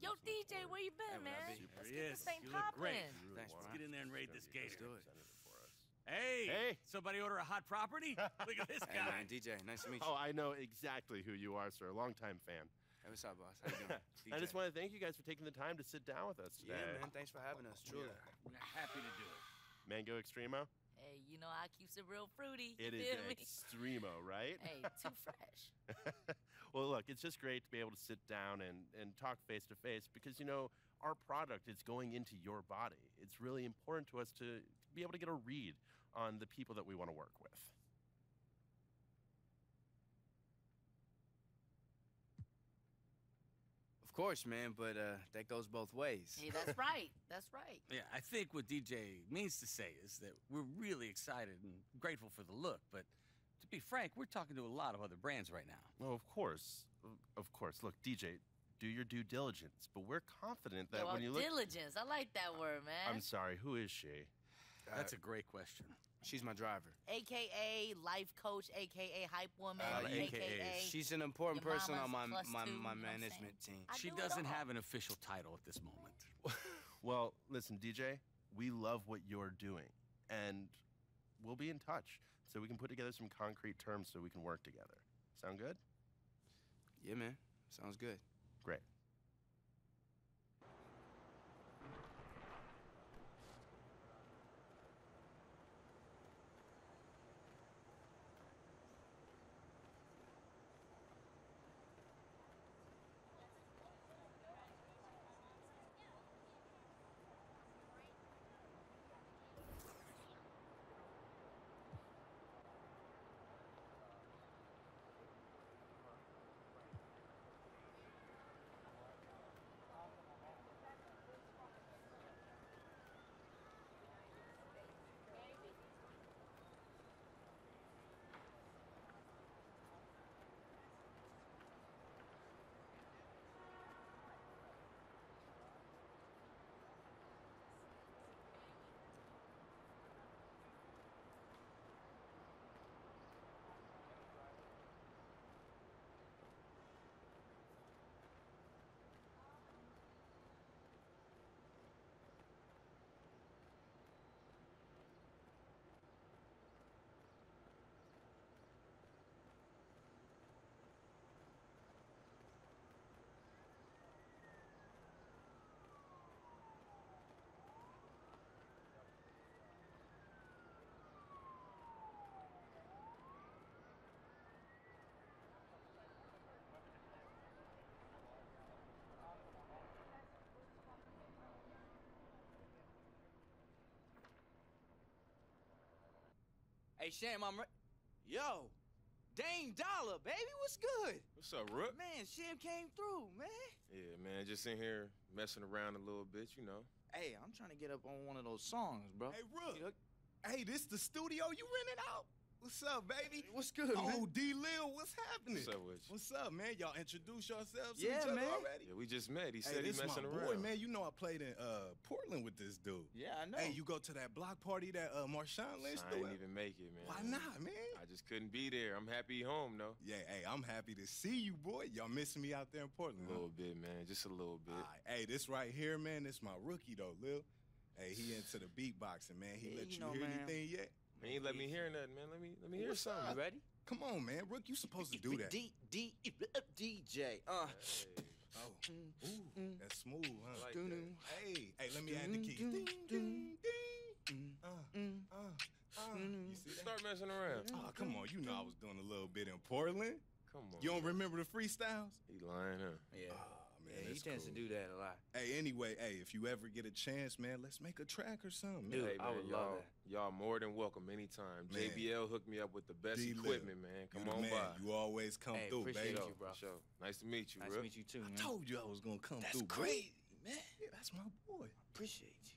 Yo, DJ, where you been, man? Super. Let's He get is. this thing You look great. poppin'. Thanks, Let's get in there and raid this gator. Let's do it. Hey, somebody order a hot property? Look at this guy. Hey, man, DJ, nice to meet you. Oh, I know exactly who you are, sir. Longtime fan. Hey, what's up, boss? How you doing? I just want to thank you guys for taking the time to sit down with us today. Yeah, man, thanks for having us, truly. Yeah, we're happy to do it. Mango Extremo? Hey, you know I keeps it real fruity. It is Extremo, right? Hey, too fresh. Well, look, it's just great to be able to sit down and talk face to face because, you know, our product is going into your body. It's really important to us to be able to get a read on the people that we want to work with. Of course, man, but that goes both ways. Hey, that's right. That's right. Yeah, I think what DJ means to say is that we're really excited and grateful for the look, but to be frank, we're talking to a lot of other brands right now. Oh, of course. Of course. Look, DJ, do your due diligence, but we're confident that when you look... diligence. I like that word, man. I'm sorry, who is she? That's a great question. She's my driver. AKA life coach, AKA hype woman, AKA. She's an important person on my +2, you know management team. I She do it doesn't all. have an official title at this moment. Well, listen, DJ, we love what you're doing, and we'll be in touch so we can put together some concrete terms so we can work together. Sound good? Yeah, man. Sounds good. Great. Hey, Sham, Yo, Dame Dollar, baby, what's good? What's up, Rook? Man, Sham came through, man. Yeah, man, just in here messing around a little bit, you know. Hey, I'm trying to get up on one of those songs, bro. Hey, Rook. Hey, this the studio you rented out? What's up, baby? What's good, man? Oh, D-Lil, what's happening? What's up with you? What's up, man? Y'all introduce yourselves to Yeah, each other man. already? Yeah, we just met. He Hey, said he this messing my around. boy, man. You know I played in Portland with this dude. Yeah, I know. Hey, you go to that block party that Marshawn Lynch I threw didn't out? even make it, man. Why not, man? I just couldn't be there. I'm happy home, though. Yeah, hey, I'm happy to see you, boy. Y'all missing me out there in A Portland, little bit, man. Just a little bit. All right. Hey, this right here, man, this my rookie, though, Lil. Hey, he into the beatboxing, man. He Yeah, let you you know, hear man. anything yet? He ain't let me hear nothing, man. Let me hear What's something. up? You ready? Come on, man. Rook, you supposed to do that. DJ. Hey. Oh, ooh, that's smooth, huh? I like that. Hey, let me add the key. Ding, ding, ding. You see that? Start messing around. Oh, come on. You know I was doing a little bit in Portland. Come on. You don't remember the freestyles? He lying, huh? Yeah. Oh, man, Yeah, he that's tends cool. to do that a lot. Hey, anyway, hey, if you ever get a chance, man, let's make a track or something. Dude, Man. Hey, I man, would love y'all, that. y'all more than welcome anytime. Man. JBL hooked me up with the best D-Lil, equipment, man. you Come the on man. by. You always come Hey, through, appreciate baby. you, bro. For sure. Nice to meet you, Nice bro. to meet you, too, man. I told you I was gonna come That's through, bro. crazy, man. Yeah, that's my boy. Appreciate you.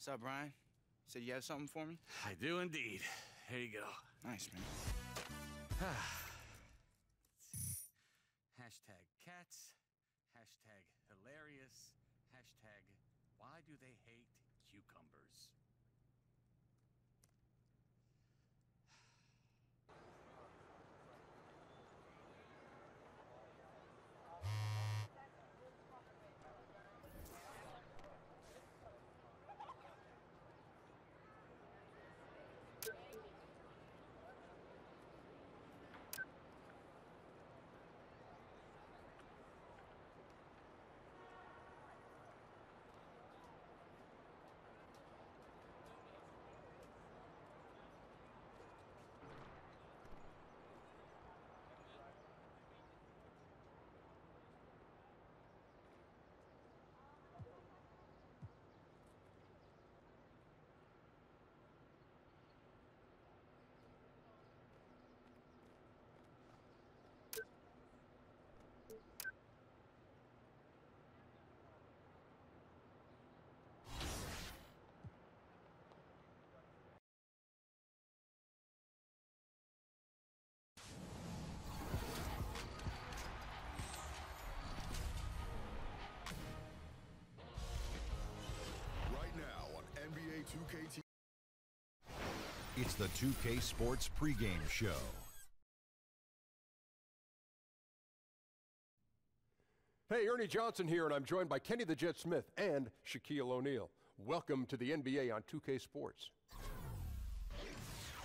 What's up, Brian? Said you have something for me? I do indeed. Here you go. Nice, man. Hashtag cats. Hashtag hilarious. Hashtag why do they hate cucumbers? NBA 2K. It's the 2K Sports pregame show. Hey, Ernie Johnson here, and I'm joined by Kenny the Jet Smith and Shaquille O'Neal. Welcome to the NBA on 2K Sports.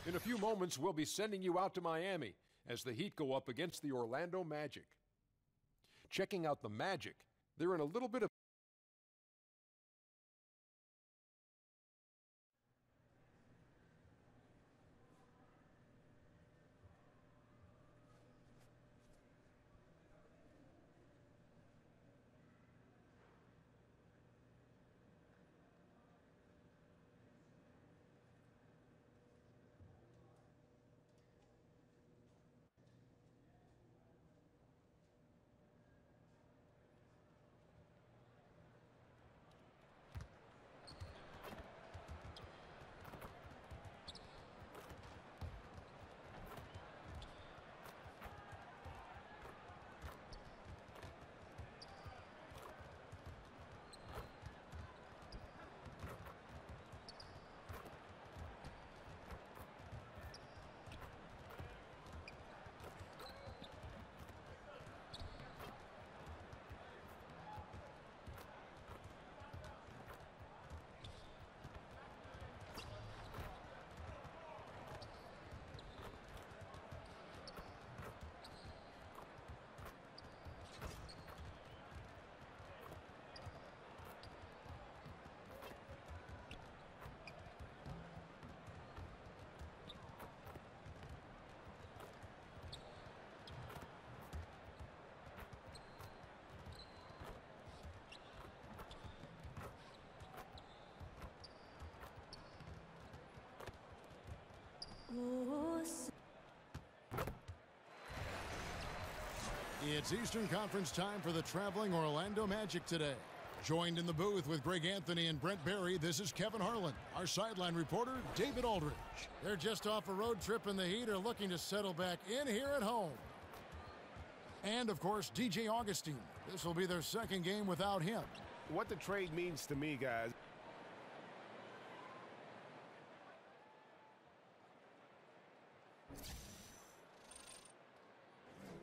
In a few moments, we'll be sending you out to Miami as the Heat go up against the Orlando Magic. Checking out the Magic, they're in a little bit of It's Eastern Conference time for the traveling Orlando Magic today. Joined in the booth with Greg Anthony and Brent Barry, this is Kevin Harlan. Our sideline reporter, David Aldridge. They're just off a road trip, and the Heat are looking to settle back in here at home. And, of course, DJ Augustine. This will be their second game without him. What the trade means to me, guys.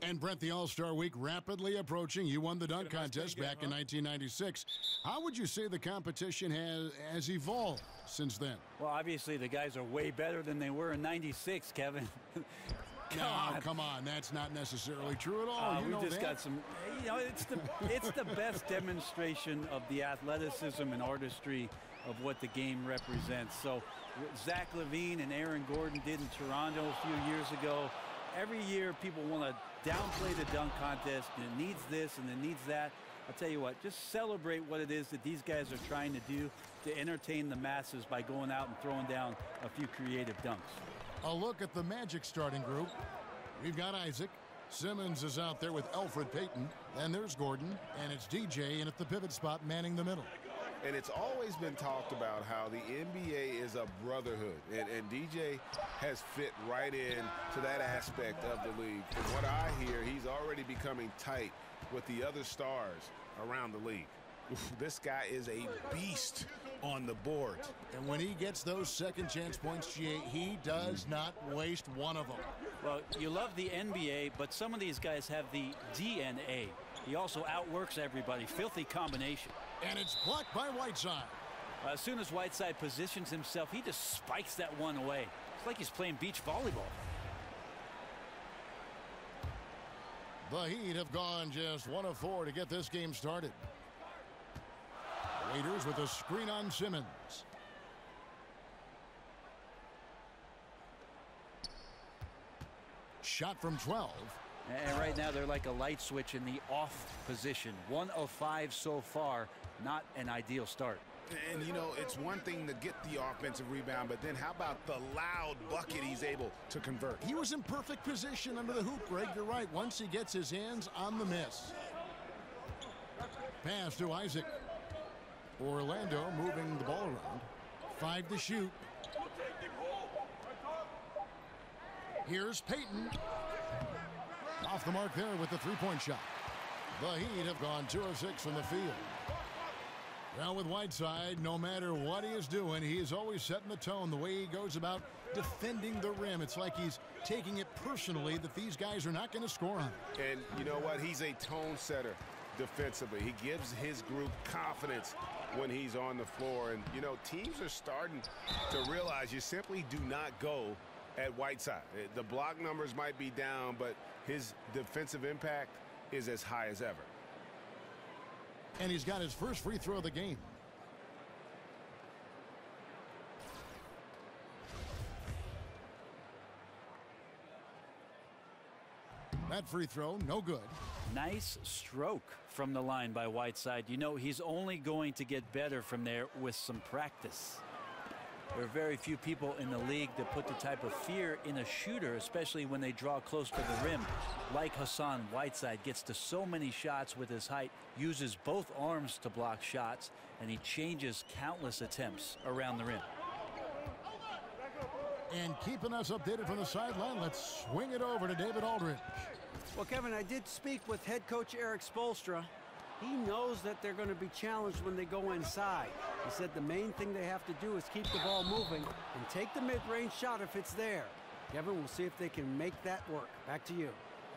And Brent, the All-Star Week rapidly approaching. You won the dunk contest back in 1996. How would you say the competition has evolved since then? Well, obviously the guys are way better than they were in '96, Kevin. Come on, that's not necessarily true at all. We just got some. You know, it's the best demonstration of the athleticism and artistry of what the game represents. So, Zach LaVine and Aaron Gordon did in Toronto a few years ago. Every year, people want to downplay the dunk contest, and it needs this and it needs that. I'll tell you what, just celebrate what it is that these guys are trying to do to entertain the masses by going out and throwing down a few creative dunks. A look at the Magic starting group. We've got Isaac. Simmons is out there with Alfred Payton. Then there's Gordon, and it's DJ in at the pivot spot manning the middle. And it's always been talked about how the NBA is a brotherhood. And DJ has fit right in to that aspect of the league. From what I hear, he's already becoming tight with the other stars around the league. This guy is a beast on the board. And when he gets those second chance points, he does not waste one of them. Well, you love the NBA, but some of these guys have the DNA. He also outworks everybody. Filthy combination. And it's blocked by Whiteside. As soon as Whiteside positions himself, he just spikes that one away. It's like he's playing beach volleyball. The Heat have gone just 1 of 4 to get this game started. Waiters with a screen on Simmons. Shot from 12. And right now they're like a light switch in the off position. 1 of 5 so far. Not an ideal start. And, you know, it's one thing to get the offensive rebound, but then how about the loud bucket he's able to convert? He was in perfect position under the hoop, Greg. You're right. Once he gets his hands on the miss. Pass to Isaac. Orlando moving the ball around. 5 to shoot. Here's Payton. Off the mark there with the three-point shot. The Heat have gone 2 of 6 from the field. Now with Whiteside, no matter what he is doing, he is always setting the tone. The way he goes about defending the rim, it's like he's taking it personally that these guys are not going to score on him. And you know what? He's a tone setter defensively. He gives his group confidence when he's on the floor. And, you know, teams are starting to realize you simply do not go at Whiteside. The block numbers might be down, but his defensive impact is as high as ever. And he's got his first free throw of the game. That free throw, no good. Nice stroke from the line by Whiteside. You know, he's only going to get better from there with some practice. There are very few people in the league that put the type of fear in a shooter, especially when they draw close to the rim. Like Hassan Whiteside, gets to so many shots with his height, uses both arms to block shots, and he changes countless attempts around the rim. And keeping us updated from the sideline, let's swing it over to David Aldridge. Well, Kevin, I did speak with head coach Eric Spoelstra. He knows that they're going to be challenged when they go inside. He said the main thing they have to do is keep the ball moving and take the mid-range shot if it's there. Kevin, we'll see if they can make that work. Back to you.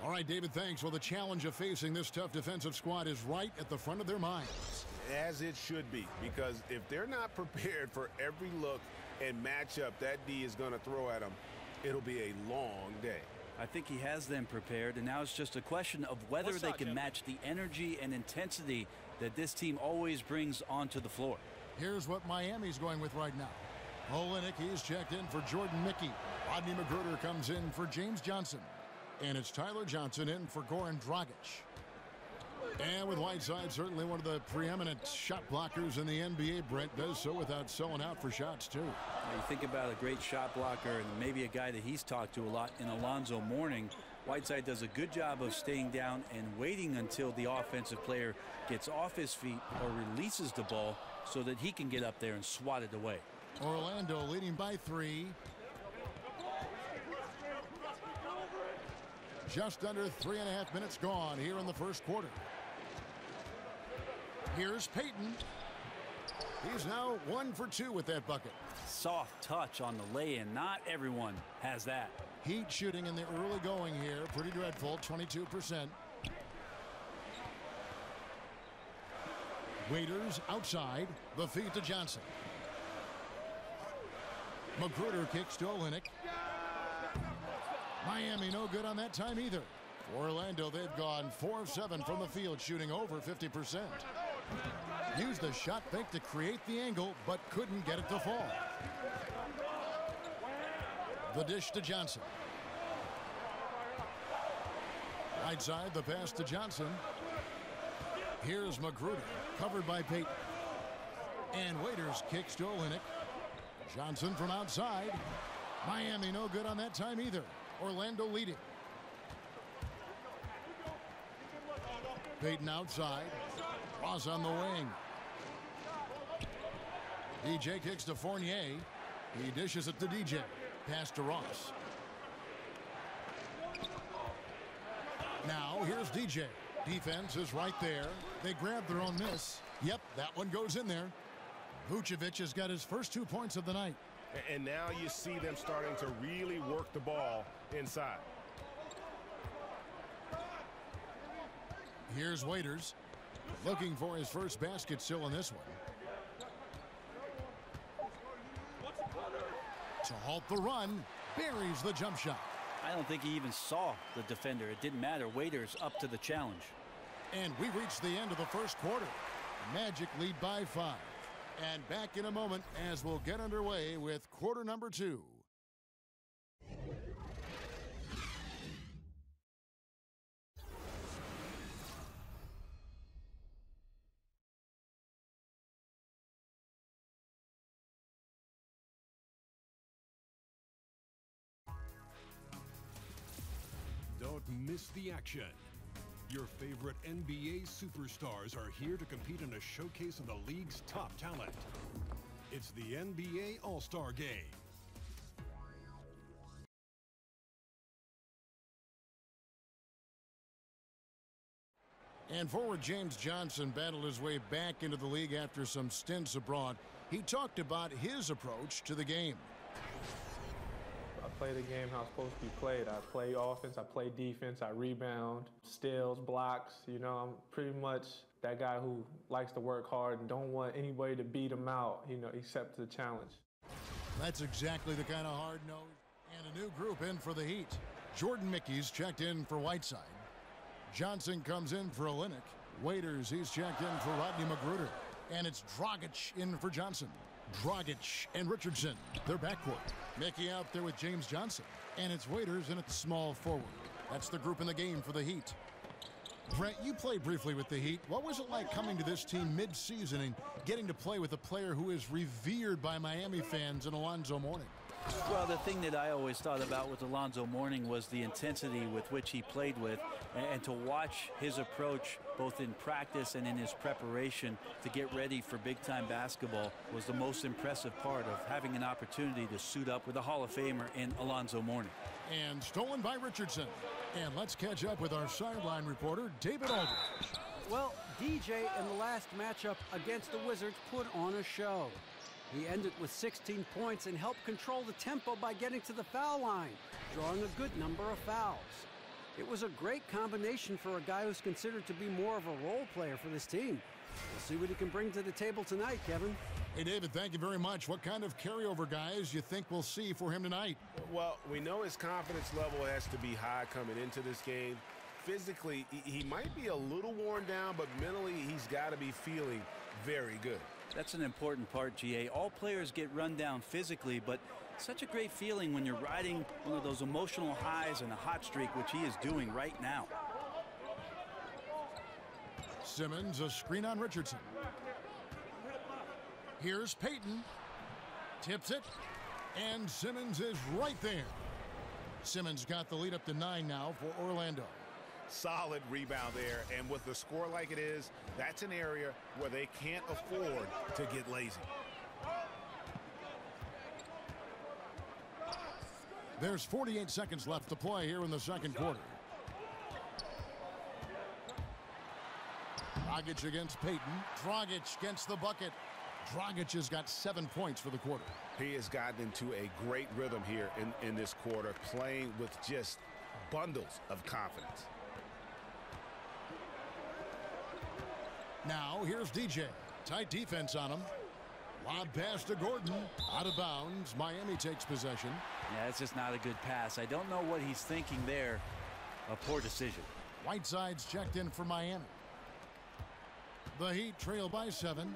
All right, David, thanks. Well, the challenge of facing this tough defensive squad is right at the front of their minds. As it should be, because if they're not prepared for every look and matchup that D is going to throw at them, it'll be a long day. I think he has them prepared, and now it's just a question of whether they can match the energy and intensity that this team always brings onto the floor. Here's what Miami's going with right now. Olynyk, he's checked in for Jordan Mickey. Rodney McGruder comes in for James Johnson. And it's Tyler Johnson in for Goran Dragic. And with Whiteside, certainly one of the preeminent shot blockers in the NBA, Brent does so without selling out for shots, too. You think about a great shot blocker and maybe a guy that he's talked to a lot in Alonzo Mourning. Whiteside does a good job of staying down and waiting until the offensive player gets off his feet or releases the ball so that he can get up there and swat it away. Orlando leading by 3. Just under 3.5 minutes gone here in the first quarter. Here's Payton. He's now 1 for 2 with that bucket. Soft touch on the lay-in. Not everyone has that. Heat shooting in the early going here. Pretty dreadful, 22%. Waiters outside. The feed to Johnson. McGruder kicks to Olynyk. Miami no good on that time either. Orlando, they've gone 4 of 7 from the field, shooting over 50%. Used the shot fake to create the angle, but couldn't get it to fall. The dish to Johnson. Right side, the pass to Johnson. Here's McGruder, covered by Payton. And Waiters kicks to Olynyk. Johnson from outside. Miami no good on that time either. Orlando leading. Payton outside. Ross on the wing. DJ kicks to Fournier. He dishes it to DJ. Pass to Ross. Now here's DJ. Defense is right there. They grab their own miss. Yep, that one goes in there. Vucevic has got his first 2 points of the night. And now you see them starting to really work the ball inside. Here's Waiters, looking for his first basket still in this one. To halt the run, buries the jump shot. I don't think he even saw the defender. It didn't matter. Waiters up to the challenge. And we reached the end of the first quarter. Magic lead by 5. And back in a moment as we'll get underway with quarter number 2. Don't miss the action. Your favorite NBA superstars are here to compete in a showcase of the league's top talent. It's the NBA All-Star Game. And forward James Johnson battled his way back into the league after some stints abroad. He talked about his approach to the game. I play the game how it's supposed to be played. I play offense, I play defense, I rebound, steals, blocks. You know, I'm pretty much that guy who likes to work hard and don't want anybody to beat him out, you know, except the challenge. That's exactly the kind of hard-nosed. And a new group in for the Heat. Jordan Mickey's checked in for Whiteside. Johnson comes in for Olynyk. Waiters, he's checked in for Rodney Magruder. And it's Dragic in for Johnson. Dragic and Richardson, their backcourt. Mickey out there with James Johnson. And it's Waiters in at small forward. That's the group in the game for the Heat. Brent, you played briefly with the Heat. What was it like coming to this team mid-season and getting to play with a player who is revered by Miami fans in Alonzo Mourning? Well, the thing that I always thought about with Alonzo Mourning was the intensity with which he played with, and to watch his approach both in practice and in his preparation to get ready for big-time basketball was the most impressive part of having an opportunity to suit up with a Hall of Famer in Alonzo Mourning. And stolen by Richardson. And let's catch up with our sideline reporter, David Aldridge. Well, DJ in the last matchup against the Wizards put on a show. He ended with 16 points and helped control the tempo by getting to the foul line, drawing a good number of fouls. It was a great combination for a guy who's considered to be more of a role player for this team. We'll see what he can bring to the table tonight, Kevin. Hey, David, thank you very much. What kind of carryover guys you think we'll see for him tonight? Well, we know his confidence level has to be high coming into this game. Physically, he might be a little worn down, but mentally, he's got to be feeling very good. That's an important part, GA. All players get run down physically, but such a great feeling when you're riding one of those emotional highs and a hot streak, which he is doing right now. Simmons, a screen on Richardson. Here's Payton. Tips it. And Simmons is right there. Simmons got the lead up to 9 now for Orlando. Solid rebound there, and with the score like it is, that's an area where they can't afford to get lazy. There's 48 seconds left to play here in the second quarter. Dragic against Payton. Dragic against the bucket. Dragic has got 7 points for the quarter. He has gotten into a great rhythm here in this quarter, playing with just bundles of confidence. Now, here's DJ. Tight defense on him. Lob pass to Gordon. Out of bounds. Miami takes possession. Yeah, it's just not a good pass. I don't know what he's thinking there. A poor decision. Whiteside's checked in for Miami. The Heat trail by 7.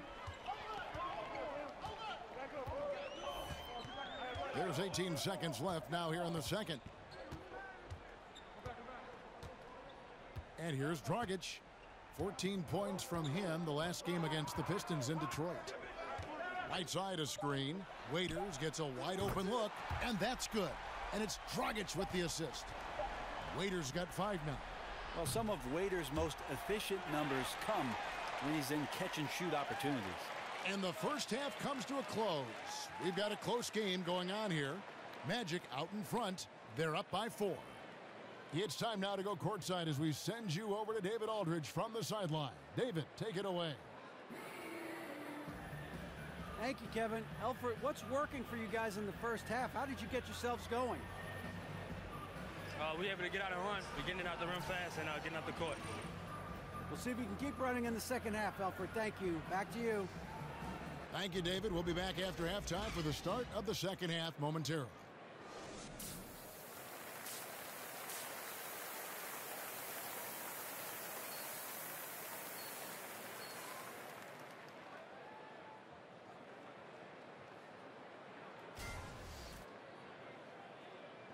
There's 18 seconds left now here in the second. And here's Dragic. 14 points from him the last game against the Pistons in Detroit. Right side a screen. Waiters gets a wide open look, and that's good. And it's Dragic with the assist. Waiters got 5 now. Well, some of Waiters' most efficient numbers come when he's in catch-and-shoot opportunities. And the first half comes to a close. We've got a close game going on here. Magic out in front. They're up by 4. It's time now to go courtside as we send you over to David Aldridge from the sideline. David, take it away. Thank you, Kevin. Elfrid, what's working for you guys in the first half? How did you get yourselves going? We were able to get out and run. We're getting out the run fast and getting out the court. We'll see if you can keep running in the second half, Elfrid. Thank you. Back to you. Thank you, David. We'll be back after halftime for the start of the second half momentarily.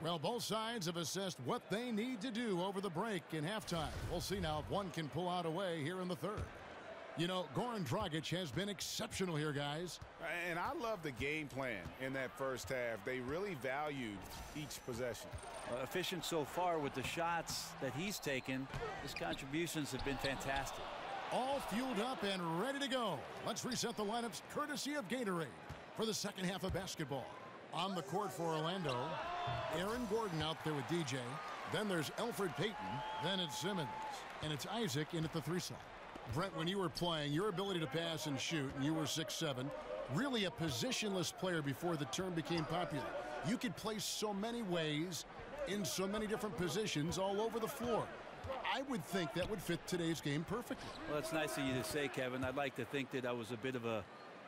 Well, both sides have assessed what they need to do over the break in halftime. We'll see now if one can pull out away here in the third. You know, Goran Dragic has been exceptional here, guys. And I love the game plan in that first half. They really valued each possession. Efficient so far with the shots that he's taken. His contributions have been fantastic. All fueled up and ready to go. Let's reset the lineups courtesy of Gatorade for the second half of basketball. On the court for Orlando, Aaron Gordon out there with DJ. Then there's Elfrid Payton. Then it's Simmons. And it's Isaac in at the 3 slot. Brent, when you were playing, your ability to pass and shoot, and you were 6'7", really a positionless player before the term became popular. You could play so many ways in so many different positions all over the floor. I would think that would fit today's game perfectly. Well, it's nice of you to say, Kevin. I'd like to think that I was a bit of a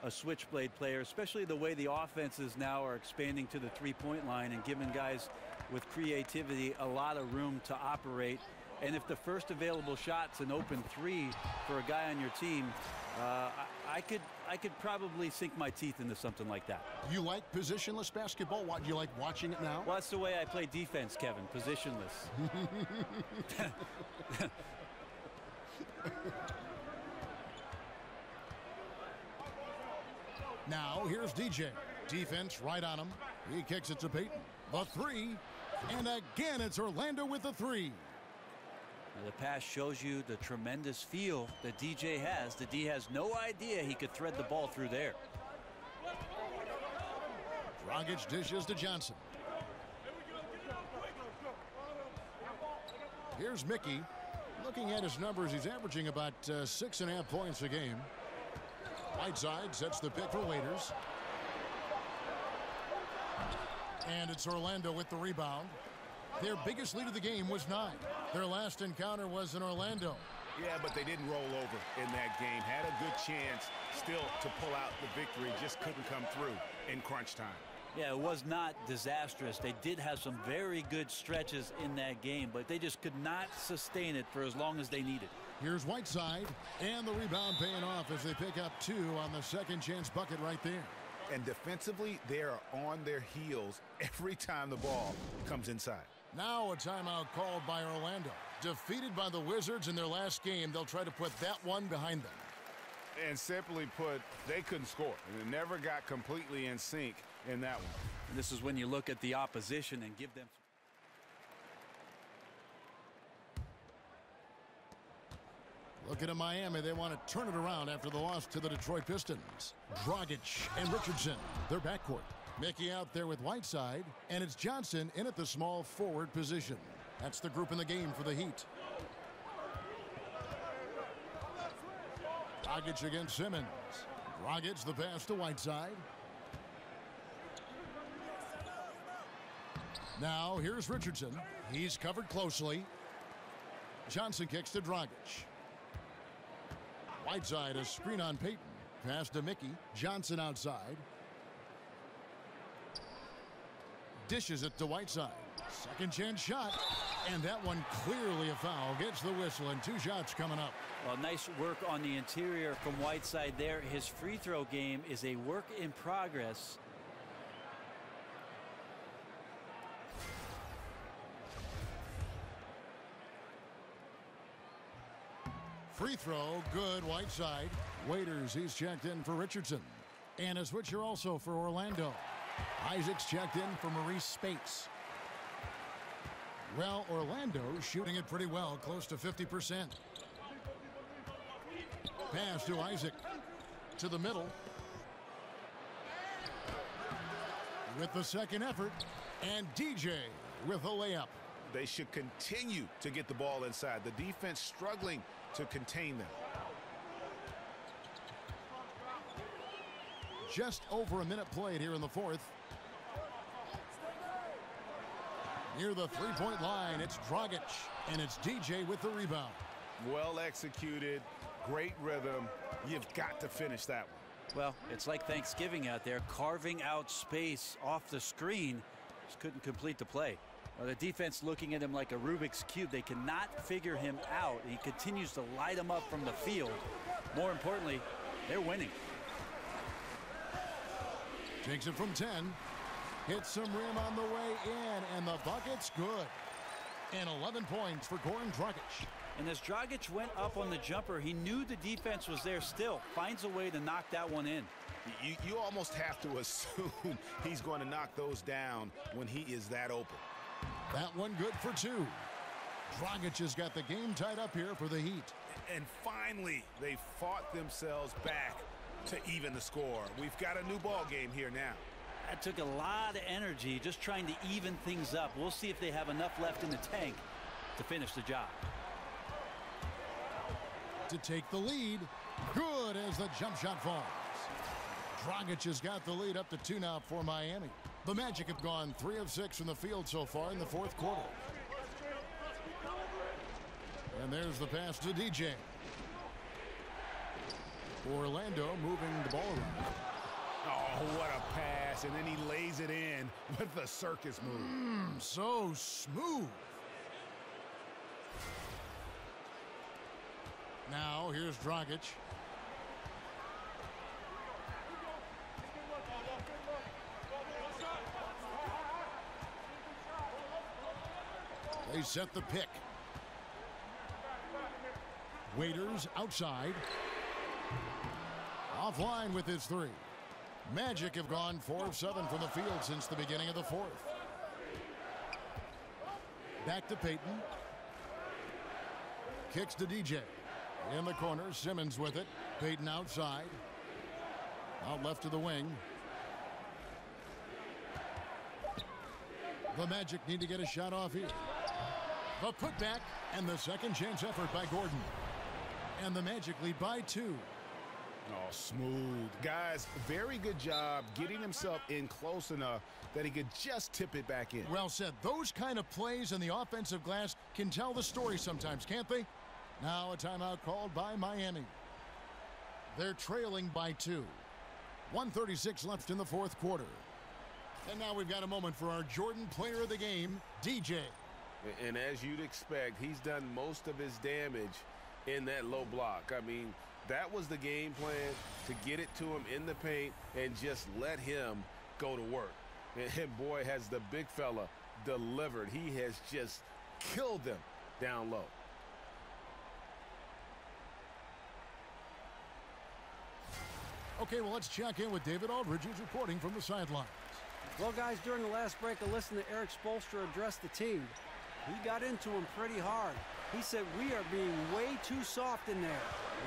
switchblade player, especially the way the offenses now are expanding to the three-point line and giving guys with creativity a lot of room to operate. And if the first available shot's an open 3 for a guy on your team, I could probably sink my teeth into something like that. You like positionless basketball? What, do you like watching it now? Well, that's the way I play defense, Kevin. Positionless. Now, here's DJ. Defense right on him. He kicks it to Payton. The 3. And again, it's Orlando with the 3. The pass shows you the tremendous feel that DJ has. The D has no idea he could thread the ball through there. Dragic dishes to Johnson. Here's Mickey. Looking at his numbers, he's averaging about 6.5 points a game. Whiteside sets the pick for Waiters. And it's Orlando with the rebound. Their biggest lead of the game was 9. Their last encounter was in Orlando. Yeah, but they didn't roll over in that game. Had a good chance still to pull out the victory. Just couldn't come through in crunch time. Yeah, it was not disastrous. They did have some very good stretches in that game, but they just could not sustain it for as long as they needed. Here's Whiteside, and the rebound paying off as they pick up 2 on the second chance bucket right there. And defensively, they are on their heels every time the ball comes inside. Now a timeout called by Orlando. Defeated by the Wizards in their last game, they'll try to put that one behind them. And simply put, they couldn't score. And it never got completely in sync in that one. And this is when you look at the opposition and give them... Looking at Miami, they want to turn it around after the loss to the Detroit Pistons. Dragic and Richardson, their backcourt. Mickey out there with Whiteside, and it's Johnson in at the small forward position. That's the group in the game for the Heat. Dragic against Simmons. Dragic the pass to Whiteside. Now here's Richardson. He's covered closely. Johnson kicks to Dragic. Whiteside, a screen on Payton. Pass to Mickey. Johnson outside. Dishes it to Whiteside. Second chance shot. And that one clearly a foul. Gets the whistle, and 2 shots coming up. Well, nice work on the interior from Whiteside there. His free throw game is a work in progress. Free throw, good, Whiteside. Waiters, he's checked in for Richardson. And a switcher also for Orlando. Isaac's checked in for Maurice Spates. Well, Orlando shooting it pretty well, close to 50%. Pass to Isaac. To the middle. With the second effort. And DJ with a layup. They should continue to get the ball inside. The defense struggling to contain them. Just over a minute played here in the fourth. Near the three-point line, it's Dragic, and it's DJ with the rebound. Well executed, great rhythm. You've got to finish that one. Well, it's like Thanksgiving out there, carving out space off the screen. Just couldn't complete the play. Well, the defense looking at him like a Rubik's Cube. They cannot figure him out. He continues to light them up from the field. More importantly, they're winning. Takes it from 10. Hits some rim on the way in, and the bucket's good. And 11 points for Goran Dragic. And as Dragic went up on the jumper, he knew the defense was there still. Finds a way to knock that one in. You almost have to assume he's going to knock those down when he is that open. That one good for two. Dragic has got the game tied up here for the Heat. And finally, they fought themselves back to even the score. We've got a new ball game here now. That took a lot of energy just trying to even things up. We'll see if they have enough left in the tank to finish the job. To take the lead. Good as the jump shot falls. Dragic has got the lead up to 2 now for Miami. The Magic have gone 3 of 6 from the field so far in the fourth quarter. And there's the pass to DJ. Orlando moving the ball around. Oh, what a pass. And then he lays it in with the circus move. So smooth. Now here's Dragic. They set the pick. Waiters outside. Offline with his three. Magic have gone 4 of 7 from the field since the beginning of the fourth. Back to Payton. Kicks to DJ. In the corner, Simmons with it. Payton outside. Out left to the wing. The Magic need to get a shot off here. The putback and the second chance effort by Gordon. And the Magic lead by 2. Oh, smooth. Guys, very good job getting himself in close enough that he could just tip it back in. Well said. Those kind of plays in the offensive glass can tell the story sometimes, can't they? Now a timeout called by Miami. They're trailing by 2. 1:36 left in the fourth quarter. And now we've got a moment for our Jordan player of the game, DJ. And as you'd expect, he's done most of his damage in that low block. I mean, that was the game plan, to get it to him in the paint and just let him go to work. And boy, has the big fella delivered. He has just killed them down low. Okay, well, let's check in with David Aldridge, who's reporting from the sidelines. Well, guys, during the last break, I listened to Eric Spoelstra address the team. He got into him pretty hard. He said, we are being way too soft in there.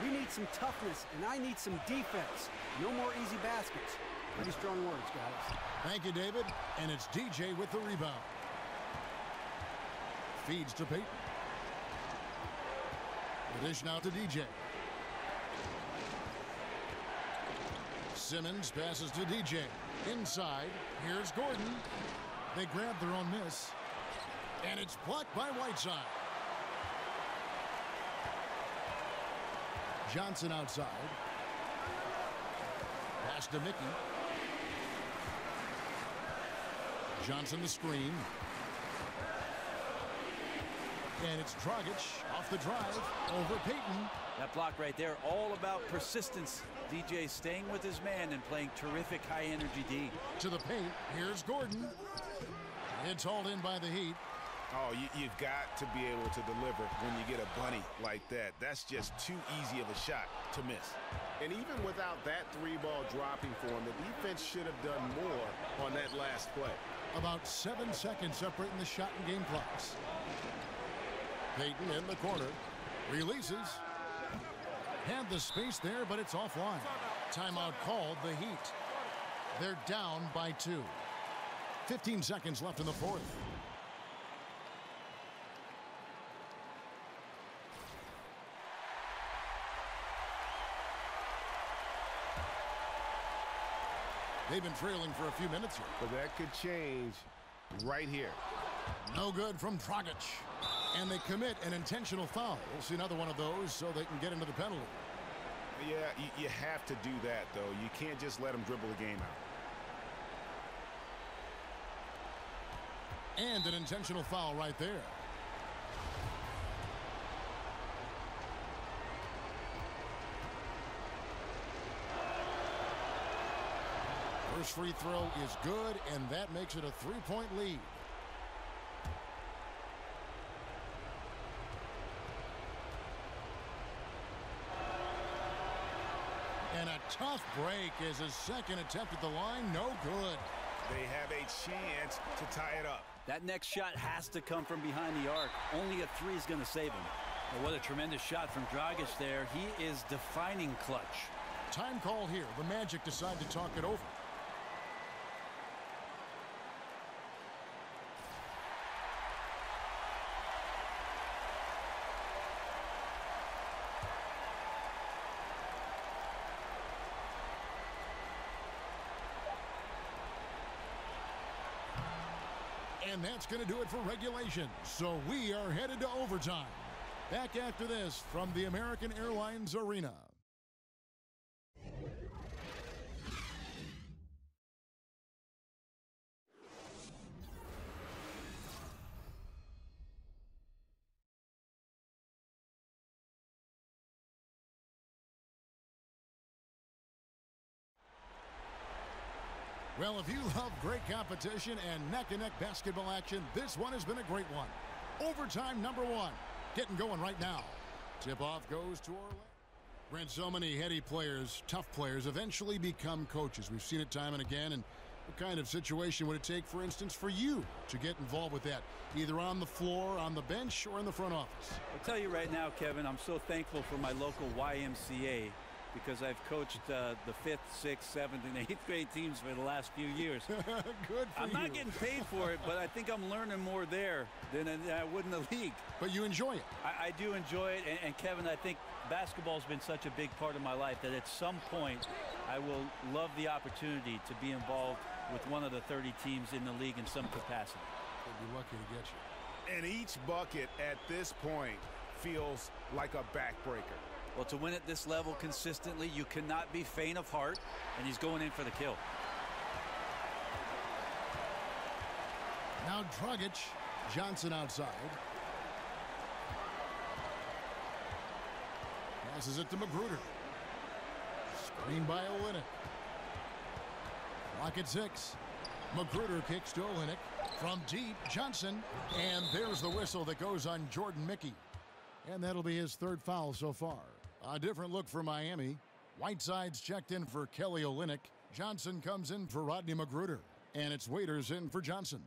We need some toughness, and I need some defense. No more easy baskets. Pretty strong words, guys. Thank you, David. And it's DJ with the rebound. Feeds to Payton. The dish now to DJ. Simmons passes to DJ. Inside, here's Gordon. They grab their own miss. And it's blocked by Whiteside. Johnson outside. Pass to Mickey. Johnson the screen. And it's Dragic off the drive over Payton. That block right there, all about persistence. DJ staying with his man and playing terrific high-energy D. To the paint, here's Gordon. It's hauled in by the Heat. Oh, you've got to be able to deliver when you get a bunny like that. That's just too easy of a shot to miss. And even without that 3-ball dropping for him, the defense should have done more on that last play. About 7 seconds separating the shot and game clocks. Payton in the corner. Releases. Had the space there, but it's offline. Timeout called, the Heat. They're down by 2. 15 seconds left in the fourth. They've been trailing for a few minutes here. But that could change right here. No good from Dragic. And they commit an intentional foul. We'll see another one of those so they can get into the penalty. Yeah, you have to do that, though. You can't just let them dribble the game out. And an intentional foul right there. First free throw is good, and that makes it a 3-point lead. And a tough break as his second attempt at the line, no good. They have a chance to tie it up. That next shot has to come from behind the arc. Only a 3 is going to save him. Well, what a tremendous shot from Dragic there. He is defining clutch. Time call here. The Magic decide to talk it over. And that's going to do it for regulation. So we are headed to overtime. Back after this from the American Airlines Arena. Well, if you love great competition and neck-and-neck basketball action, this one has been a great one. Overtime number 1. Getting going right now. Tip-off goes to Orlando. Brent, so many heady players, tough players, eventually become coaches. We've seen it time and again. And what kind of situation would it take, for instance, for you to get involved with that? Either on the floor, on the bench, or in the front office? I'll tell you right now, Kevin, I'm so thankful for my local YMCA, because I've coached the 5th, 6th, 7th, and 8th grade teams for the last few years. Good for you. I'm not getting paid for it, but I think I'm learning more there than I would in the league. But you enjoy it. I do enjoy it, and Kevin, I think basketball's been such a big part of my life that at some point I will love the opportunity to be involved with one of the 30 teams in the league in some capacity. They'd be lucky to get you. And each bucket at this point feels like a backbreaker. Well, to win at this level consistently, you cannot be faint of heart, and he's going in for the kill. Now Dragic, Johnson outside. Passes it to Magruder. Screen by Olynyk. Clock at 6. Magruder kicks to Olynyk. From deep, Johnson. And there's the whistle that goes on Jordan Mickey. And that'll be his 3rd foul so far. A different look for Miami. Whiteside's checked in for Kelly Olynyk. Johnson comes in for Rodney Magruder. And it's Waiters in for Johnson.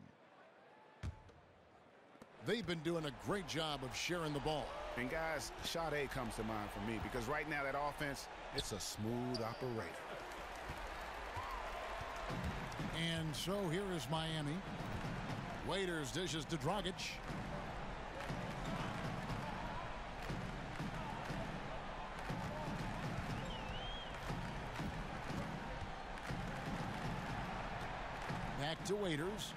They've been doing a great job of sharing the ball. And guys, shot A comes to mind for me because right now that offense, it's a smooth operator. And so here is Miami. Waiters dishes to Dragic. Back to Waiters.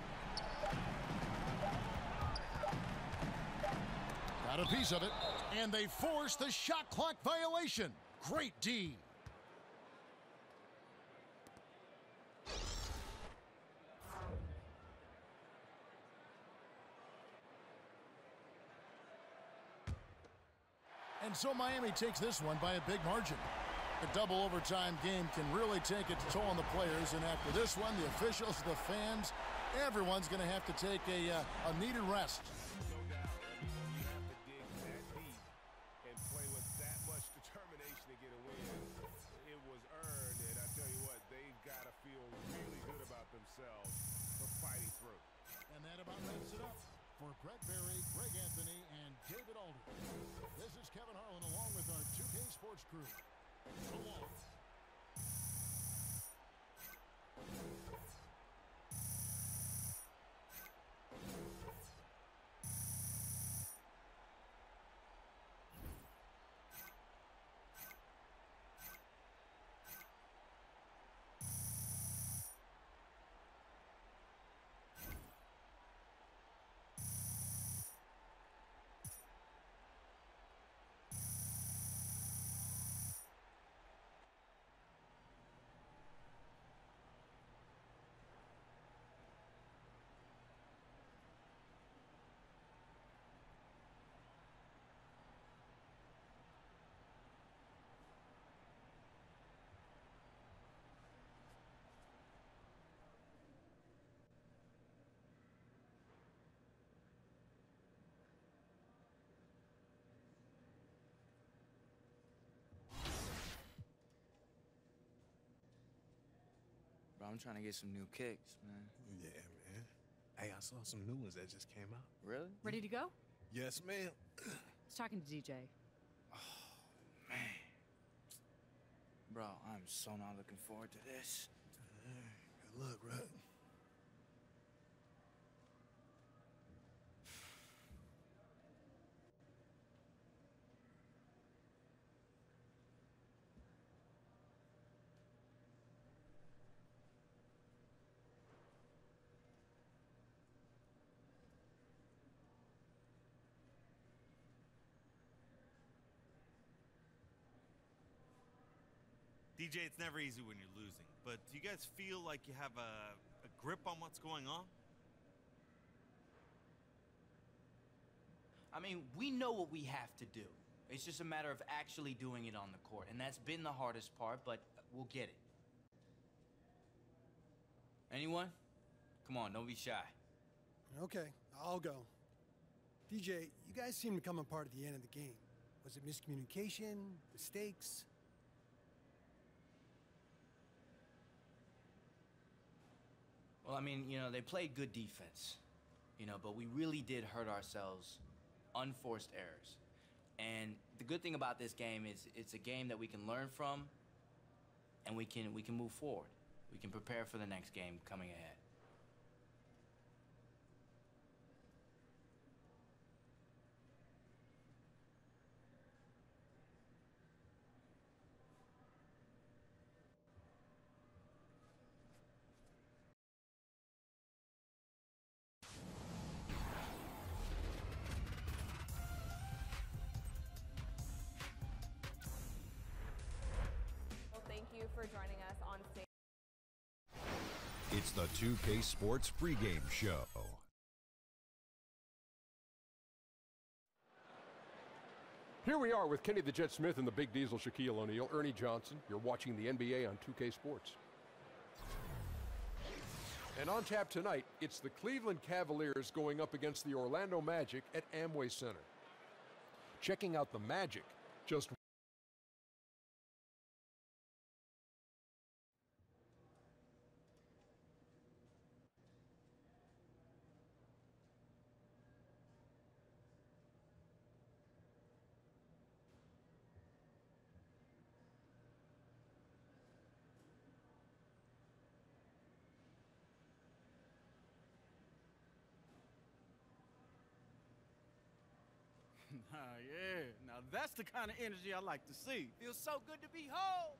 Got a piece of it. And they force the shot clock violation. Great D. And so Miami takes this one by a big margin. A double overtime game can really take its toll on the players, and after this one, the officials, the fans, everyone's going to have to take a needed rest. No doubt. You have to dig that deep and play with that much determination to get a win. It was earned, and I tell you what, they've got to feel really good about themselves for fighting through. And that about wraps it up. For Brett Berry, Greg Anthony, and David Aldridge, this is Kevin Harlan along with our 2K Sports crew. So long. Bro, I'm trying to get some new kicks, man. Yeah, man. Hey, I saw some new ones that just came out. Really? Ready to go? Yes, ma'am. I was talking to DJ. Man. Bro, I'm so not looking forward to this. Good luck, bro. DJ, it's never easy when you're losing, but do you guys feel like you have a grip on what's going on? I mean, we know what we have to do. It's just a matter of actually doing it on the court, and that's been the hardest part, but we'll get it. Anyone? Come on, don't be shy. Okay, I'll go. DJ, you guys seem to come apart at the end of the game. Was it miscommunication? Mistakes? Well, I mean, you know, they played good defense, you know, but we really did hurt ourselves. Unforced errors. And the good thing about this game is it's a game that we can learn from, and we can move forward. We can prepare for the next game coming ahead. Thank you for joining us on stage. It's the 2K Sports pregame show. Here we are with Kenny the Jet Smith and the Big Diesel Shaquille O'Neal, Ernie Johnson. You're watching the NBA on 2K Sports. And on tap tonight, it's the Cleveland Cavaliers going up against the Orlando Magic at Amway Center. Checking out the Magic, just Yeah, now that's the kind of energy I like to see. Feels so good to be home.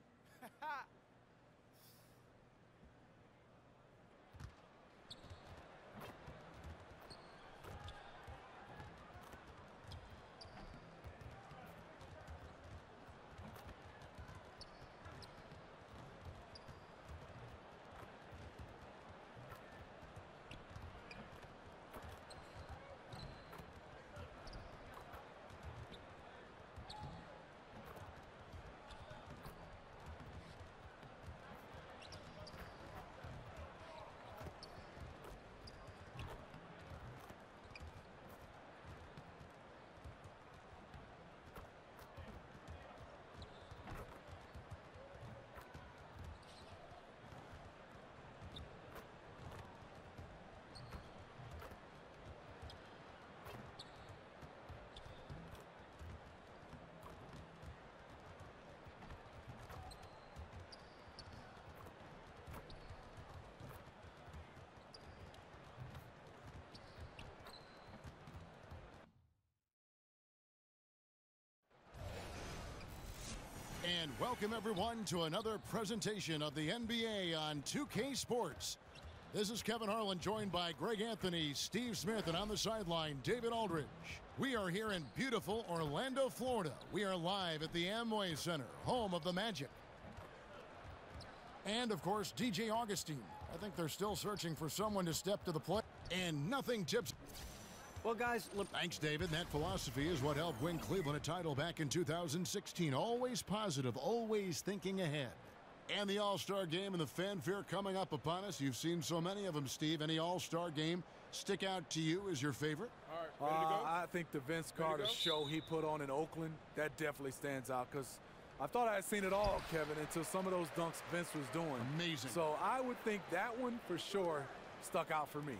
And welcome everyone to another presentation of the NBA on 2K Sports. This is Kevin Harlan, joined by Greg Anthony, Steve Smith, and on the sideline, David Aldridge. We are here in beautiful Orlando, Florida. We are live at the Amway Center, home of the Magic. And, of course, DJ Augustine. I think they're still searching for someone to step to the plate. And nothing tips. Well, guys, thanks, David. That philosophy is what helped win Cleveland a title back in 2016. Always positive, always thinking ahead. And the All-Star game and the fanfare coming up upon us. You've seen so many of them, Steve. Any All-Star game stick out to you as your favorite? All right, ready to go? I think the Vince Carter show he put on in Oakland, that definitely stands out because I thought I had seen it all, Kevin, until some of those dunks Vince was doing. Amazing. So I would think that one for sure stuck out for me.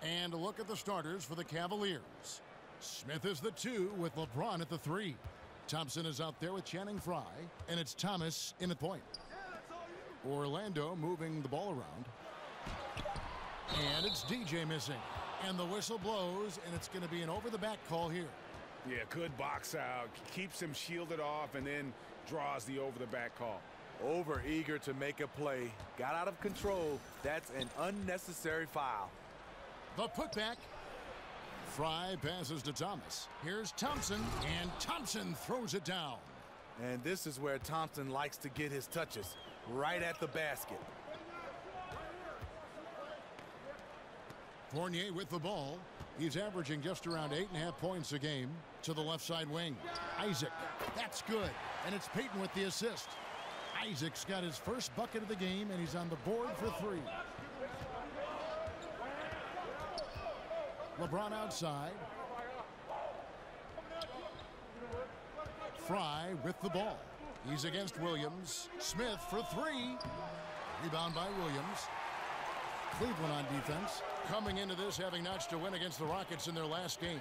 And a look at the starters for the Cavaliers. Smith is the 2 with LeBron at the 3. Thompson is out there with Channing Frye, and it's Thomas in at point. Orlando moving the ball around. And it's DJ missing. And the whistle blows, and it's going to be an over-the-back call here. Yeah, good box out. Keeps him shielded off and then draws the over-the-back call. Over eager to make a play. Got out of control. That's an unnecessary foul. The putback. Frye passes to Thomas. Here's Thompson, and Thompson throws it down. And this is where Thompson likes to get his touches, right at the basket. Fournier with the ball. He's averaging just around 8.5 points a game to the left side wing. Isaac, that's good, and it's Peyton with the assist. Isaac's got his first bucket of the game, and he's on the board for 3. LeBron outside. Frye with the ball. He's against Williams. Smith for 3. Rebound by Williams. Cleveland on defense. Coming into this having notched a win against the Rockets in their last game.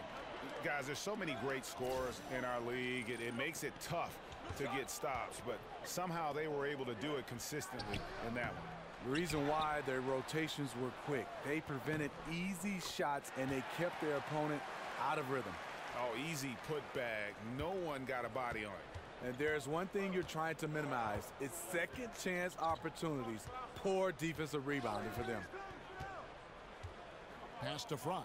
Guys, there's so many great scorers in our league. It makes it tough to get stops, but somehow they were able to do it consistently in that one. The reason why their rotations were quick, they prevented easy shots and they kept their opponent out of rhythm. Oh, easy putback. No one got a body on it. And there's one thing you're trying to minimize. It's second chance opportunities. Poor defensive rebounding for them. Pass to Frye.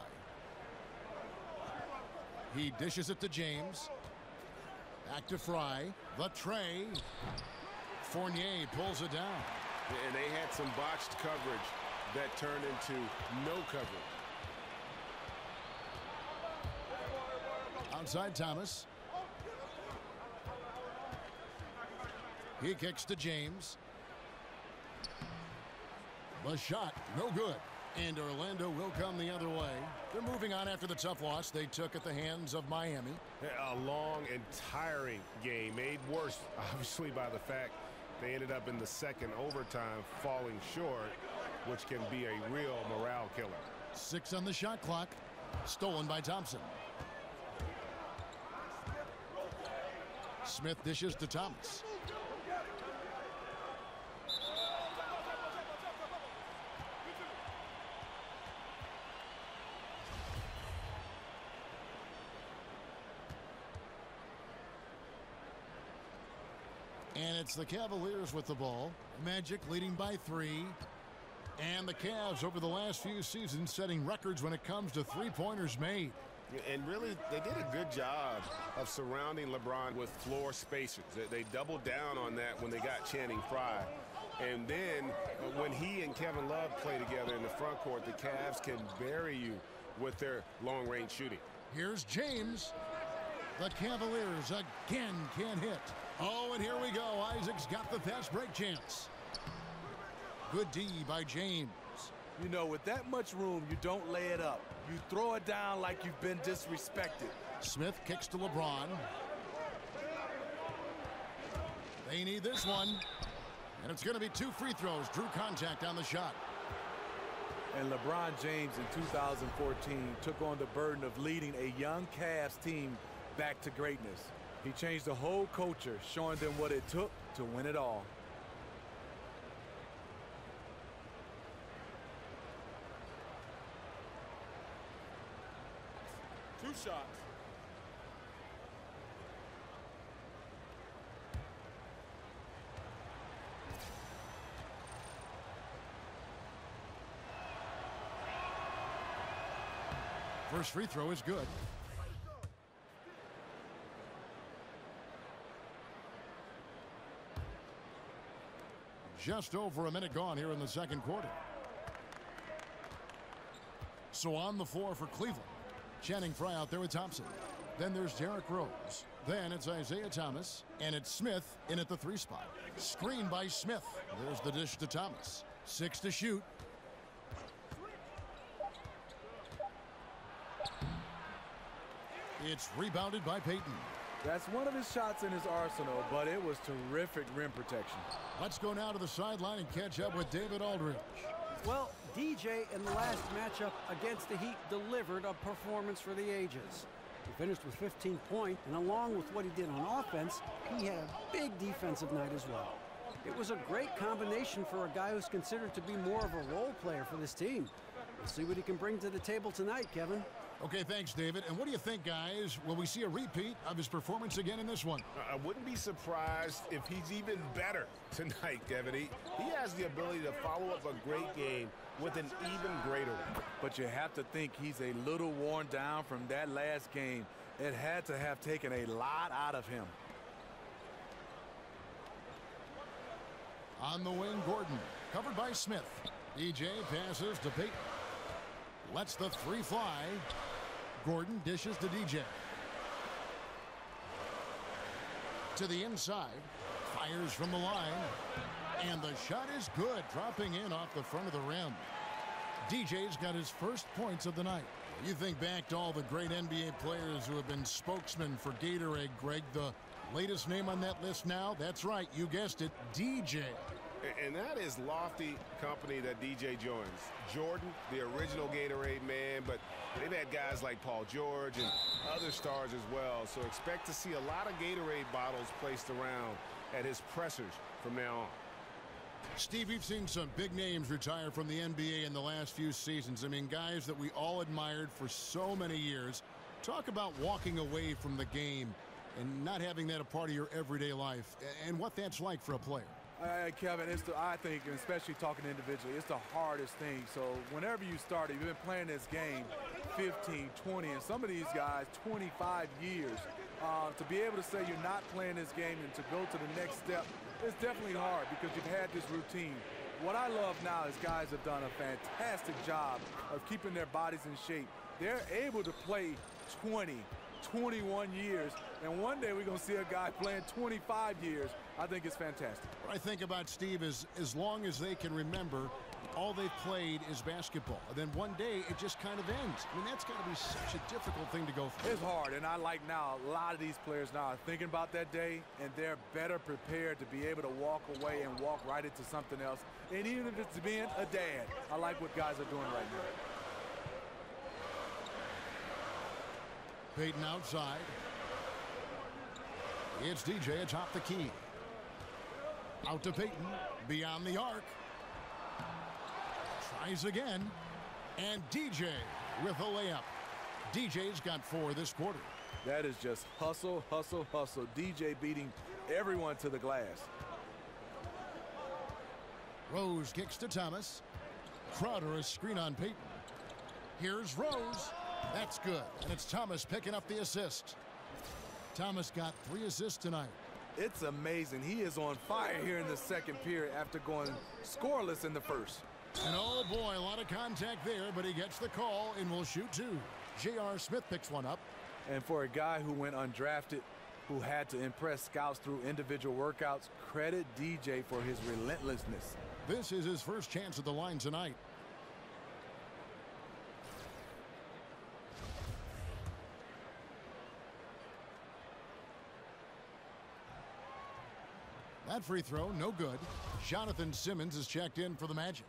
He dishes it to James. Back to Frye. The tray. Fournier pulls it down. And they had some botched coverage that turned into no coverage. Outside Thomas. He kicks to James. The shot, no good. And Orlando will come the other way. They're moving on after the tough loss they took at the hands of Miami. A long and tiring game, made worse, obviously, by the fact they ended up in the second overtime falling short, which can be a real morale killer. 6 on the shot clock. Stolen by Thompson. Smith dishes to Thomas. And it's the Cavaliers with the ball. Magic leading by 3. And the Cavs over the last few seasons setting records when it comes to three-pointers made. And really, they did a good job of surrounding LeBron with floor spacers. They doubled down on that when they got Channing Frye. And then when he and Kevin Love play together in the front court, the Cavs can bury you with their long-range shooting. Here's James. The Cavaliers again can't hit. Oh, and here we go. Isaac's got the fast break chance. Good D by James. You know, with that much room, you don't lay it up. You throw it down like you've been disrespected. Smith kicks to LeBron. They need this one. And it's going to be 2 free throws. Drew contact on the shot. And LeBron James in 2014 took on the burden of leading a young Cavs team back to greatness. He changed the whole culture, showing them what it took to win it all. Two shots. First free throw is good. Just over a minute gone here in the second quarter. So on the floor for Cleveland. Channing Frye out there with Thompson. Then there's Derrick Rose. Then it's Isaiah Thomas. And it's Smith in at the 3 spot. Screen by Smith. There's the dish to Thomas. 6 to shoot. It's rebounded by Payton. That's one of his shots in his arsenal, but it was terrific rim protection. Let's go now to the sideline and catch up with David Aldridge. Well, DJ in the last matchup against the Heat delivered a performance for the ages. He finished with 15 points, and along with what he did on offense, he had a big defensive night as well. It was a great combination for a guy who's considered to be more of a role player for this team. We'll see what he can bring to the table tonight, Kevin. Okay, thanks, David. And what do you think, guys? Will we see a repeat of his performance again in this one? I wouldn't be surprised if he's even better tonight, Kevin. He has the ability to follow up a great game with an even greater one. But you have to think he's a little worn down from that last game. It had to have taken a lot out of him. On the wing, Gordon, covered by Smith. DJ passes to Payton. Lets the 3 fly. Gordon dishes to DJ. To the inside. Fires from the line. And the shot is good, dropping in off the front of the rim. DJ's got his first points of the night. You think back to all the great NBA players who have been spokesmen for Gatorade, Greg. The latest name on that list now? That's right, you guessed it, DJ. And that is lofty company that DJ joins. Jordan, the original Gatorade man, but they've had guys like Paul George and other stars as well. So expect to see a lot of Gatorade bottles placed around at his pressers from now on. Steve, we've seen some big names retire from the NBA in the last few seasons. I mean, guys that we all admired for so many years. Talk about walking away from the game and not having that a part of your everyday life and what that's like for a player. Kevin, I think, and especially talking individually, it's the hardest thing. So whenever you started, you've been playing this game 15, 20, and some of these guys 25 years. To be able to say you're not playing this game and to go to the next step, it's definitely hard because you've had this routine. What I love now is guys have done a fantastic job of keeping their bodies in shape. They're able to play 20, 21 years, and one day we're going to see a guy playing 25 years. I think it's fantastic. What I think about, Steve, is as long as they can remember, all they've played is basketball. And then one day it just kind of ends. I mean, that's got to be such a difficult thing to go through. It's hard, and I like now a lot of these players now are thinking about that day, and they're better prepared to be able to walk away and walk right into something else. And even if it's being a dad, I like what guys are doing right now. Payton outside. It's DJ atop the key. Out to Payton, beyond the arc. Tries again, and DJ with a layup. DJ's got 4 this quarter. That is just hustle, hustle, hustle. DJ beating everyone to the glass. Rose kicks to Thomas. Crowder a screen on Payton. Here's Rose. That's good, and it's Thomas picking up the assist. Thomas got 3 assists tonight. It's amazing. He is on fire here in the second period after going scoreless in the first. And oh boy, a lot of contact there, but he gets the call and will shoot 2. J.R. Smith picks one up. And for a guy who went undrafted, who had to impress scouts through individual workouts, credit DJ for his relentlessness. This is his first chance at the line tonight. That free throw, no good. Jonathan Simmons is checked in for the Magic.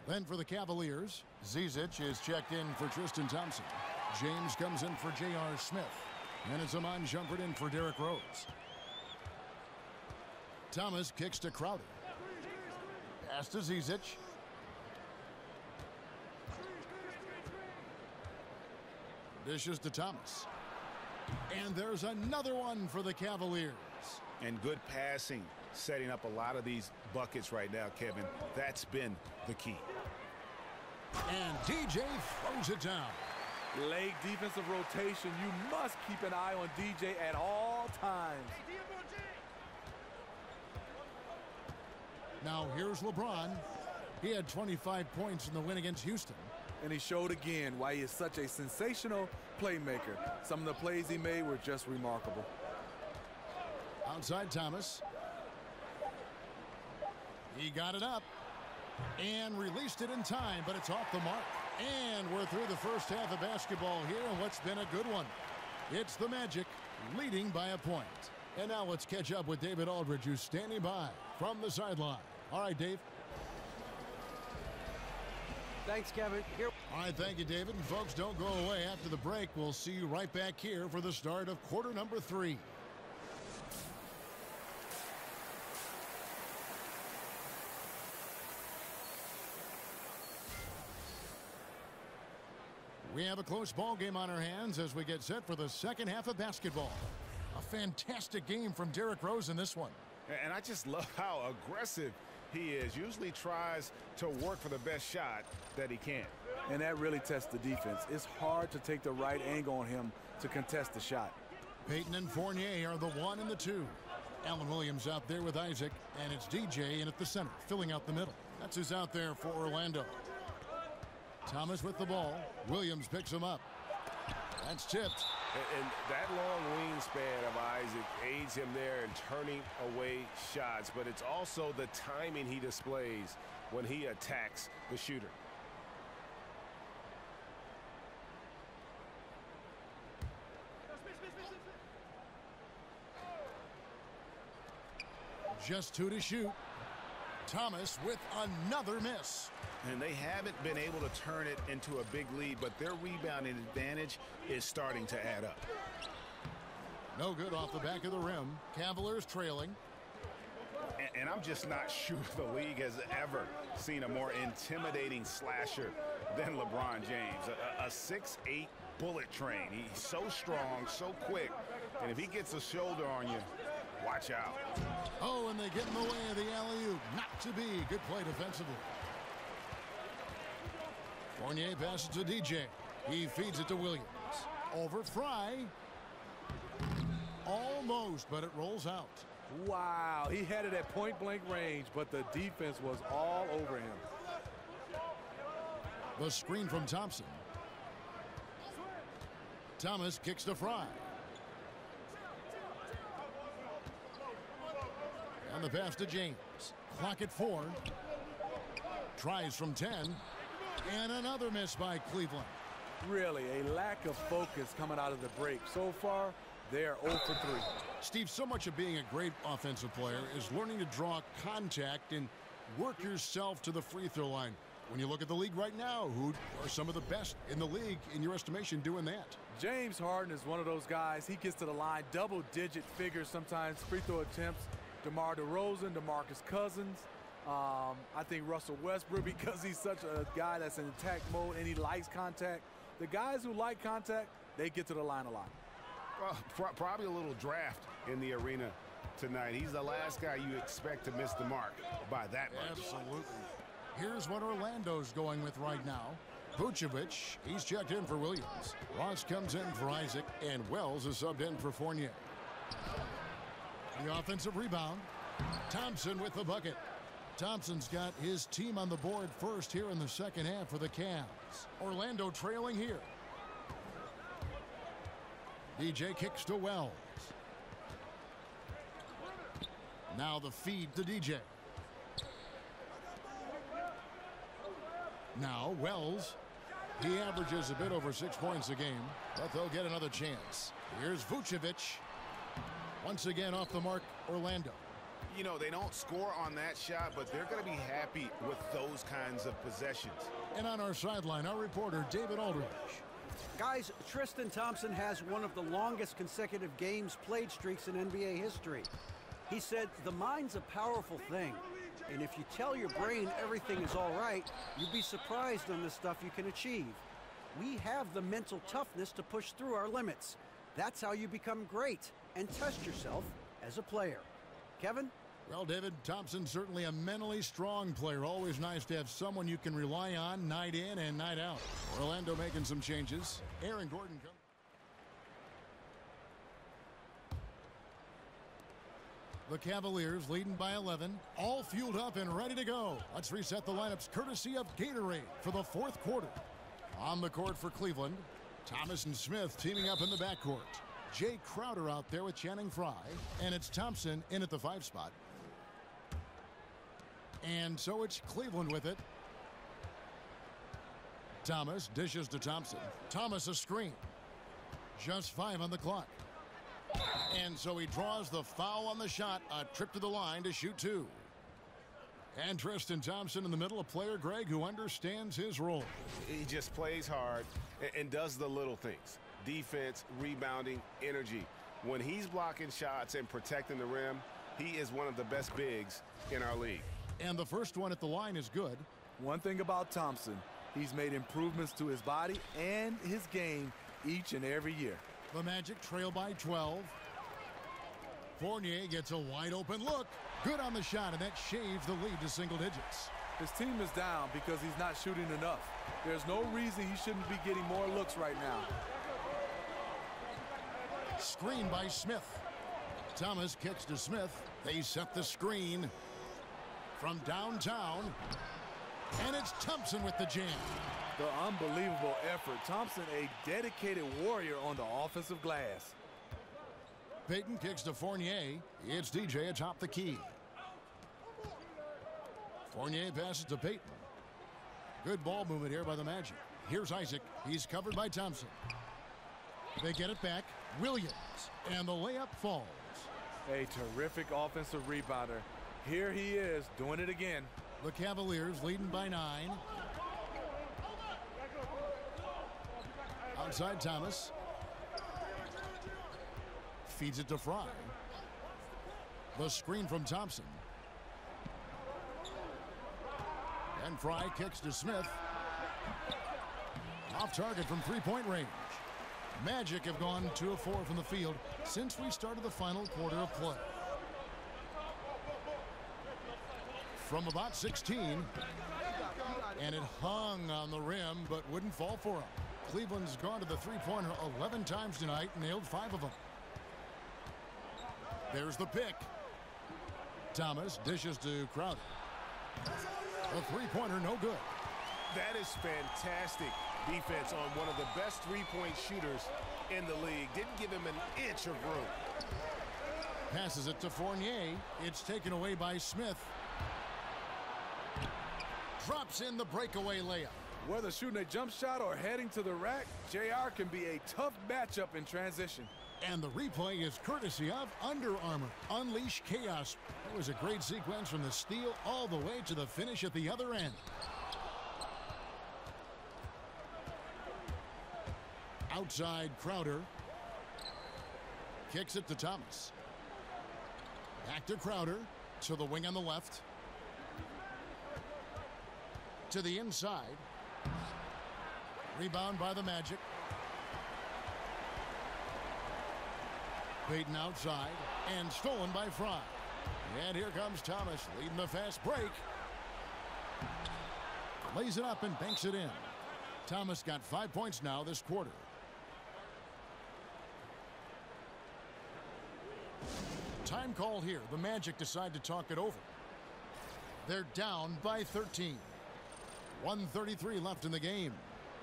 Then for the Cavaliers, Zizic is checked in for Tristan Thompson. James comes in for J.R. Smith. And it's Amon Shumpert in for Derrick Rose. Thomas kicks to Crowder. Pass to Zizic. Dishes to Thomas. And there's another one for the Cavaliers. And good passing, setting up a lot of these buckets right now, Kevin. That's been the key. And DJ throws it down. Leg defensive rotation. You must keep an eye on DJ at all times. Now here's LeBron. He had 25 points in the win against Houston. And he showed again why he is such a sensational playmaker. Some of the plays he made were just remarkable. Outside Thomas. He got it up and released it in time, but it's off the mark. And we're through the first half of basketball here, and what's been a good one. It's the Magic leading by a point. And now let's catch up with David Aldridge, who's standing by from the sideline. All right, Dave. Thanks, Kevin. Here. All right, thank you, David. And folks, don't go away. After the break, we'll see you right back here for the start of quarter number 3. We have a close ball game on our hands as we get set for the second half of basketball. A fantastic game from Derrick Rose in this one. And I just love how aggressive he is. Usually tries to work for the best shot that he can. And that really tests the defense. It's hard to take the right angle on him to contest the shot. Peyton and Fournier are the 1 and the 2. Allen Williams out there with Isaac, and it's DJ in at the center, filling out the middle. That's who's out there for Orlando. Thomas with the ball. Williams picks him up. That's tipped. And that long wingspan of Isaac aids him there in turning away shots, but it's also the timing he displays when he attacks the shooter. Just 2 to shoot. Thomas with another miss. And they haven't been able to turn it into a big lead, but their rebounding advantage is starting to add up. No good off the back of the rim. Cavaliers trailing. And I'm just not sure the league has ever seen a more intimidating slasher than LeBron James. A 6'8" bullet train. He's so strong, so quick. And if he gets a shoulder on you, watch out. Oh, and they get in the way of the alley-oop. Not to be. Good play defensively. Fournier passes to DJ. He feeds it to Williams. Over Fry. Almost, but it rolls out. Wow, he had it at point-blank range, but the defense was all over him. The screen from Thompson. Thomas kicks to Fry. And the pass to James. Clock at 4. Tries from 10. And another miss by Cleveland. Really, a lack of focus coming out of the break. So far, they're 0 for 3. Steve, so much of being a great offensive player is learning to draw contact and work yourself to the free throw line. When you look at the league right now, who are some of the best in the league, in your estimation, doing that? James Harden is one of those guys. He gets to the line, double-digit figures sometimes, free throw attempts. DeMar DeRozan, DeMarcus Cousins. I think Russell Westbrook, because he's such a guy that's in attack mode and he likes contact. The guys who like contact, they get to the line a lot. Well, probably a little draft in the arena tonight. He's the last guy you expect to miss the mark by that much. Absolutely. Here's what Orlando's going with right now. Vucevic, he's checked in for Williams. Ross comes in for Isaac, and Wells is subbed in for Fournier. The offensive rebound. Thompson with the bucket. Thompson's got his team on the board first here in the second half for the Cavs. Orlando trailing here. DJ kicks to Wells. Now the feed to DJ. Now Wells. He averages a bit over 6 points a game, but they'll get another chance. Here's Vucevic. Once again off the mark, Orlando. You know, they don't score on that shot, but they're going to be happy with those kinds of possessions. And on our sideline, our reporter, David Aldridge. Guys, Tristan Thompson has one of the longest consecutive games played streaks in NBA history. He said, the mind's a powerful thing. And if you tell your brain everything is all right, you'd be surprised on the stuff you can achieve. We have the mental toughness to push through our limits. That's how you become great and test yourself as a player. Kevin? Well, David, Thompson certainly a mentally strong player. Always nice to have someone you can rely on night in and night out. Orlando making some changes. Aaron Gordon comes. The Cavaliers leading by 11, all fueled up and ready to go. Let's reset the lineups courtesy of Gatorade for the fourth quarter. On the court for Cleveland, Thomas and Smith teaming up in the backcourt. Jay Crowder out there with Channing Frye, and it's Thompson in at the 5 spot. And so it's Cleveland with it. Thomas dishes to Thompson. Thomas a screen. Just 5 on the clock. And so he draws the foul on the shot. A trip to the line to shoot 2. And Tristan Thompson in the middle, a player, Greg, who understands his role. He just plays hard and does the little things. Defense, rebounding, energy. When he's blocking shots and protecting the rim, he is one of the best bigs in our league. And the first one at the line is good. One thing about Thompson, he's made improvements to his body and his game each and every year. The Magic trail by 12. Fournier gets a wide open look. Good on the shot, and that shaves the lead to single digits. His team is down because he's not shooting enough. There's no reason he shouldn't be getting more looks right now. Screen by Smith. Thomas kicks to Smith. They set the screen from downtown. And it's Thompson with the jam. The unbelievable effort. Thompson, a dedicated warrior on the offensive glass. Payton kicks to Fournier. It's DJ atop the key. Fournier passes to Payton. Good ball movement here by the Magic. Here's Isaac. He's covered by Thompson. They get it back. Williams. And the layup falls. A terrific offensive rebounder. Here he is doing it again. The Cavaliers leading by 9. Outside Thomas. Feeds it to Frye. The screen from Thompson. And Frye kicks to Smith. Off target from three-point range. Magic have gone 2 of 4 from the field since we started the final quarter of play. From about 16. And it hung on the rim but wouldn't fall for him. Cleveland's gone to the three-pointer 11 times tonight, nailed 5 of them. There's the pick. Thomas dishes to Crowder. A three-pointer, no good. That is fantastic defense on one of the best three-point shooters in the league. Didn't give him an inch of room. Passes it to Fournier. It's taken away by Smith. Drops in the breakaway layup. Whether shooting a jump shot or heading to the rack, JR can be a tough matchup in transition. And the replay is courtesy of Under Armour. Unleash chaos. It was a great sequence from the steal all the way to the finish at the other end. Outside Crowder. Kicks it to Thomas. Back to Crowder. To the wing on the left. To the inside. Rebound by the Magic. Payton outside and stolen by Frye. And here comes Thomas leading the fast break. Lays it up and banks it in. Thomas got 5 points now this quarter. Time call here. The Magic decide to talk it over. They're down by 13. 1:33 left in the game.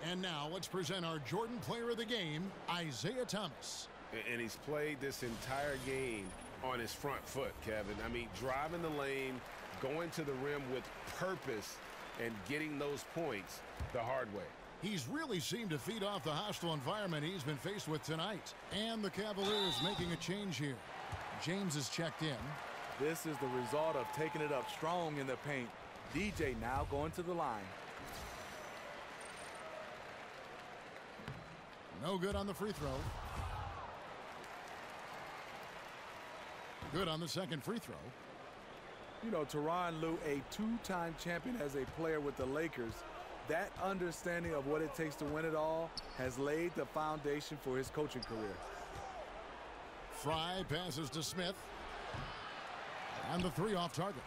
And now let's present our Jordan Player of the Game, Isaiah Thomas. And he's played this entire game on his front foot, Kevin. I mean, driving the lane, going to the rim with purpose, and getting those points the hard way. He's really seemed to feed off the hostile environment he's been faced with tonight. And the Cavaliers making a change here. James is checked in. This is the result of taking it up strong in the paint. DJ now going to the line. No good on the free throw. Good on the second free throw. You know, Tyronn Lue, a two-time champion as a player with the Lakers, that understanding of what it takes to win it all has laid the foundation for his coaching career. Frye passes to Smith. And the 3 off target.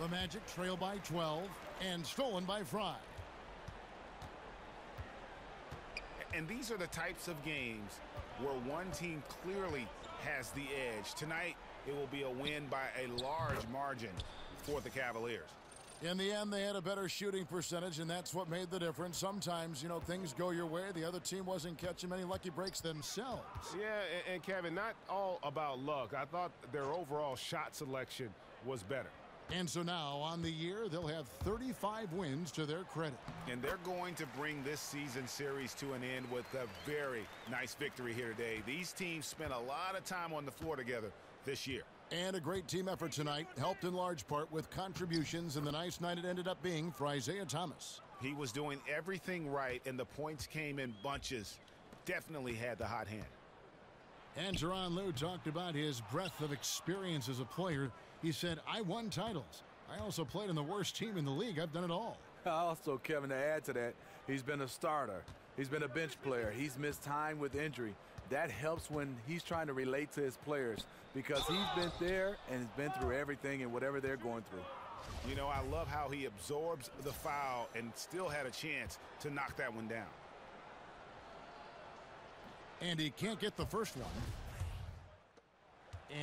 The Magic trail by 12 and stolen by Fry. And these are the types of games where one team clearly has the edge. Tonight, it will be a win by a large margin for the Cavaliers. In the end, they had a better shooting percentage, and that's what made the difference. Sometimes, things go your way. The other team wasn't catching many lucky breaks themselves. Yeah, and Kevin, not all about luck. I thought their overall shot selection was better. And so now, on the year, they'll have 35 wins to their credit. And they're going to bring this season series to an end with a very nice victory here today. These teams spent a lot of time on the floor together this year. And a great team effort tonight, helped in large part with contributions in the nice night it ended up being for Isaiah Thomas. He was doing everything right, and the points came in bunches. Definitely had the hot hand. And Tyronn Lue talked about his breadth of experience as a player. He said, I won titles. I also played in the worst team in the league. I've done it all. Also, Kevin, to add to that, he's been a starter. He's been a bench player. He's missed time with injury. That helps when he's trying to relate to his players because he's been there and has been through everything and whatever they're going through. I love how he absorbs the foul and still had a chance to knock that one down. And he can't get the first one.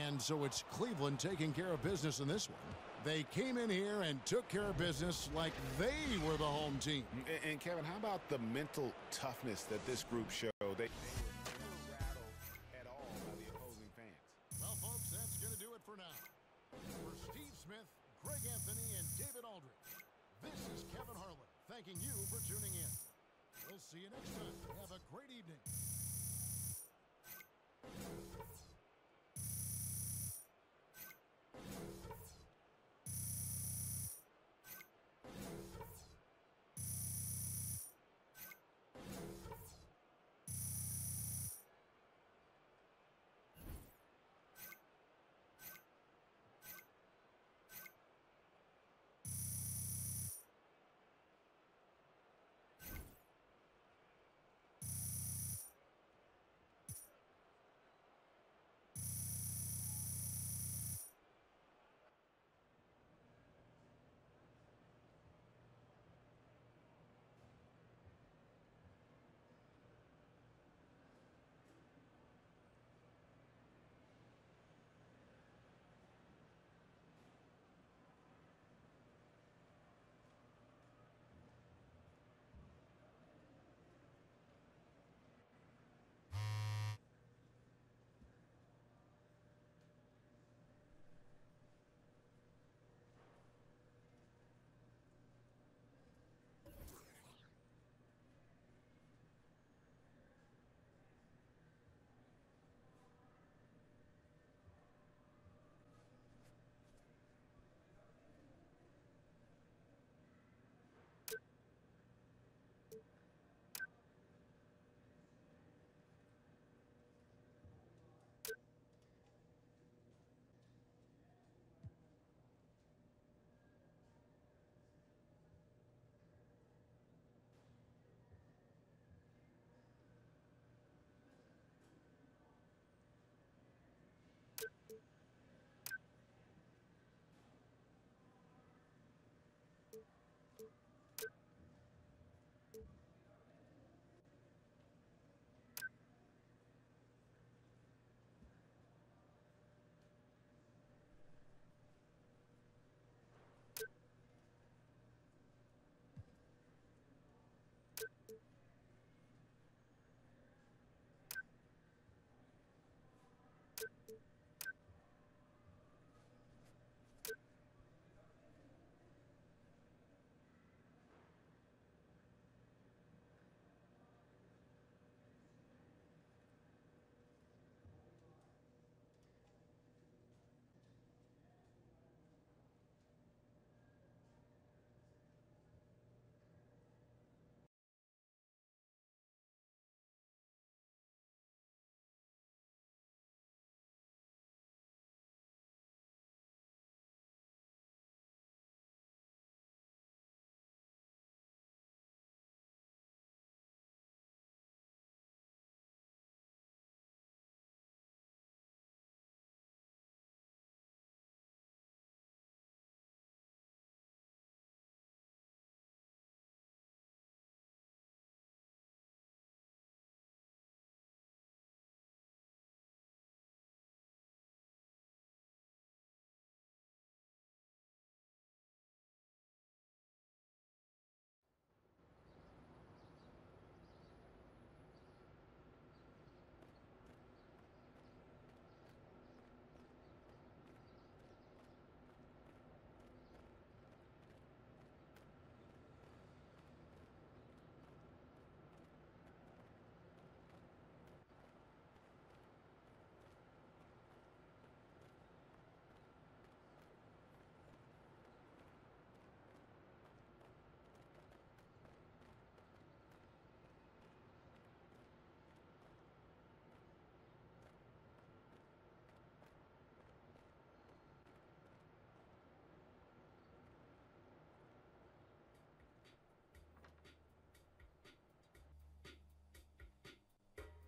And so it's Cleveland taking care of business in this one. They came in here and took care of business like they were the home team. And Kevin, how about the mental toughness that this group showed? They were never rattled at all by the opposing fans. Well, folks, that's going to do it for now. For Steve Smith, Greg Anthony, and David Aldridge, this is Kevin Harlan thanking you for tuning in. We'll see you next time. Have a great evening.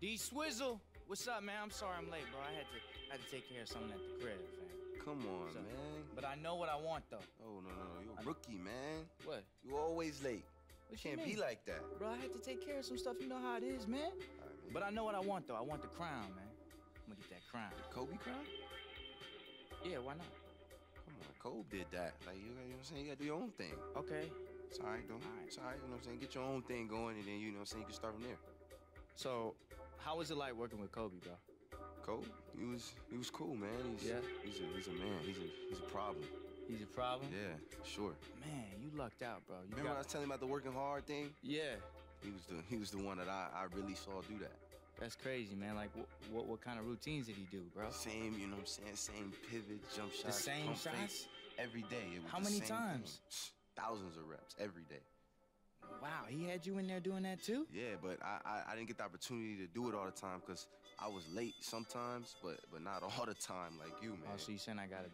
D-Swizzle, what's up, man? I'm sorry I'm late, bro. I had to take care of something at the crib, fam. Come on, man. But I know what I want, though. Oh, no. You're a rookie, man. What? You always late. What You you can't be mean? like that. Bro, I had to take care of some stuff. You know how it is, man. But I know what I want, though. I want the crown, man. I'm gonna get that crown. The Kobe crown? Yeah, why not? Come on, Kobe did that. Like, you know what I'm saying? You gotta do your own thing. Okay. It's all right, though. It's all right, you know what I'm saying? Get your own thing going, and then, you know what I'm saying, you can start from there. So, how was it like working with Kobe, bro? Kobe, he was cool, man. He's a man. He's a problem. He's a problem? Yeah, for sure. Man, you lucked out, bro. You Remember I was telling him about the working hard thing? Yeah. He was the one that I really saw do that. That's crazy, man. Like, what kind of routines did he do, bro? Same, you know what I'm saying? Same pivot, jump shots. The same pump shots? fakes, every day. It was How the many same times? thing. Thousands of reps every day. Wow, he had you in there doing that too? Yeah, but I didn't get the opportunity to do it all the time because I was late sometimes, but not all the time like you, man. Oh, so you saying you gotta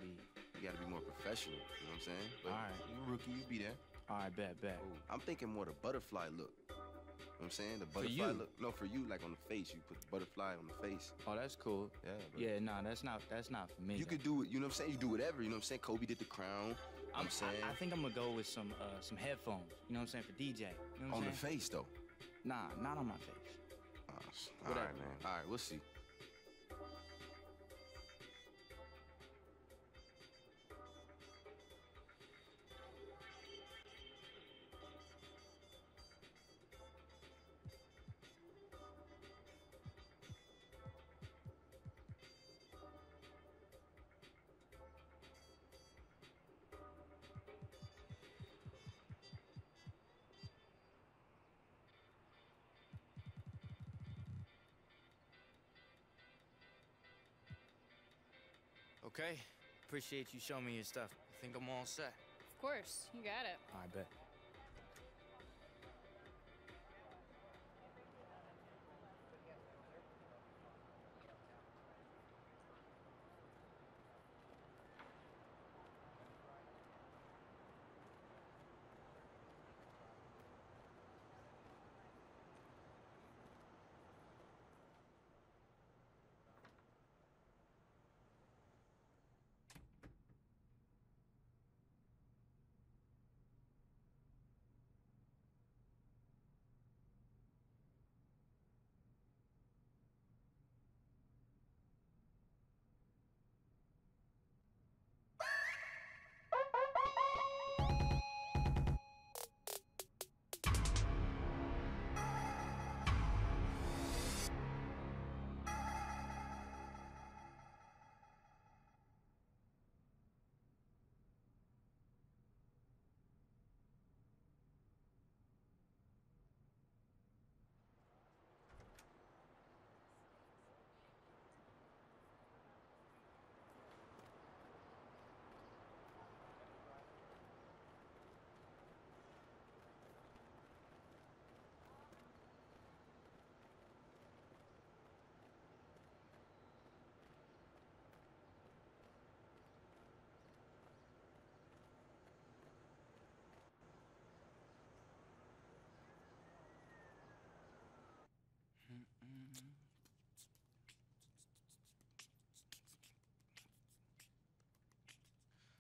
be more professional, you know what I'm saying? But all right. You a rookie, you be there. All right, bet. Ooh, I'm thinking more the butterfly look. You know what I'm saying? The For butterfly you? look. No, for you, like on the face. You put the butterfly on the face. Oh, that's cool. Yeah, bro. Yeah, no, that's not for me. You could do it, you know what I'm saying? You do whatever, you know what I'm saying? Kobe did the crown. I'm saying. I think I'm gonna go with some headphones. You know what I'm saying, for DJ. You know what On I'm the saying? face though. Nah, not on my face. All right, man. All right, we'll see. Okay. Appreciate you showing me your stuff. I think I'm all set. Of course, you got it. I bet.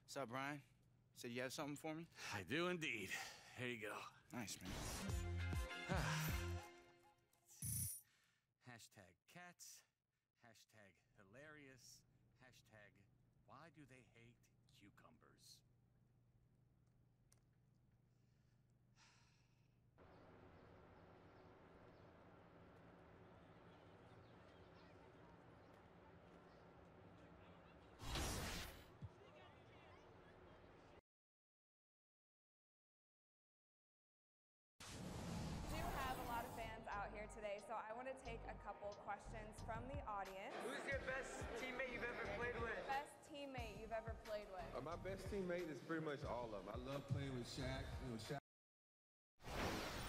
What's up, Brian? Said you have something for me? I do indeed. Here you go. Nice, man. Hashtag cats. Hashtag hilarious. Hashtag why do they hate cucumbers? We do have a lot of fans out here today, so I want to take a couple questions from the audience. Who's your best teammate you've ever played with? Best teammate you've ever played with? My best teammate is pretty much all of them. I love playing with Shaq. You know, Shaq.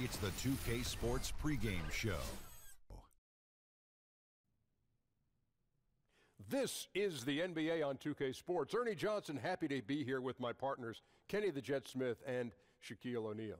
It's the 2K Sports pregame show. This is the NBA on 2K Sports. Ernie Johnson, happy to be here with my partners, Kenny the Jet Smith and Shaquille O'Neal.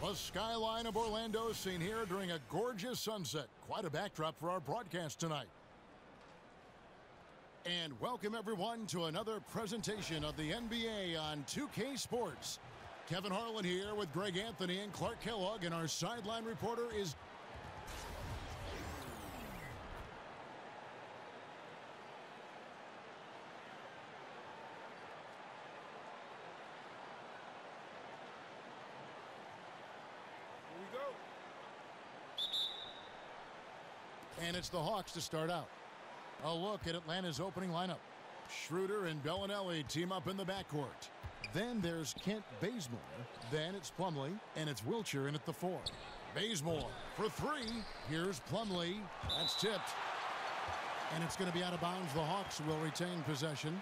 The skyline of Orlando seen here during a gorgeous sunset. Quite a backdrop for our broadcast tonight. And welcome everyone to another presentation of the NBA on 2K Sports. Kevin Harlan here with Greg Anthony and Clark Kellogg, and our sideline reporter is... And it's the Hawks to start out. A look at Atlanta's opening lineup. Schroeder and Bellinelli team up in the backcourt. Then there's Kent Bazemore. Then it's Plumlee, and it's Wiltshire in at the 4. Bazemore for 3. Here's Plumlee. That's tipped. And it's going to be out of bounds. The Hawks will retain possession.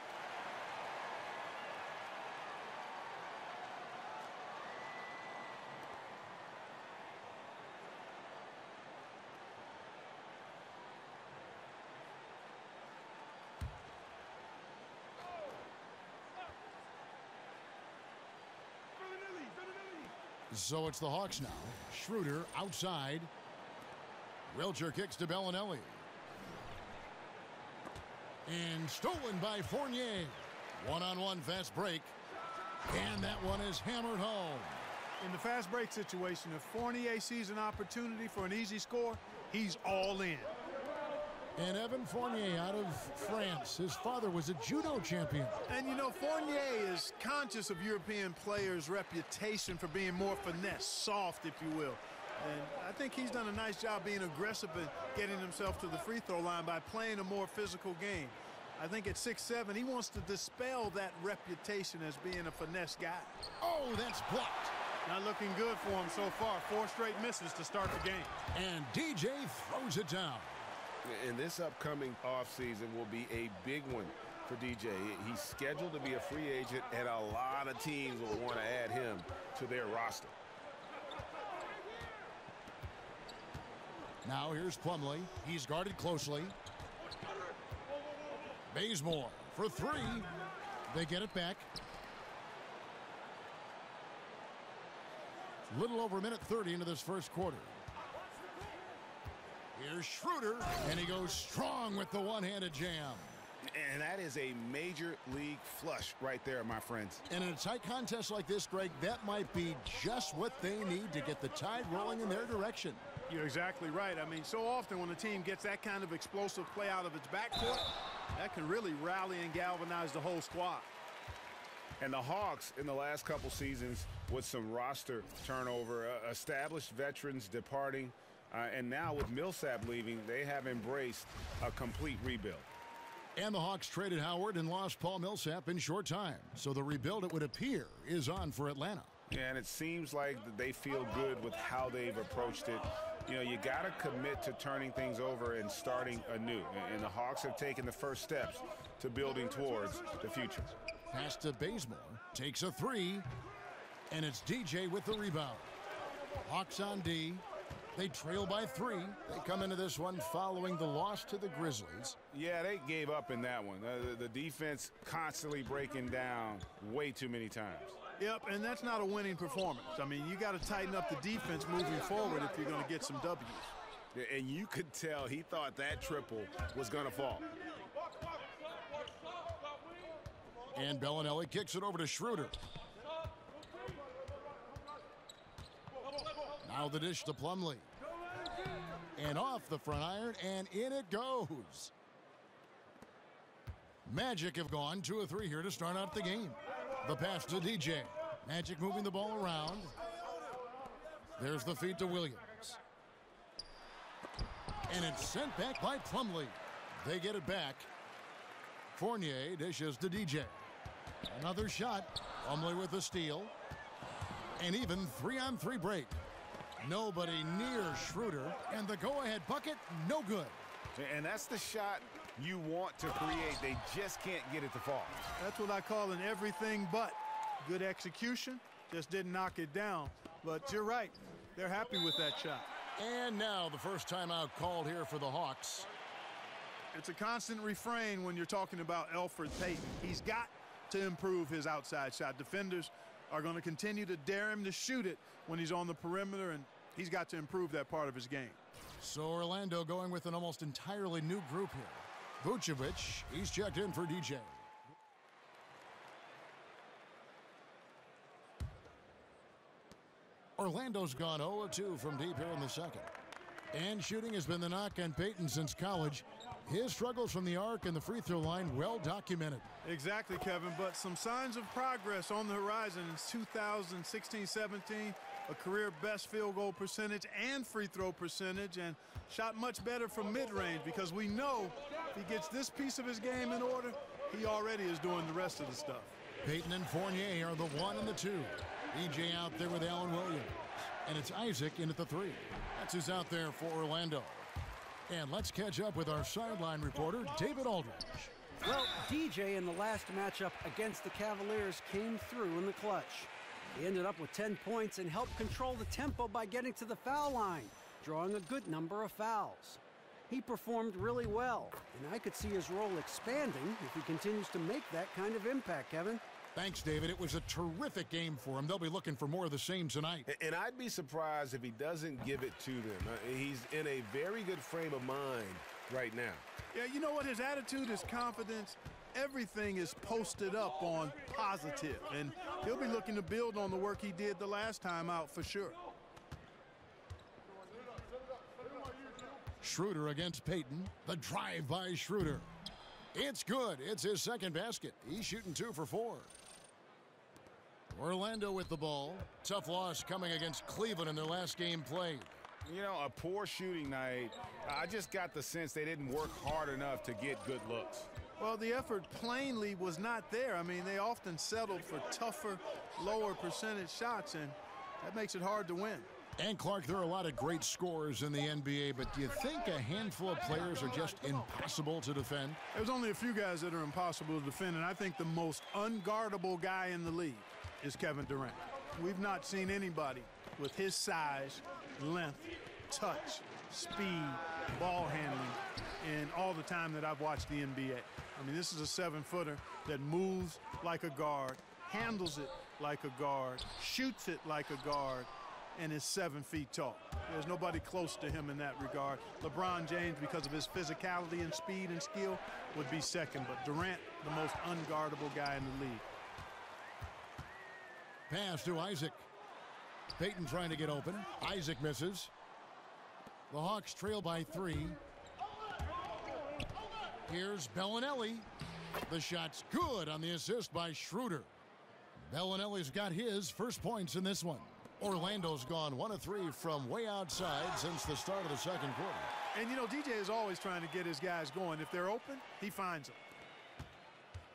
So it's the Hawks now. Schroeder outside. Wiltshire kicks to Bellinelli. And stolen by Fournier. One-on-one fast break. And that one is hammered home. In the fast break situation, if Fournier sees an opportunity for an easy score, he's all in. And Evan Fournier out of France. His father was a judo champion. And you know, Fournier is conscious of European players' reputation for being more finesse, soft, if you will. And I think he's done a nice job being aggressive and getting himself to the free throw line by playing a more physical game. I think at 6'7", he wants to dispel that reputation as being a finesse guy. Oh, that's blocked. Not looking good for him so far. 4 straight misses to start the game. And DJ throws it down. And this upcoming offseason will be a big one for DJ. He's scheduled to be a free agent, and a lot of teams will want to add him to their roster. Now here's Plumlee. He's guarded closely. Bazemore for 3. They get it back. Little over a minute 30 into this first quarter. Here's Schroeder, and he goes strong with the one-handed jam. And that is a major league flush right there, my friends. And in a tight contest like this, Greg, that might be just what they need to get the tide rolling in their direction. You're exactly right. I mean, so often when a team gets that kind of explosive play out of its backcourt, that can really rally and galvanize the whole squad. And the Hawks in the last couple seasons with some roster turnover, established veterans departing, and now with Millsap leaving, they have embraced a complete rebuild. And the Hawks traded Howard and lost Paul Millsap in short time. So the rebuild, it would appear, is on for Atlanta. Yeah, and it seems like they feel good with how they've approached it. You know, you got to commit to turning things over and starting anew. And the Hawks have taken the first steps to building towards the future. Pass to Bazemore. Takes a 3. And it's DJ with the rebound. Hawks on D. They trail by 3. They come into this one following the loss to the Grizzlies. Yeah, they gave up in that one. The defense constantly breaking down way too many times. Yep, and that's not a winning performance. I mean, you got to tighten up the defense moving forward if you're going to get some W's. Yeah, and you could tell he thought that triple was going to fall. And Bellinelli kicks it over to Schroeder. Now the dish to Plumlee. And off the front iron, and in it goes. Magic have gone 2 of 3 here to start out the game. The pass to DJ. Magic moving the ball around. There's the feed to Williams. And it's sent back by Plumlee. They get it back. Fournier dishes to DJ. Another shot. Plumlee with the steal. And even 3-on-3 break. Nobody near Schroeder. And the go-ahead bucket, no good. And that's the shot you want to create. They just can't get it to fall. That's what I call an everything but. Good execution, just didn't knock it down. But you're right, they're happy with that shot. And now the first timeout called here for the Hawks. It's a constant refrain when you're talking about Elfrid Payton. He's got to improve his outside shot. Defenders are going to continue to dare him to shoot it when he's on the perimeter, and he's got to improve that part of his game. So Orlando going with an almost entirely new group here. Vucevic, he's checked in for DJ. Orlando's gone 0-2 from deep here in the second. And shooting has been the knock on Payton since college. His struggles from the arc and the free throw line well documented. Exactly, Kevin, but some signs of progress on the horizon. In 2016-17, a career best field goal percentage and free throw percentage, and shot much better from mid-range, because we know if he gets this piece of his game in order, he already is doing the rest of the stuff. Payton and Fournier are the 1 and the 2. EJ out there with Allen Williams. And it's Isaac in at the 3. That's who's out there for Orlando. And let's catch up with our sideline reporter, David Aldridge. Well, DJ in the last matchup against the Cavaliers came through in the clutch. He ended up with 10 points and helped control the tempo by getting to the foul line, drawing a good number of fouls. He performed really well, and I could see his role expanding if he continues to make that kind of impact, Kevin. Thanks, David. It was a terrific game for him. They'll be looking for more of the same tonight. And I'd be surprised if he doesn't give it to them. He's in a very good frame of mind right now. Yeah, you know what? His attitude, his confidence, everything is posted up on positive. And he'll be looking to build on the work he did the last time out for sure. Schroeder against Payton. The drive by Schroeder. It's good. It's his second basket. He's shooting 2 for 4. Orlando with the ball. Tough loss coming against Cleveland in their last game played. You know, a poor shooting night. I just got the sense they didn't work hard enough to get good looks. Well, the effort plainly was not there. I mean, they often settled for tougher, lower percentage shots, and that makes it hard to win. And, Clark, there are a lot of great scorers in the NBA, but do you think a handful of players are just impossible to defend? There's only a few guys that are impossible to defend, and I think the most unguardable guy in the league is Kevin Durant. We've not seen anybody with his size, length, touch, speed, ball handling in all the time that I've watched the NBA. I mean, this is a 7-footer that moves like a guard, handles it like a guard, shoots it like a guard, and is 7 feet tall. There's nobody close to him in that regard. LeBron James, because of his physicality and speed and skill, would be second, but Durant, the most unguardable guy in the league. Pass to Isaac. Payton trying to get open. Isaac misses. The Hawks trail by 3. Here's Bellinelli. The shot's good on the assist by Schroeder. Bellinelli's got his first points in this one. Orlando's gone 1 of 3 from way outside since the start of the second quarter. And, you know, DJ is always trying to get his guys going. If they're open, he finds them.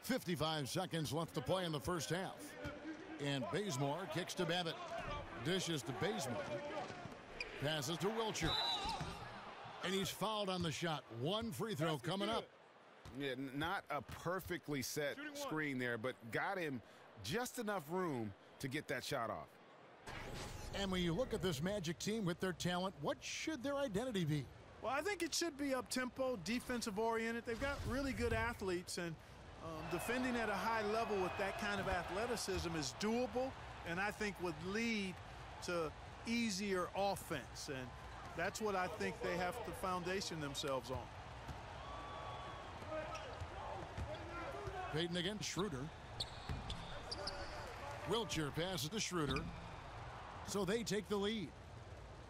55 seconds left to play in the first half. And Bazemore kicks to Babbitt. Dishes to Bazemore. Passes to Wiltshire. And he's fouled on the shot. 1 free throw coming up. Yeah, not a perfectly set screen there, but got him just enough room to get that shot off. And when you look at this Magic team with their talent, what should their identity be? Well, I think it should be up-tempo, defensive-oriented. They've got really good athletes, and defending at a high level with that kind of athleticism is doable, and I think would lead to easier offense. And that's what I think they have to foundation themselves on. Payton against Schroeder. Wiltshire passes to Schroeder. So they take the lead.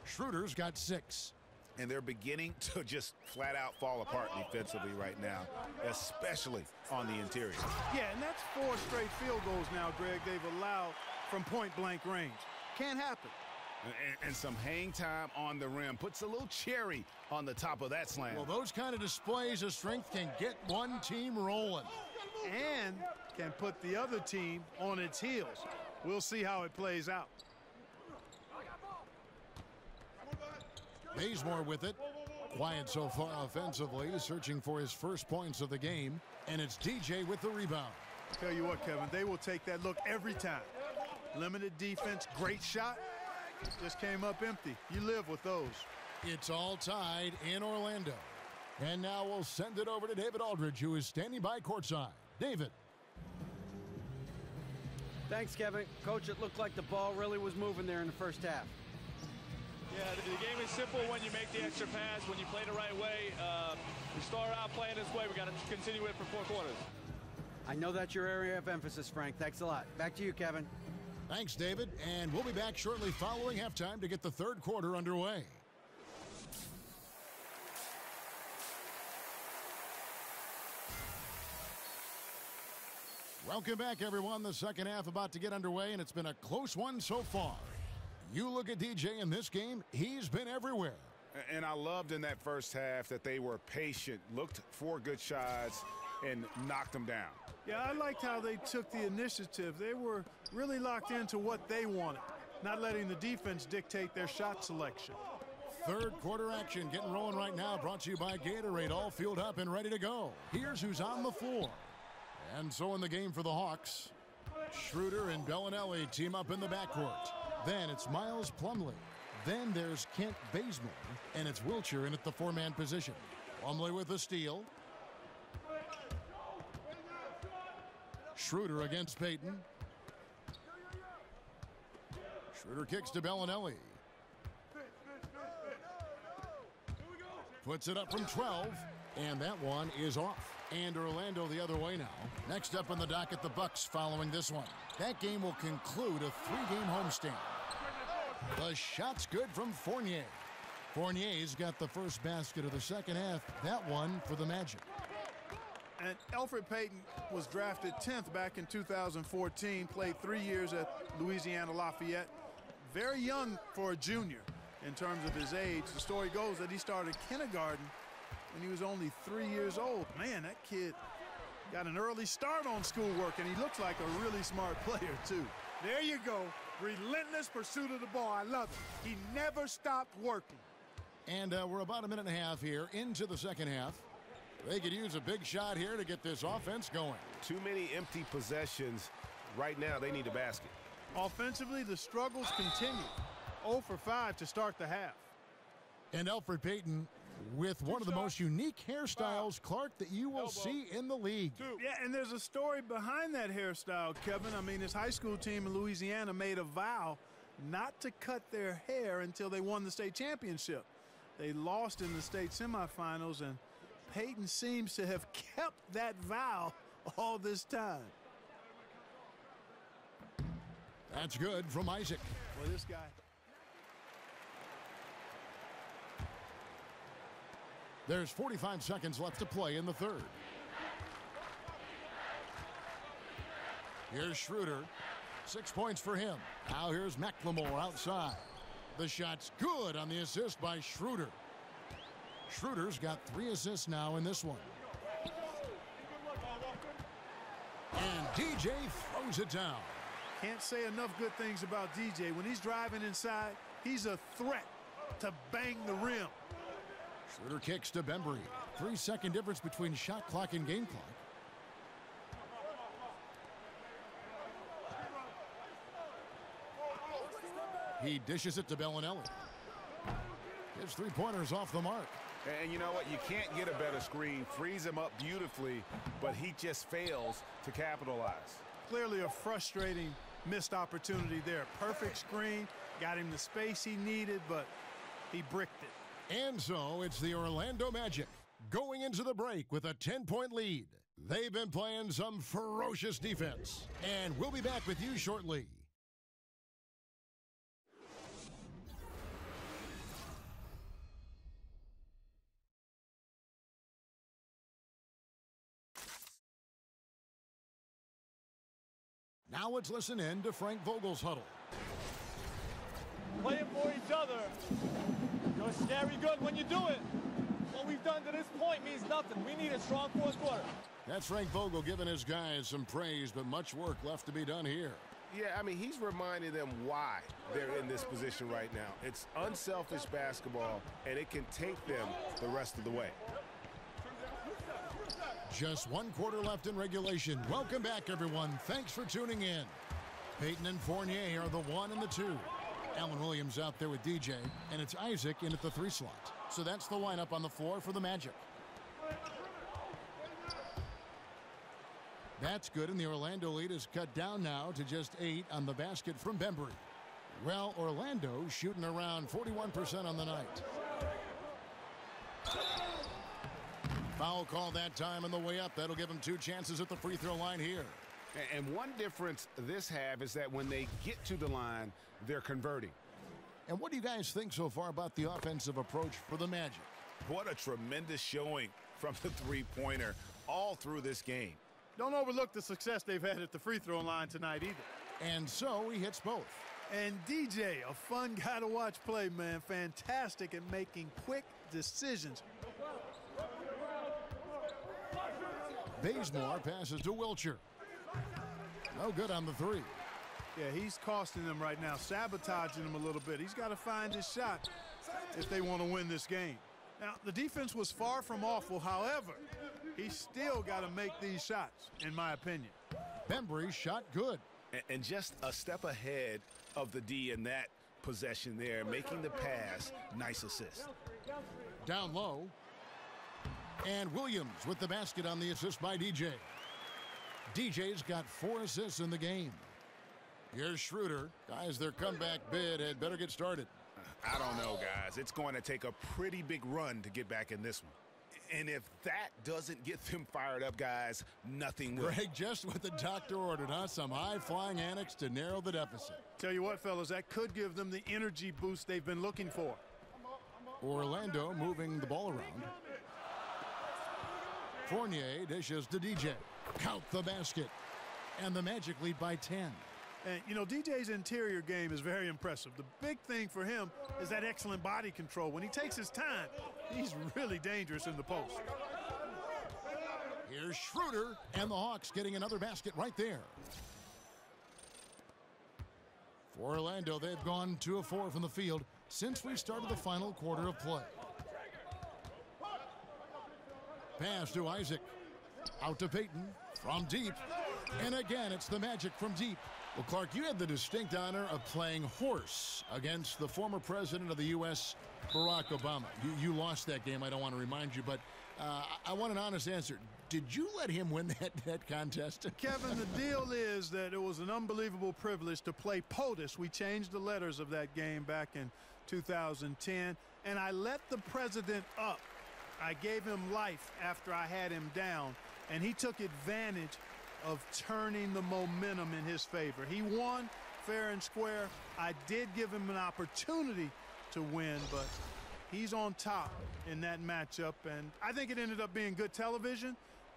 Schroeder's got 6. And they're beginning to just flat out fall apart defensively right now, especially on the interior. Yeah, and that's 4 straight field goals now, Greg, they've allowed from point-blank range. Can't happen. And some hang time on the rim. Puts a little cherry on the top of that slam. Well, those kind of displays of strength can get one team rolling. And can put the other team on its heels. We'll see how it plays out. Bazemore with it. Quiet so far offensively, searching for his first points of the game. And it's DJ with the rebound. Tell you what, Kevin, they will take that look every time. Limited defense, great shot. Just came up empty. You live with those. It's all tied in Orlando. And now we'll send it over to David Aldridge, who is standing by courtside. David. Thanks, Kevin. Coach, it looked like the ball really was moving there in the first half. Yeah, the game is simple when you make the extra pass, when you play the right way. We started out playing this way. We got to continue it for 4 quarters. I know that's your area of emphasis, Frank. Thanks a lot. Back to you, Kevin. Thanks, David. And we'll be back shortly following halftime to get the third quarter underway. Welcome back, everyone. The second half about to get underway, and it's been a close one so far. You look at DJ in this game, he's been everywhere. And I loved in that first half that they were patient, looked for good shots, and knocked them down. Yeah, I liked how they took the initiative. They were really locked into what they wanted, not letting the defense dictate their shot selection. Third quarter action getting rolling right now, brought to you by Gatorade, all fueled up and ready to go. Here's who's on the floor. And so in the game for the Hawks, Schroeder and Bellinelli team up in the backcourt. Then it's Miles Plumlee. Then there's Kent Bazemore, and it's Wiltshire in at the 4-man position. Plumlee with the steal. Schroeder against Payton. Schroeder kicks to Bellinelli. Puts it up from 12, and that one is off. And Orlando the other way now. Next up on the docket, the Bucks following this one. That game will conclude a 3-game homestand. The shot's good from Fournier. Fournier's got the first basket of the second half. That one for the Magic. And Elfrid Payton was drafted 10th back in 2014, played 3 years at Louisiana Lafayette. Very young for a junior in terms of his age. The story goes that he started kindergarten when he was only 3 years old. Man, that kid got an early start on schoolwork, and he looks like a really smart player, too. There you go. Relentless pursuit of the ball. I love it. He never stopped working. And we're about a minute and a half here into the second half. They could use a big shot here to get this offense going. Too many empty possessions. Right now, they need a basket. Offensively, the struggles continue. 0 for 5 to start the half. And Elfrid Payton with one of the most unique hairstyles, Clark, that you will see in the league. Yeah, and there's a story behind that hairstyle, Kevin. I mean, his high school team in Louisiana made a vow not to cut their hair until they won the state championship. They lost in the state semifinals, and Payton seems to have kept that vow all this time. That's good from Isaac. Well, this guy. There's 45 seconds left to play in the third. Here's Schroeder. 6 points for him. Now here's McLemore outside. The shot's good on the assist by Schroeder. Schroeder's got 3 assists now in this one. And DJ throws it down. Can't say enough good things about DJ. When he's driving inside, he's a threat to bang the rim. Schroeder kicks to Bembry. 3-second difference between shot clock and game clock. He dishes it to Bellinelli. His 3-pointers off the mark. And you know what? You can't get a better screen. Frees him up beautifully, but he just fails to capitalize. Clearly a frustrating missed opportunity there. Perfect screen, got him the space he needed, but he bricked it. And so it's the Orlando Magic going into the break with a 10-point lead. They've been playing some ferocious defense, and we'll be back with you shortly. Now let's listen in to Frank Vogel's huddle. Playing for each other. You're scary good when you do it. What we've done to this point means nothing. We need a strong fourth quarter. That's Frank Vogel giving his guys some praise, but much work left to be done here. Yeah, I mean, he's reminding them why they're in this position right now. It's unselfish basketball, and it can take them the rest of the way. Just 1 quarter left in regulation. Welcome back, everyone. Thanks for tuning in. Payton and Fournier are the 1 and the 2. Allen Williams out there with DJ, and it's Isaac in at the 3 slot. So that's the lineup on the floor for the Magic. That's good, and the Orlando lead is cut down now to just 8 on the basket from Bembry. Well, Orlando shooting around 41% on the night. Foul call that time on the way up. That'll give them 2 chances at the free throw line here. And one difference this half is that when they get to the line, they're converting. And what do you guys think so far about the offensive approach for the Magic? What a tremendous showing from the three-pointer all through this game. Don't overlook the success they've had at the free throw line tonight either. And so he hits both. And DJ, a fun guy to watch play, man. Fantastic at making quick decisions. Bazemore passes to Wilcher. No good on the 3. Yeah, he's costing them right now, sabotaging them a little bit. He's got to find his shot if they want to win this game. Now, the defense was far from awful. However, he's still got to make these shots, in my opinion. Bembry shot good. And just a step ahead of the D in that possession there, making the pass. Nice assist. Down low. And Williams with the basket on the assist by DJ. DJ's got 4 assists in the game. Here's Schroeder. Guys, their comeback bid had better get started. I don't know, guys. It's going to take a pretty big run to get back in this one. And if that doesn't get them fired up, guys, nothing will. Greg, just what the doctor ordered, huh? Some high-flying annex to narrow the deficit. Tell you what, fellas, that could give them the energy boost they've been looking for. Orlando moving the ball around. Fournier dishes to DJ. Count the basket. And the Magic lead by 10. And, you know, DJ's interior game is very impressive. The big thing for him is that excellent body control. When he takes his time, he's really dangerous in the post. Here's Schroeder, and the Hawks getting another basket right there. For Orlando, they've gone 2 of 4 from the field since we started the final quarter of play. Pass to Isaac. Out to Payton from deep. And again, it's the Magic from deep. Well, Clark, you had the distinct honor of playing horse against the former president of the U.S., Barack Obama. You lost that game, I don't want to remind you, but I want an honest answer. Did you let him win that contest? Kevin, the deal is that it was an unbelievable privilege to play POTUS. We changed the letters of that game back in 2010, and I let the president up. I gave him life after I had him down, and he took advantage of turning the momentum in his favor. He won fair and square. I did give him an opportunity to win, but he's on top in that matchup, and I think it ended up being good television.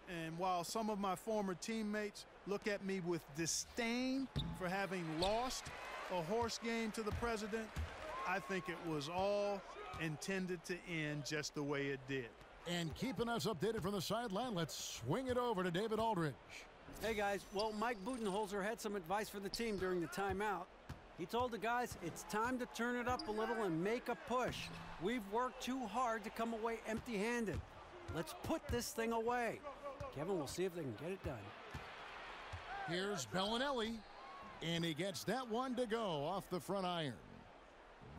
And while some of my former teammates look at me with disdain for having lost a horse game to the president, I think it was all intended to end just the way it did. And keeping us updated from the sideline, let's swing it over to David Aldridge. Hey, guys. Well, Mike Budenholzer had some advice for the team during the timeout. He told the guys it's time to turn it up a little and make a push. We've worked too hard to come away empty-handed. Let's put this thing away. Kevin, we'll see if they can get it done. Here's Bellinelli, and he gets that one to go off the front iron.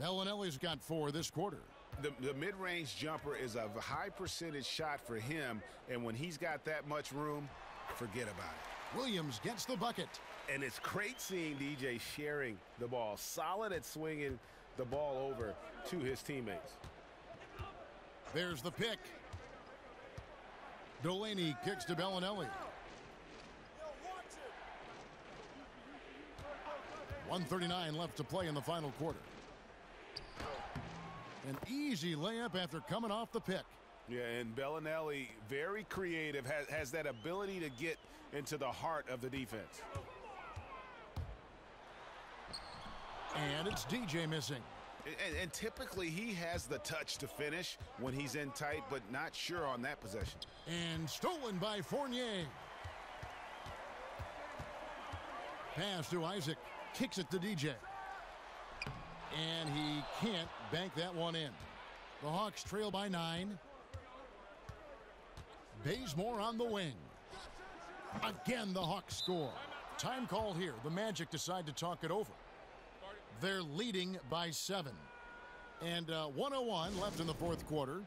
Bellinelli's got 4 this quarter. The mid-range jumper is a high percentage shot for him, and when he's got that much room, forget about it. Williams gets the bucket. And it's great seeing DJ sharing the ball, solid at swinging the ball over to his teammates. There's the pick. Delaney kicks to Bellinelli. 1:39 left to play in the final quarter. An easy layup after coming off the pick. Yeah, and Bellinelli, very creative, has that ability to get into the heart of the defense. And it's DJ missing. And typically he has the touch to finish when he's in tight, but not sure on that possession. And stolen by Fournier. Pass to Isaac. Kicks it to DJ. And he can't bank that one in. The Hawks trail by 9. Bazemore on the wing. Again, the Hawks score. Time call here. The Magic decide to talk it over. They're leading by 7. And 1:01 left in the fourth quarter.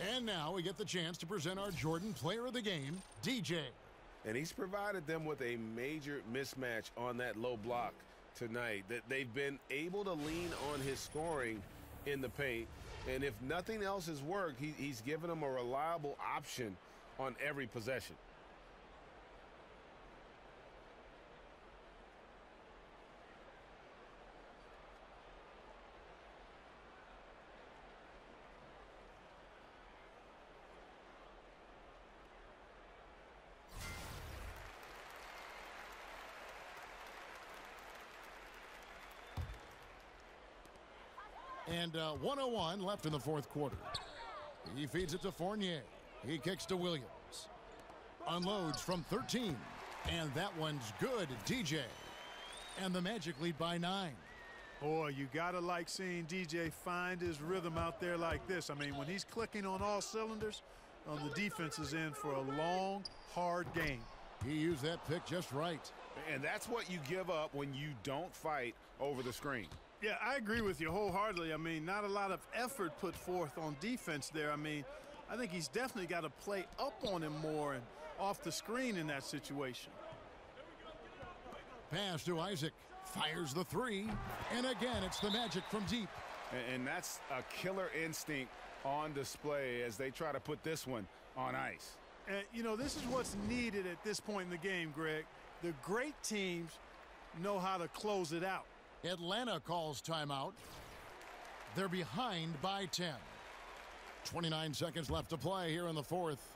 And now we get the chance to present our Jordan Player of the Game, DJ. And he's provided them with a major mismatch on that low block tonight. That they've been able to lean on his scoring in the paint. And if nothing else has worked, he's given them a reliable option on every possession. And 1:01 left in the fourth quarter. He feeds it to Fournier. He kicks to Williams. Unloads from 13. And that one's good, DJ. And the Magic lead by 9. Boy, you got to like seeing DJ find his rhythm out there like this. I mean, when he's clicking on all cylinders, the defense is in for a long, hard game. He used that pick just right. And that's what you give up when you don't fight over the screen. Yeah, I agree with you wholeheartedly. I mean, not a lot of effort put forth on defense there. I mean, I think he's definitely got to play up on him more and off the screen in that situation. Pass to Isaac. Fires the three. And again, it's the Magic from deep. And that's a killer instinct on display as they try to put this one on ice. And, you know, this is what's needed at this point in the game, Greg. The great teams know how to close it out. Atlanta calls timeout. They're behind by 10. 29 seconds left to play here in the fourth.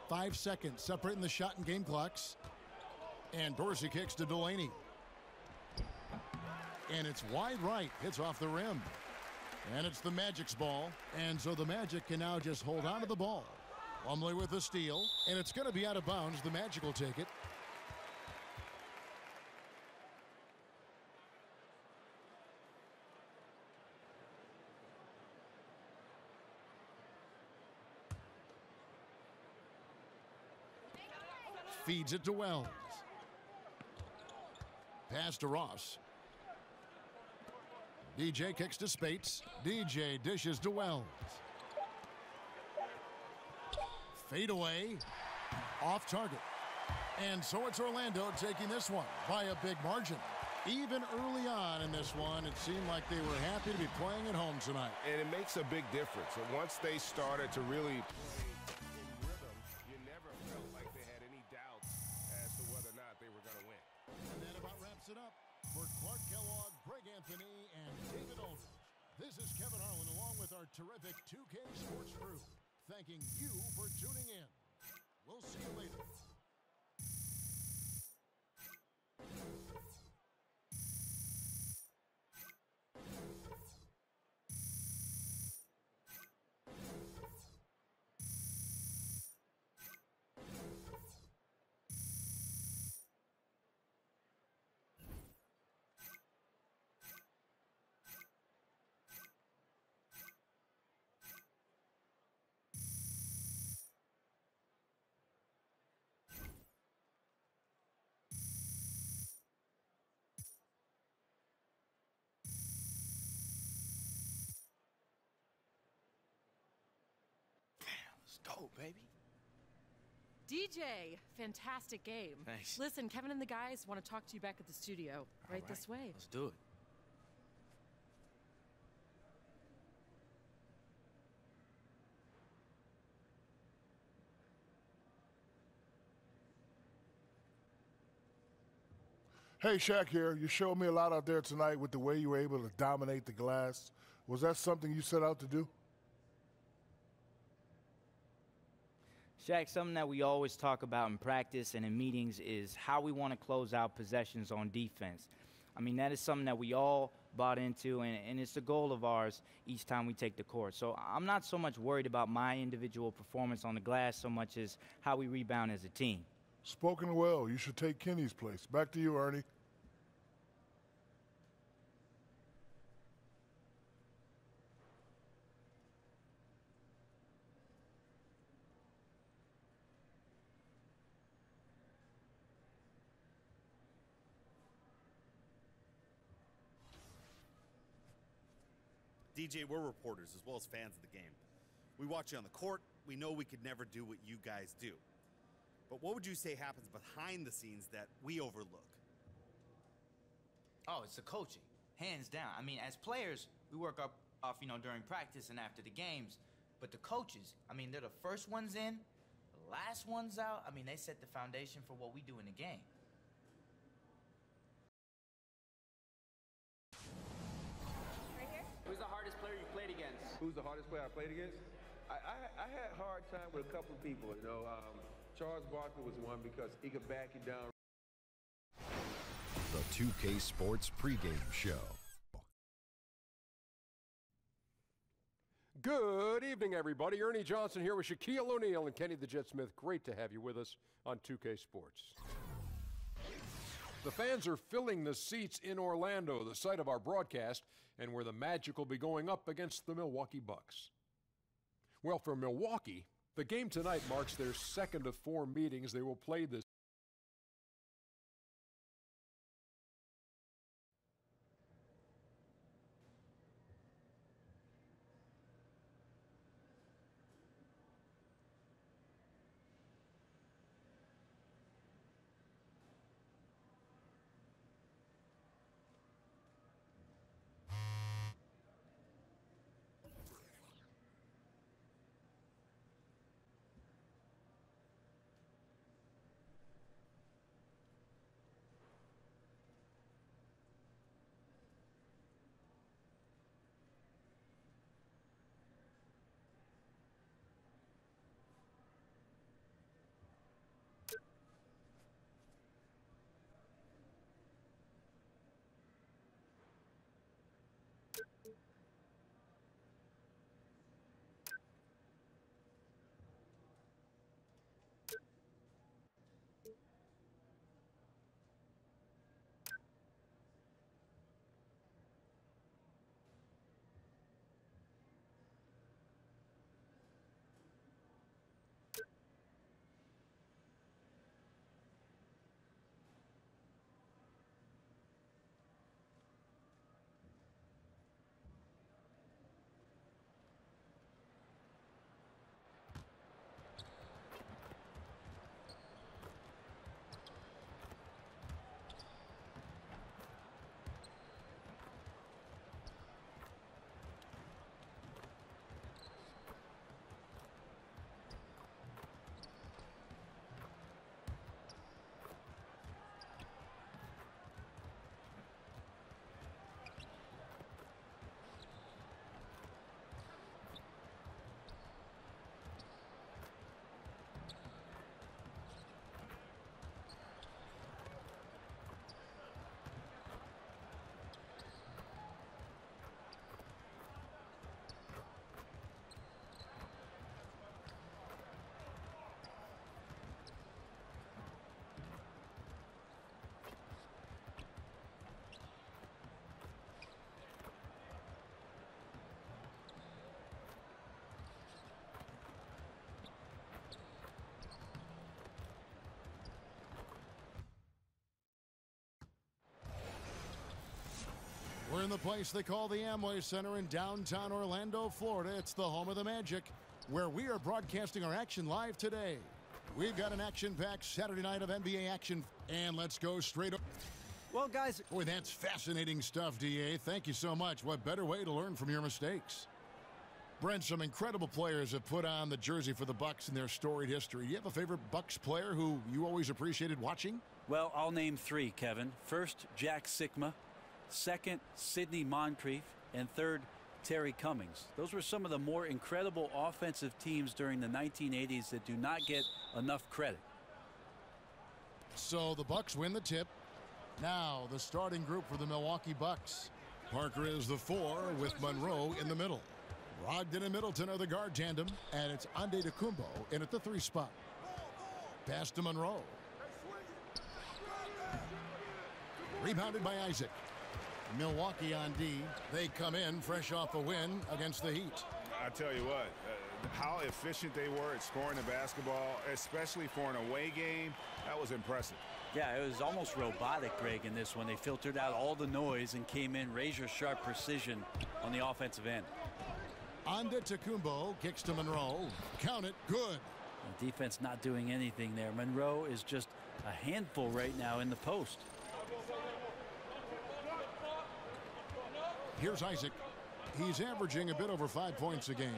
Five seconds separating the shot and game clocks. And Dorsey kicks to Delaney. And it's wide right. Hits off the rim. And it's the Magic's ball. And so the Magic can now just hold on to the ball. Plumlee with the steal, and it's going to be out of bounds. The Magic will take it. Feeds it to Wells. Pass to Ross. DJ kicks to Spates. DJ dishes to Wells. Fade away, off target. And so it's Orlando taking this one by a big margin. Even early on in this one, it seemed like they were happy to be playing at home tonight. And it makes a big difference. And once they started to really play in rhythm, you never felt like they had any doubts as to whether or not they were going to win. And that about wraps it up. For Clark Kellogg, Greg Anthony, and David Aldridge, this is Kevin Harlan along with our terrific 2K Sports crew, thanking you for tuning in. We'll see you later. Go, baby. DJ, fantastic game. Thanks. Listen, Kevin and the guys want to talk to you back at the studio. Right this way. Let's do it. Hey, Shaq here. You showed me a lot out there tonight with the way you were able to dominate the glass. Was that something you set out to do? Shaq, something that we always talk about in practice and in meetings is how we want to close out possessions on defense. I mean, that is something that we all bought into, and it's the goal of ours each time we take the court. So I'm not so much worried about my individual performance on the glass so much as how we rebound as a team. Spoken well. You should take Kenny's place. Back to you, Ernie. DJ, we're reporters as well as fans of the game. We watch you on the court. We know we could never do what you guys do. But what would you say happens behind the scenes that we overlook? Oh, it's the coaching, hands down. I mean, as players, we work off, you know, during practice and after the games. But the coaches, I mean, they're the first ones in, the last ones out. I mean, they set the foundation for what we do in the game. Right here. Who's the hardest player you played against? Who's the hardest player I played against? I had a hard time with a couple of people, you know. Charles Barkley was one because he could back you down. The 2K Sports pregame show. Good evening, everybody. Ernie Johnson here with Shaquille O'Neal and Kenny the Jet Smith. Great to have you with us on 2K Sports. The fans are filling the seats in Orlando, the site of our broadcast, and where the Magic will be going up against the Milwaukee Bucks. Well, for Milwaukee, the game tonight marks their second of 4 meetings they will play this. We're in the place they call the Amway Center in downtown Orlando, Florida. It's the home of the Magic, where we are broadcasting our action live today. We've got an action-packed Saturday night of NBA action, and let's go straight up. Well, guys. Boy, that's fascinating stuff, DA. Thank you so much. What better way to learn from your mistakes? Brent, some incredible players have put on the jersey for the Bucks in their storied history. Do you have a favorite Bucks player who you always appreciated watching? Well, I'll name 3, Kevin. First, Jack Sikma. Second, Sidney Moncrief. And third, Terry Cummings. Those were some of the more incredible offensive teams during the 1980s that do not get enough credit. So the Bucks win the tip. Now the starting group for the Milwaukee Bucks. Parker is the 4 with Monroe in the middle. Brogdon and Middleton are the guard tandem, and it's Antetokounmpo in at the 3 spot. Pass to Monroe. Rebounded by Isaac. Milwaukee on D. They come in fresh off a win against the Heat. I tell you what, how efficient they were at scoring the basketball, especially for an away game, that was impressive. Yeah, it was almost robotic, Greg, in this one. They filtered out all the noise and came in razor-sharp precision on the offensive end. Antetokounmpo kicks to Monroe. Count it, good. The defense not doing anything there. Monroe is just a handful right now in the post. Here's Isaac. He's averaging a bit over 5 points a game.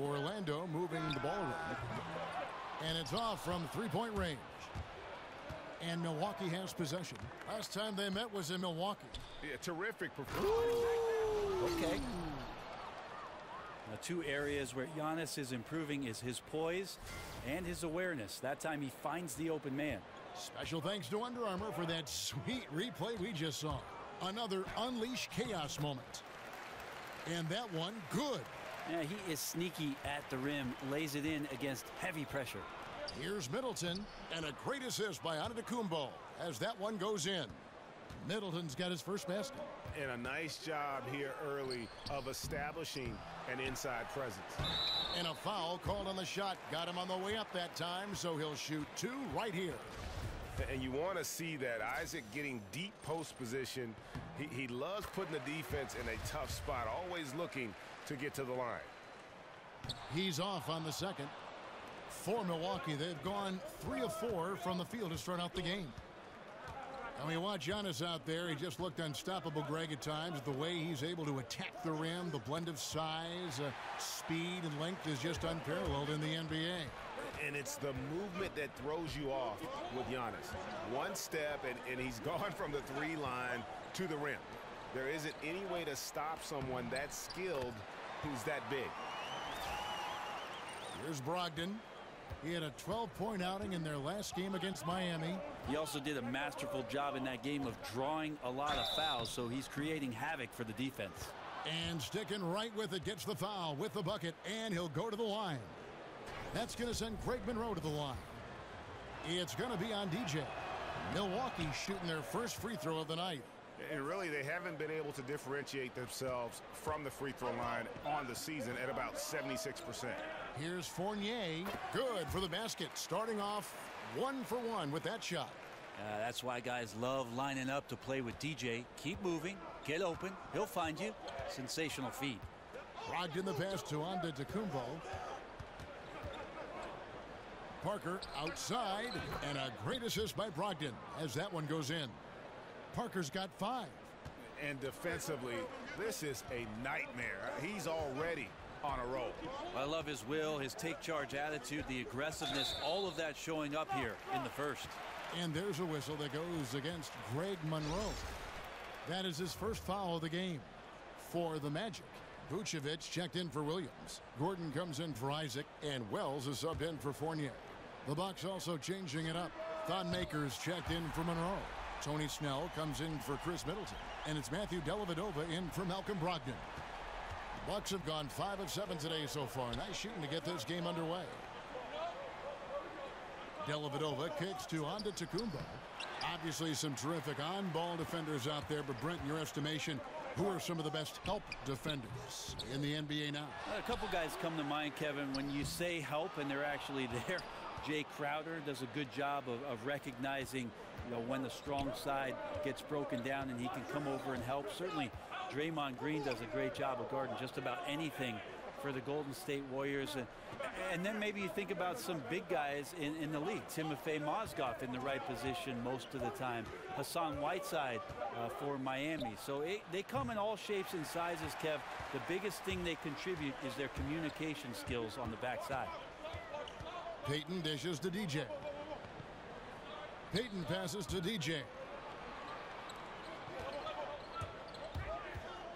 Orlando moving the ball around. And it's off from three-point range. And Milwaukee has possession. Last time they met was in Milwaukee. Yeah, terrific performance. Okay. Now, 2 areas where Giannis is improving is his poise and his awareness. That time he finds the open man. Special thanks to Under Armour for that sweet replay we just saw. Another unleash chaos moment. And that one, good. Yeah, he is sneaky at the rim, lays it in against heavy pressure. Here's Middleton, and a great assist by Antetokounmpo as that one goes in. Middleton's got his first basket. And a nice job here early of establishing an inside presence. And a foul called on the shot. Got him on the way up that time, so he'll shoot 2 right here. And you want to see that. Isaac getting deep post position. He loves putting the defense in a tough spot, always looking to get to the line. He's off on the second. For Milwaukee, they've gone 3 of 4 from the field to start out the game. And we watch Giannis out there. He just looked unstoppable, Greg, at times. The way he's able to attack the rim, the blend of size, speed, and length is just unparalleled in the NBA. And it's the movement that throws you off with Giannis. One step, and he's gone from the 3 line to the rim. There isn't any way to stop someone that skilled who's that big. Here's Brogdon. He had a 12-point outing in their last game against Miami. He also did a masterful job in that game of drawing a lot of fouls, so he's creating havoc for the defense. And sticking right with it, gets the foul with the bucket, and he'll go to the line. That's going to send Greg Monroe to the line. It's going to be on DJ. Milwaukee shooting their first free throw of the night. And really, they haven't been able to differentiate themselves from the free throw line on the season at about 76%. Here's Fournier. Good for the basket. Starting off 1 for 1 with that shot. That's why guys love lining up to play with DJ. Keep moving. Get open. He'll find you. Sensational feed. Brogdon the pass to Antetokounmpo. Parker outside. And a great assist by Brogdon as that one goes in. Parker's got 5. And defensively, this is a nightmare. He's already on a roll. I love his will, his take charge attitude, the aggressiveness, all of that showing up here in the first. And there's a whistle that goes against Greg Monroe. That is his first foul of the game for the Magic. Vucevic checked in for Williams. Gordon comes in for Isaac, and Wells is subbed in for Fournier. The Bucks also changing it up. Thon Maker's checked in for Monroe. Tony Snell comes in for Chris Middleton. And it's Matthew Dellavedova in for Malcolm Brogdon. The Bucks have gone 5 of 7 today so far. Nice shooting to get this game underway. Dellavedova kicks to Antetokounmpo. Obviously some terrific on-ball defenders out there, but Brent, in your estimation, who are some of the best help defenders in the NBA now? A couple guys come to mind, Kevin, when you say help and they're actually there. Jay Crowder does a good job of recognizing, when the strong side gets broken down and he can come over and help. Certainly, Draymond Green does a great job of guarding just about anything for the Golden State Warriors. And then maybe you think about some big guys in the league. Timofey Mozgov in the right position most of the time. Hassan Whiteside for Miami. So they come in all shapes and sizes, Kev. The biggest thing they contribute is their communication skills on the backside. Payton dishes to DJ. Payton passes to DJ.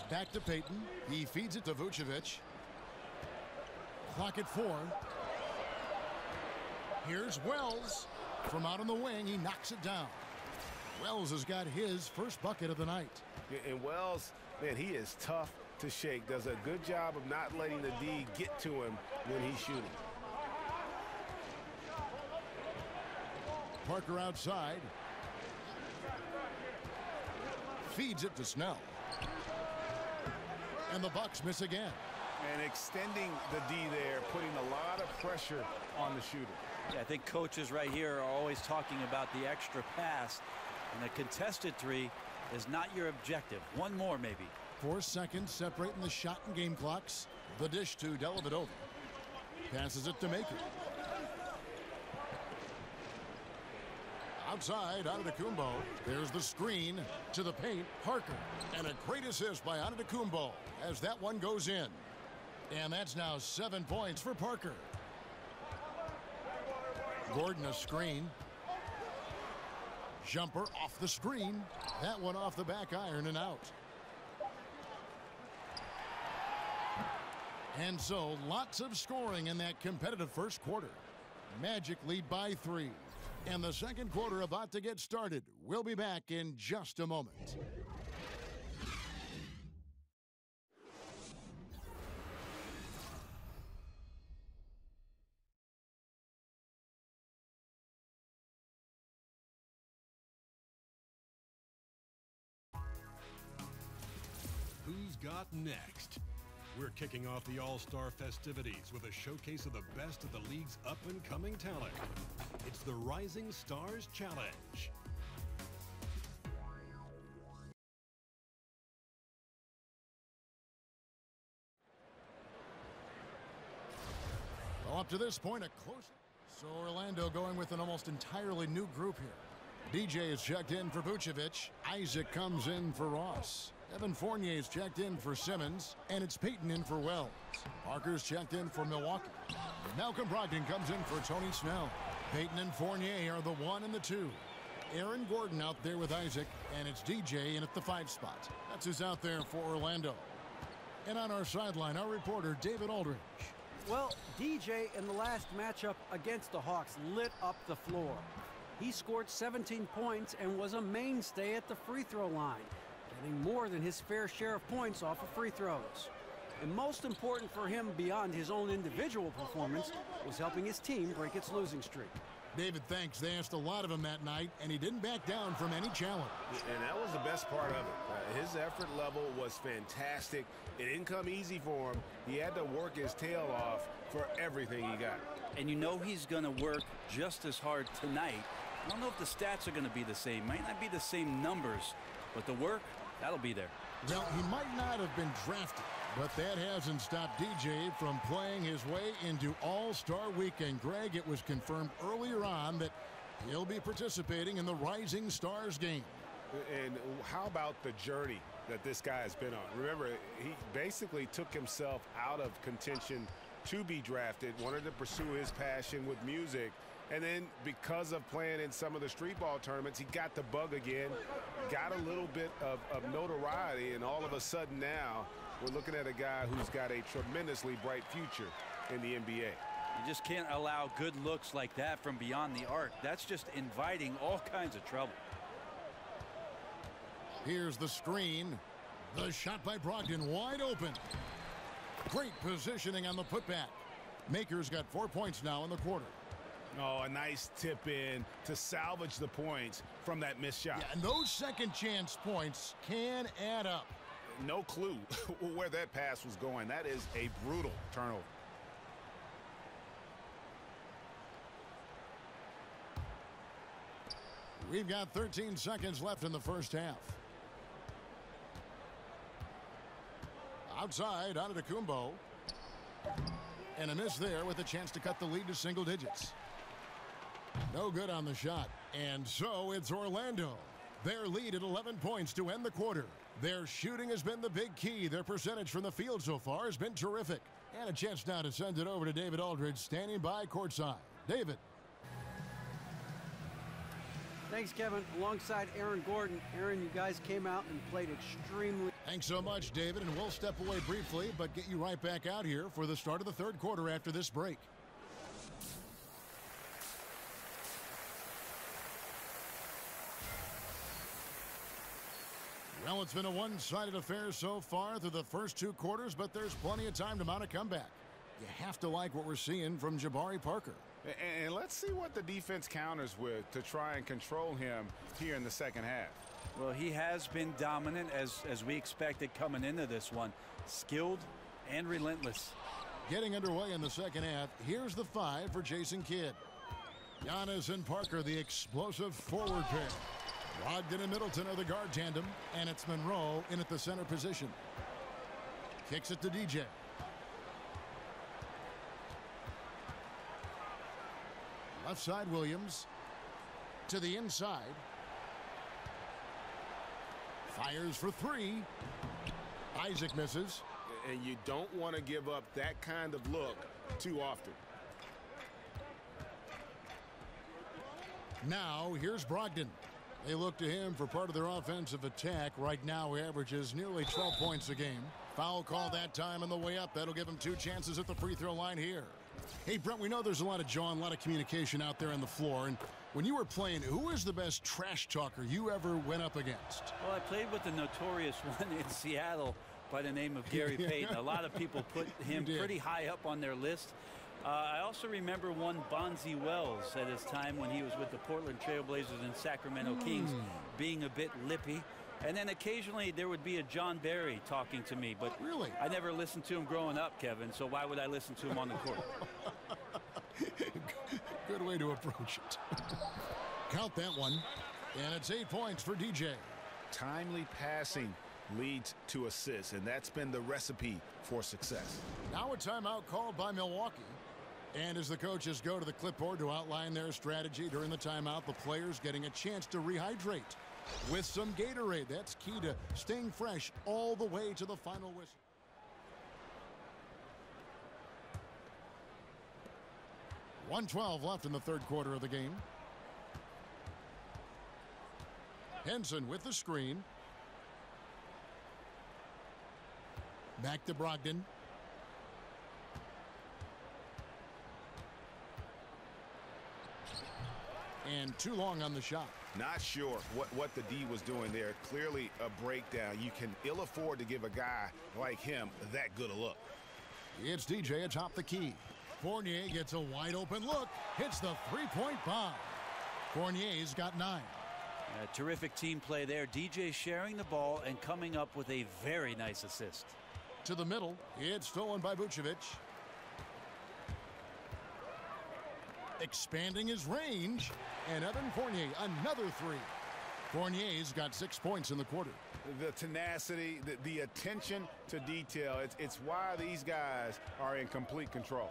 Back to Payton. He feeds it to Vucevic. Clock at 4. Here's Wells. From out on the wing, he knocks it down. Wells has got his first bucket of the night. And Wells, man, he is tough to shake. Does a good job of not letting the D get to him when he's shooting. Parker outside. Feeds it to Snell. And the Bucks miss again. And extending the D there, putting a lot of pressure on the shooter. Yeah, I think coaches right here are always talking about the extra pass. And a contested 3 is not your objective. One more, maybe. 4 seconds separating the shot and game clocks. The dish to Dellavedova. Passes it to Maker. Outside, Antetokounmpo. There's the screen to the paint. Parker. And a great assist by Antetokounmpo as that one goes in. And that's now 7 points for Parker. Gordon a screen. Jumper off the screen. That one off the back iron and out. And so lots of scoring in that competitive first quarter. Magic lead by 3. And the second quarter about to get started. We'll be back in just a moment. Who's got next? We're kicking off the All-Star festivities with a showcase of the best of the league's up-and-coming talent. It's the Rising Stars Challenge. Well, up to this point, a close. So Orlando going with an almost entirely new group here. DJ is checked in for Vucevic. Isaac comes in for Ross. Evan Fournier is checked in for Simmons, and it's Peyton in for Wells. Parker's checked in for Milwaukee. Malcolm Brogdon comes in for Tony Snell. Peyton and Fournier are the 1 and the 2. Aaron Gordon out there with Isaac, and it's DJ in at the 5 spot. That's who's out there for Orlando. And on our sideline, our reporter, David Aldridge. Well, DJ in the last matchup against the Hawks lit up the floor. He scored 17 points and was a mainstay at the free throw line, getting more than his fair share of points off of free throws. And most important for him beyond his own individual performance was helping his team break its losing streak. David, thanks. They asked a lot of him that night, and he didn't back down from any challenge. And that was the best part of it. His effort level was fantastic. It didn't come easy for him. He had to work his tail off for everything he got. And you know he's going to work just as hard tonight. I don't know if the stats are going to be the same. Might not be the same numbers, but the work, that'll be there. Well, he might not have been drafted, but that hasn't stopped DJ from playing his way into All-Star Weekend. Greg, it was confirmed earlier on that he'll be participating in the Rising Stars game. And how about the journey that this guy has been on? Remember, he basically took himself out of contention to be drafted, wanted to pursue his passion with music, and then because of playing in some of the street ball tournaments, he got the bug again, got a little bit of notoriety, and all of a sudden now we're looking at a guy who's got a tremendously bright future in the NBA. You just can't allow good looks like that from beyond the arc. That's just inviting all kinds of trouble. Here's the screen. The shot by Brogdon wide open. Great positioning on the putback. Maker's got 4 points now in the quarter. Oh, a nice tip in to salvage the points from that missed shot. Yeah, and those second chance points can add up. No clue where that pass was going. That is a brutal turnover. We've got 13 seconds left in the first half. Outside, Antetokounmpo. And a miss there with a chance to cut the lead to single digits. No good on the shot. And so it's Orlando. Their lead at 11 points to end the quarter. Their shooting has been the big key. Their percentage from the field so far has been terrific. And a chance now to send it over to David Aldridge, standing by courtside. David. Thanks, Kevin. Alongside Aaron Gordon. Aaron, you guys came out and played extremely. Thanks so much, David. And we'll step away briefly, but get you right back out here for the start of the third quarter after this break. Well, it's been a one-sided affair so far through the first 2 quarters, but there's plenty of time to mount a comeback. You have to like what we're seeing from Jabari Parker. And let's see what the defense counters with to try and control him here in the second half. Well, he has been dominant as we expected coming into this one. Skilled and relentless. Getting underway in the second half, here's the 5 for Jason Kidd. Giannis and Parker, the explosive forward pair. Brogdon and Middleton are the guard tandem, and it's Monroe in at the center position. Kicks it to DJ. Left side, Williams. To the inside. Fires for three. Isaac misses. And you don't want to give up that kind of look too often. Now, here's Brogdon. They look to him for part of their offensive attack. Right now, he averages nearly 12 points a game. Foul call that time on the way up. That'll give him 2 chances at the free throw line here. Hey, Brent, we know there's a lot of jaw and a lot of communication out there on the floor. And when you were playing, who was the best trash talker you ever went up against? Well, I played with the notorious one in Seattle by the name of Gary Payton. A lot of people put him pretty high up on their list. I also remember one Bonzi Wells at his time when he was with the Portland Trailblazers and Sacramento Kings, being a bit lippy. And then occasionally there would be a John Barry talking to me, but really, I never listened to him growing up, Kevin, so why would I listen to him on the court? Good way to approach it. Count that one. And it's 8 points for DJ. Timely passing leads to assists, and that's been the recipe for success. Now a timeout called by Milwaukee. And as the coaches go to the clipboard to outline their strategy during the timeout, the players getting a chance to rehydrate with some Gatorade. That's key to staying fresh all the way to the final whistle. .112 left in the third quarter of the game. Henson with the screen. Back to Brogdon. And too long on the shot. Not sure what the D was doing there. Clearly a breakdown. You can ill afford to give a guy like him that good a look. It's DJ atop the key. Fournier gets a wide open look. Hits the three-point bomb. Fournier's got 9. Terrific team play there. DJ sharing the ball and coming up with a very nice assist. To the middle. It's stolen by Vucevic. Expanding his range. And Evan Fournier, another 3. Fournier's got 6 points in the quarter. The tenacity, the attention to detail, it's why these guys are in complete control.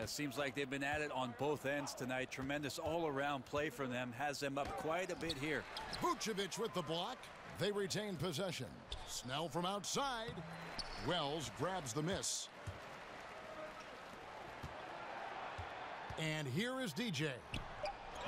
It seems like they've been at it on both ends tonight. Tremendous all-around play from them. Has them up quite a bit here. Vucevic with the block. They retain possession. Snell from outside. Wells grabs the miss. And here is DJ.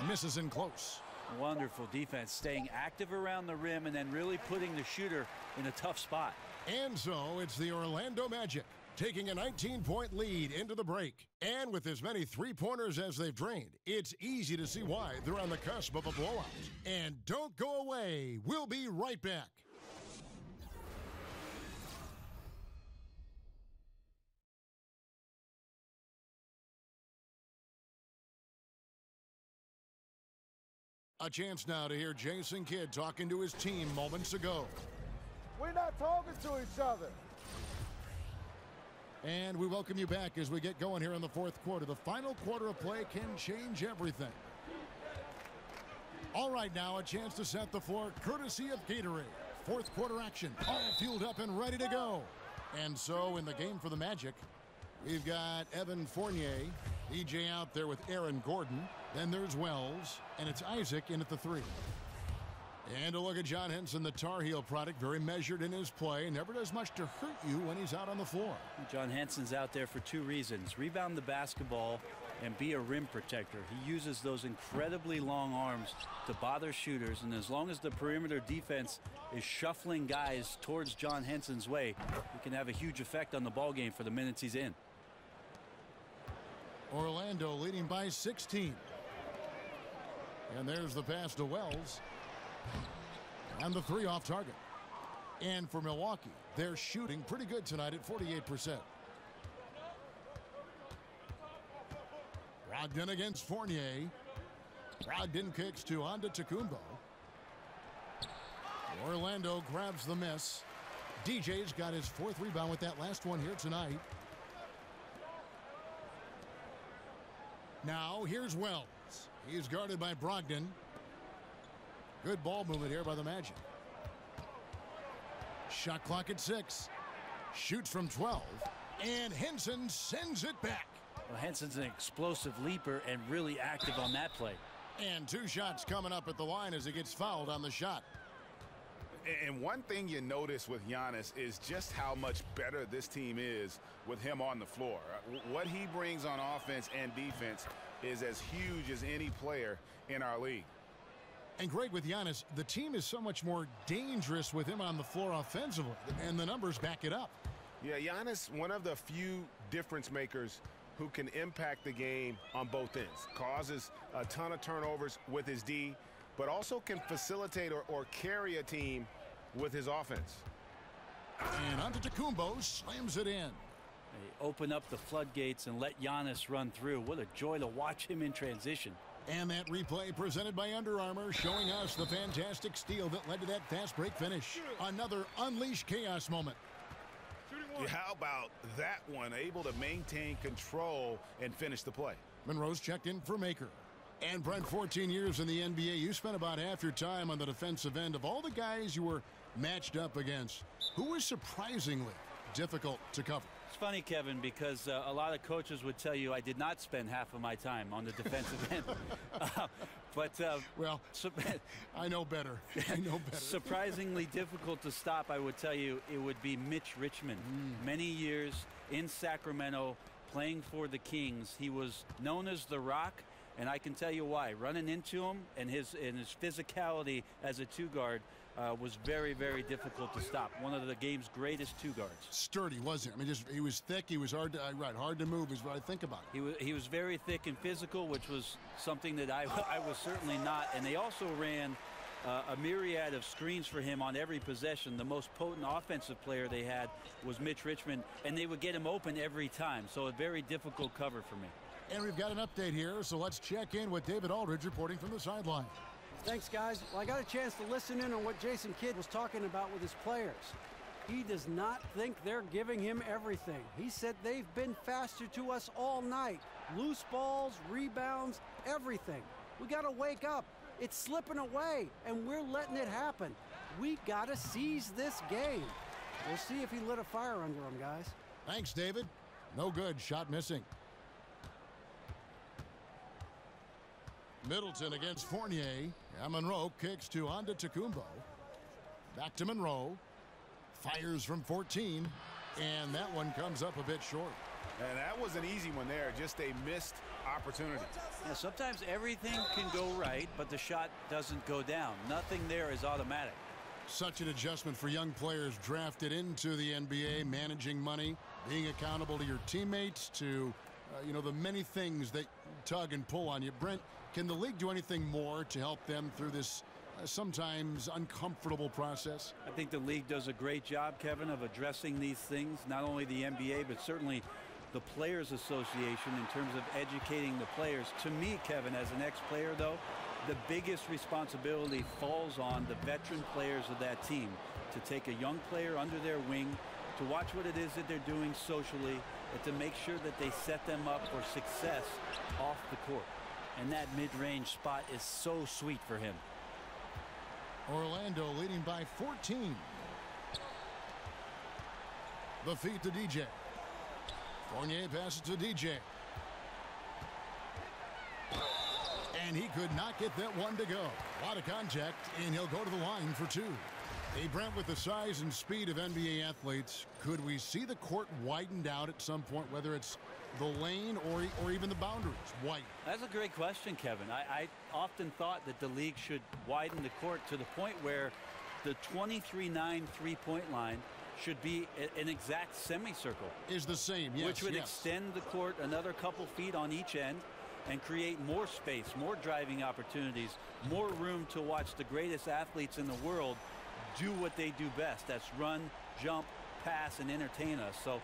Misses in close. Wonderful defense, staying active around the rim and then really putting the shooter in a tough spot. And so it's the Orlando Magic taking a 19-point lead into the break. And with as many three-pointers as they've drained, it's easy to see why they're on the cusp of a blowout. And don't go away. We'll be right back. A chance now to hear Jason Kidd talking to his team moments ago. We're not talking to each other. And we welcome you back as we get going here in the fourth quarter. The final quarter of play can change everything. All right, now a chance to set the floor courtesy of Gatorade. Fourth quarter action, all fueled up and ready to go. And so in the game for the Magic, we've got Evan Fournier, DJ out there with Aaron Gordon. Then there's Wells, and it's Isaac in at the 3. And a look at John Henson, the Tar Heel product, very measured in his play. Never does much to hurt you when he's out on the floor. John Henson's out there for 2 reasons. Rebound the basketball and be a rim protector. He uses those incredibly long arms to bother shooters, and as long as the perimeter defense is shuffling guys towards John Henson's way, he can have a huge effect on the ball game for the minutes he's in. Orlando leading by 16. And there's the pass to Wells. And the 3 off target. And for Milwaukee, they're shooting pretty good tonight at 48%. Brogdon against Fournier. Brogdon kicks to Antetokounmpo. Orlando grabs the miss. DJ's got his 4th rebound with that last one here tonight. Now here's Wells. He's guarded by Brogdon. Good ball movement here by the Magic. Shot clock at 6. Shoots from 12. And Henson sends it back. Well, Henson's an explosive leaper and really active on that play. And 2 shots coming up at the line as he gets fouled on the shot. And one thing you notice with Giannis is just how much better this team is with him on the floor. What he brings on offense and defense is as huge as any player in our league. And Greg, with Giannis, the team is so much more dangerous with him on the floor offensively, and the numbers back it up. Yeah, Giannis, one of the few difference makers who can impact the game on both ends. Causes a ton of turnovers with his D, but also can facilitate or carry a team with his offense. And Antetokounmpo slams it in. They open up the floodgates and let Giannis run through. What a joy to watch him in transition. And that replay presented by Under Armour, showing us the fantastic steal that led to that fast break finish. Another unleashed chaos moment. How about that one? Able to maintain control and finish the play. Monroe's checked in for Maker. And Brent, 14 years in the NBA, you spent about half your time on the defensive end. Of all the guys you were matched up against, who was surprisingly difficult to cover? It's funny, Kevin, because a lot of coaches would tell you I did not spend half of my time on the defensive end. Well, I know better. I know better. Surprisingly difficult to stop, I would tell you, it would be Mitch Richmond. Many years in Sacramento playing for the Kings. He was known as the Rock, and I can tell you why. Running into him and his physicality as a two-guard was very, very difficult to stop. One of the game's greatest two guards. Sturdy, wasn't he? I mean, he was thick. He was hard to move is what I think about it. He was very thick and physical, which was something that I was certainly not. And they also ran a myriad of screens for him on every possession. The most potent offensive player they had was Mitch Richmond, and they would get him open every time. So a very difficult cover for me. And we've got an update here, so let's check in with David Aldridge reporting from the sideline. Thanks, guys. Well, I got a chance to listen in on what Jason Kidd was talking about with his players. He does not think they're giving him everything. He said they've been faster to us all night. Loose balls, rebounds, everything. We got to wake up. It's slipping away, and we're letting it happen. We got to seize this game. We'll see if he lit a fire under him, guys. Thanks, David. No good. Shot missing. Middleton against Fournier. And Monroe kicks to Antetokounmpo. Back to Monroe. Fires from 14. And that one comes up a bit short. And that was an easy one there. Just a missed opportunity. Yeah, sometimes everything can go right, but the shot doesn't go down. Nothing there is automatic. Such an adjustment for young players drafted into the NBA, managing money, being accountable to your teammates, to the many things that tug and pull on you. Brent, can the league do anything more to help them through this sometimes uncomfortable process? I think the league does a great job, Kevin, of addressing these things, not only the NBA, but certainly the Players Association in terms of educating the players. To me, Kevin, as an ex-player, though, the biggest responsibility falls on the veteran players of that team to take a young player under their wing, to watch what it is that they're doing socially, and to make sure that they set them up for success off the court. And that mid-range spot is so sweet for him. Orlando leading by 14. The feed to DJ. Fournier passes to DJ. And he could not get that one to go. A lot of contact, and he'll go to the line for two. Hey, Brent, with the size and speed of NBA athletes, could we see the court widened out at some point, whether it's the lane or even the boundaries widen? That's a great question, Kevin. I often thought that the league should widen the court to the point where the 23-9 three-point line should be an exact semicircle. Is the same, yes. Which would extend the court another couple feet on each end and create more space, more driving opportunities, more room to watch the greatest athletes in the world do what they do best. That's run, jump, pass, and entertain us. So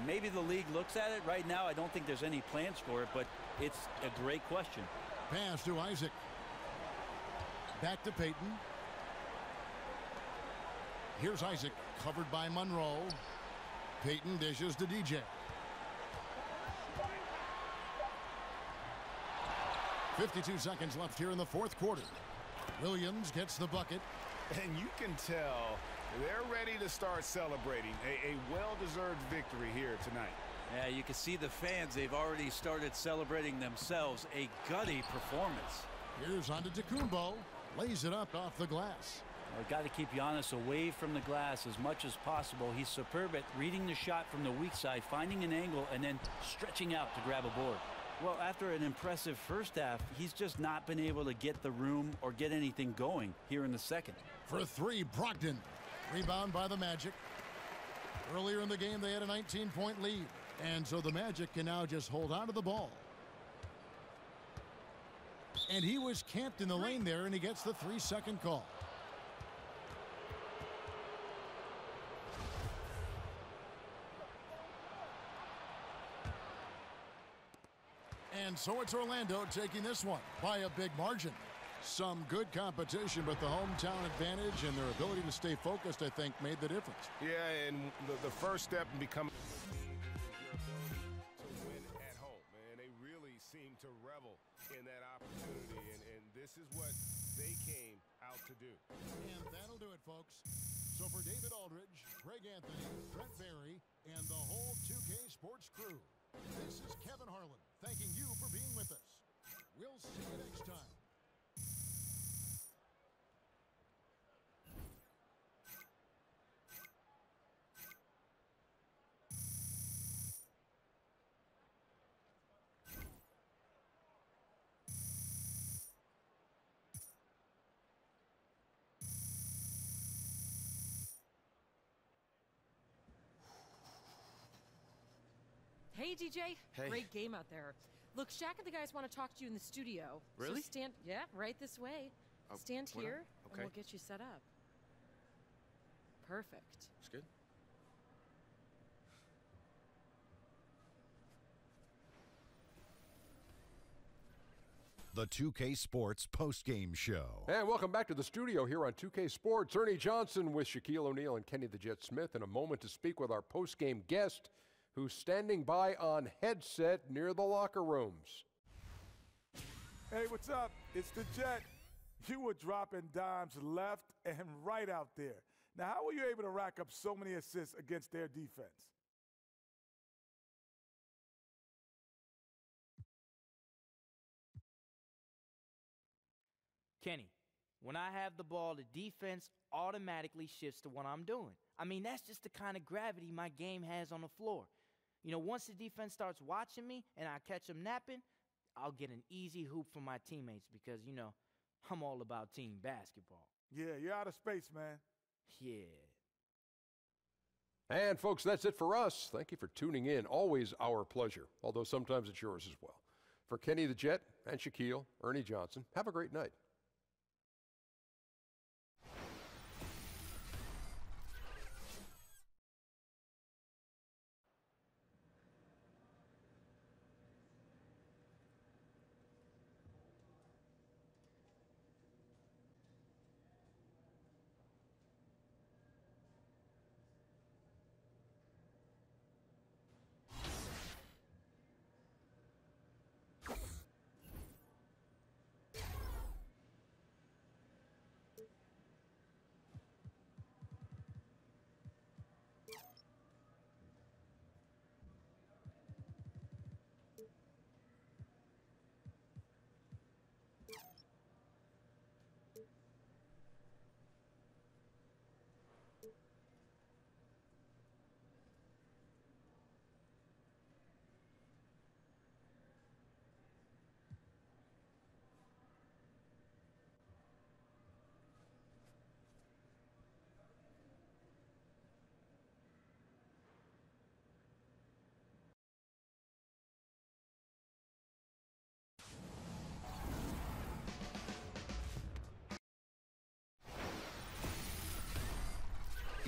maybe the league looks at it. Right now, I don't think there's any plans for it, but it's a great question. Pass to Isaac. Back to Payton. Here's Isaac, covered by Monroe. Payton dishes to DJ. 52 seconds left here in the fourth quarter. Williams gets the bucket. And you can tell They're ready to start celebrating. A well-deserved victory here tonight. Yeah, you can see the fans. They've already started celebrating themselves. A gutty performance. Here's Antetokounmpo. Lays it up off the glass. Well, got to keep Giannis away from the glass as much as possible. He's superb at reading the shot from the weak side, finding an angle, and then stretching out to grab a board. Well, after an impressive first half, he's just not been able to get the room or get anything going here in the second. For three, Brogdon. Rebound by the Magic. Earlier in the game, they had a 19-point lead. And so the Magic can now just hold on to the ball. And he was camped in the lane there, and he gets the 3-second call. And so it's Orlando taking this one by a big margin. Some good competition, but the hometown advantage and their ability to stay focused, I think, made the difference. Yeah, and the first step in becoming to win at home, man. They really seem to revel in that opportunity, and this is what they came out to do. And that'll do it, folks. So for David Aldridge, Greg Anthony, Brent Barry, and the whole 2K Sports crew, this is Kevin Harlan thanking you for being with us. We'll see you next time. Hey, DJ. Hey. Great game out there. Look, Shaq and the guys want to talk to you in the studio. Really? So stand, yeah, right this way. Stand what here, okay. and we'll get you set up. Perfect. That's good. The 2K Sports postgame show. And welcome back to the studio here on 2K Sports. Ernie Johnson with Shaquille O'Neal and Kenny the Jet Smith in a moment to speak with our postgame guest who's standing by on headset near the locker rooms. Hey, what's up? It's the Jet. You were dropping dimes left and right out there. Now, how were you able to rack up so many assists against their defense? Kenny, when I have the ball, the defense automatically shifts to what I'm doing. I mean, that's just the kind of gravity my game has on the floor. You know, once the defense starts watching me and I catch them napping, I'll get an easy hoop from my teammates because, you know, I'm all about team basketball. Yeah, you're out of space, man. Yeah. And folks, that's it for us. Thank you for tuning in. Always our pleasure, although sometimes it's yours as well. For Kenny the Jet and Shaquille, Ernie Johnson, have a great night.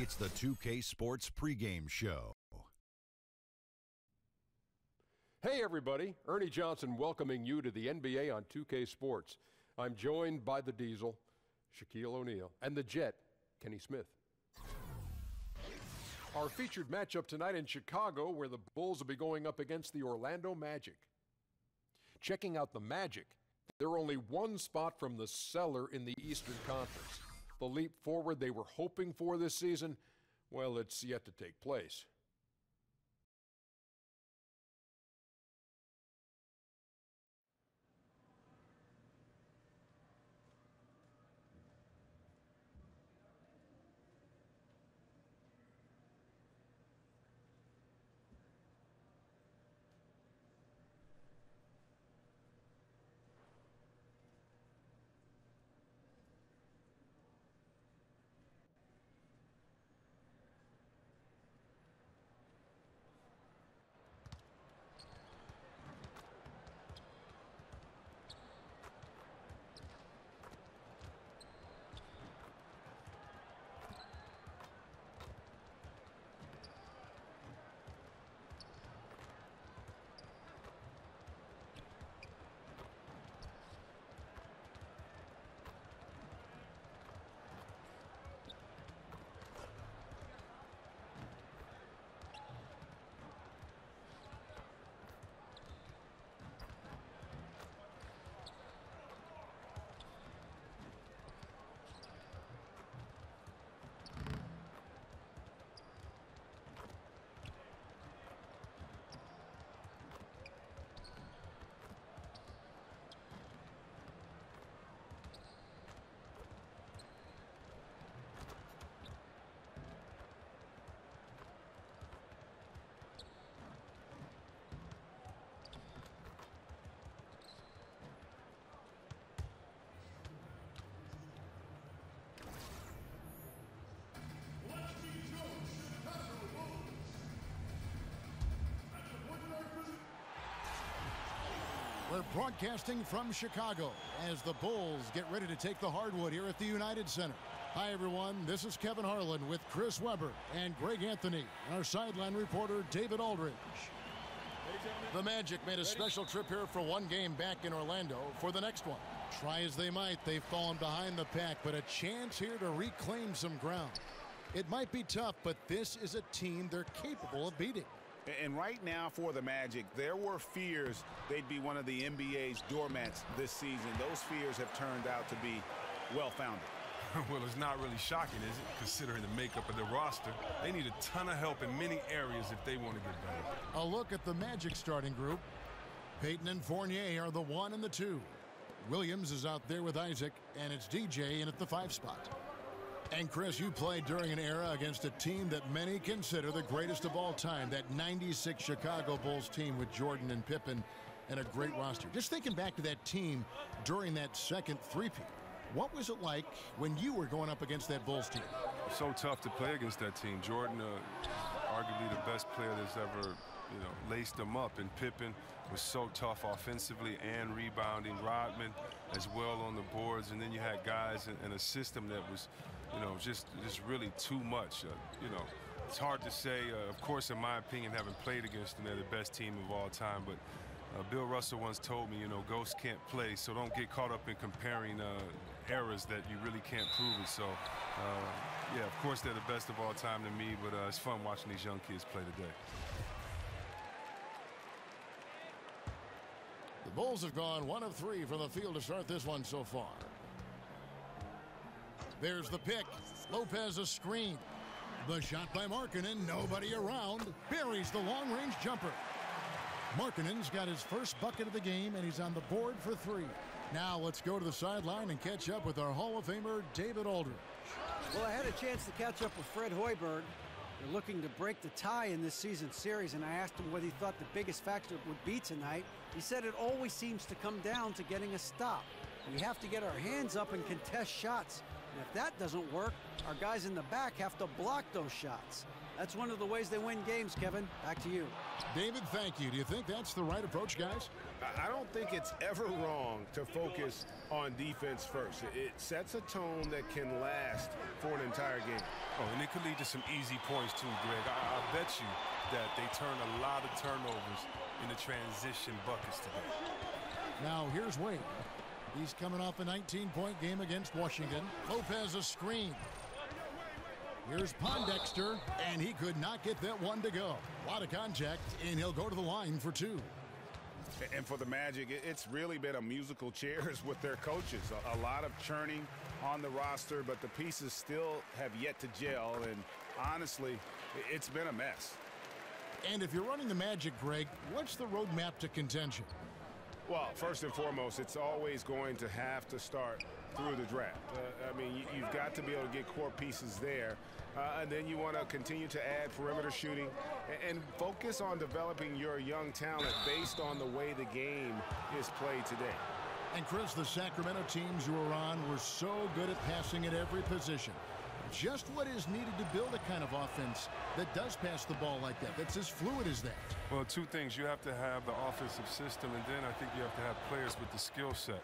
It's the 2K Sports pregame show. Hey everybody, Ernie Johnson welcoming you to the NBA on 2K Sports. I'm joined by the Diesel, Shaquille O'Neal, and the Jet, Kenny Smith. Our featured matchup tonight in Chicago, where the Bulls will be going up against the Orlando Magic. Checking out the Magic, they're only one spot from the cellar in the Eastern Conference. the leap forward they were hoping for this season? Well, it's yet to take place. We're broadcasting from Chicago as the Bulls get ready to take the hardwood here at the United Center. Hi, everyone. This is Kevin Harlan with Chris Webber and Greg Anthony, and our sideline reporter, David Aldridge. The Magic made a special trip here for one game back in Orlando for the next one. Try as they might, they've fallen behind the pack, but a chance here to reclaim some ground. It might be tough, but this is a team they're capable of beating. And right now for the Magic, there were fears they'd be one of the NBA's doormats this season. Those fears have turned out to be well-founded. Well, it's not really shocking, is it? Considering the makeup of the roster, they need a ton of help in many areas if they want to get better. A look at the Magic starting group. Payton and Fournier are the 1 and the 2. Williams is out there with Isaac, and it's DJ in at the 5 spot. And Chris, you played during an era against a team that many consider the greatest of all time, that 96 Chicago Bulls team with Jordan and Pippen and a great roster. Just thinking back to that team during that second three-peat, what was it like when you were going up against that Bulls team? It's so tough to play against that team. Jordan, arguably the best player that's ever, laced them up, and Pippen was so tough offensively and rebounding. Rodman as well on the boards, and then you had guys in a system that was, just really too much. It's hard to say. Of course, in my opinion, having played against them, they're the best team of all time. But Bill Russell once told me, ghosts can't play, so don't get caught up in comparing eras that you really can't prove it. So, yeah, of course, they're the best of all time to me, but it's fun watching these young kids play today. The Bulls have gone 1 of 3 from the field to start this one so far. There's the pick. Lopez a screen. The shot by Markkanen. Nobody around. Buries the long-range jumper. Markkanen's got his first bucket of the game, and he's on the board for 3. Now let's go to the sideline and catch up with our Hall of Famer, David Aldridge. Well, I had a chance to catch up with Fred Hoiberg. They're looking to break the tie in this season's series, and I asked him what he thought the biggest factor would be tonight. He said it always seems to come down to getting a stop. We have to get our hands up and contest shots. And if that doesn't work, our guys in the back have to block those shots. That's one of the ways they win games, Kevin. Back to you. David, thank you. Do you think that's the right approach, guys? I don't think it's ever wrong to focus on defense first. It sets a tone that can last for an entire game. Oh, and it could lead to some easy points too, Greg. I bet you that they turn a lot of turnovers into transition buckets today. Now here's Wade. He's coming off a 19-point game against Washington. Lopez a screen. Here's And for the Magic, it's really been a musical chairs with their coaches. A lot of churning on the roster, but the pieces still have yet to gel, and honestly, it's been a mess. And if you're running the Magic, Greg, what's the roadmap to contention? Well, first and foremost, it's always going to have to start through the draft. I mean, you've got to be able to get core pieces there. And then you want to continue to add perimeter shooting and focus on developing your young talent based on the way the game is played today. And Chris, the Sacramento teams you were on were so good at passing at every position. Just what is needed to build a kind of offense that does pass the ball like that, that's as fluid as that? Well, two things. You have to have the offensive system, and then I think you have to have players with the skill set.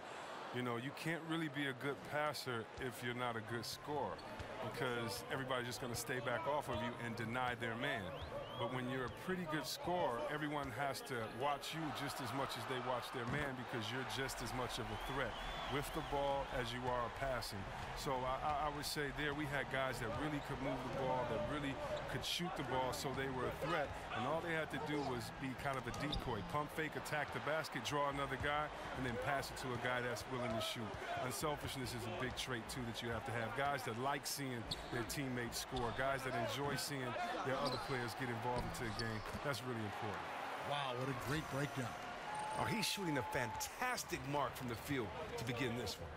You know, you can't really be a good passer if you're not a good scorer, because everybody's just going to stay back off of you and deny their man. But when you're a pretty good scorer, everyone has to watch you just as much as they watch their man, because you're just as much of a threat with the ball as you are passing. So I would say there we had guys that really could move the ball, that really could shoot the ball, so they were a threat. And all they had to do was be kind of a decoy. Pump fake, attack the basket, draw another guy, and then pass it to a guy that's willing to shoot. Unselfishness is a big trait, too, that you have to have. Guys that like seeing their teammates score, guys that enjoy seeing their other players get involved into the game. That's really important. Wow, what a great breakdown. Oh, he's shooting a fantastic mark from the field to begin this one.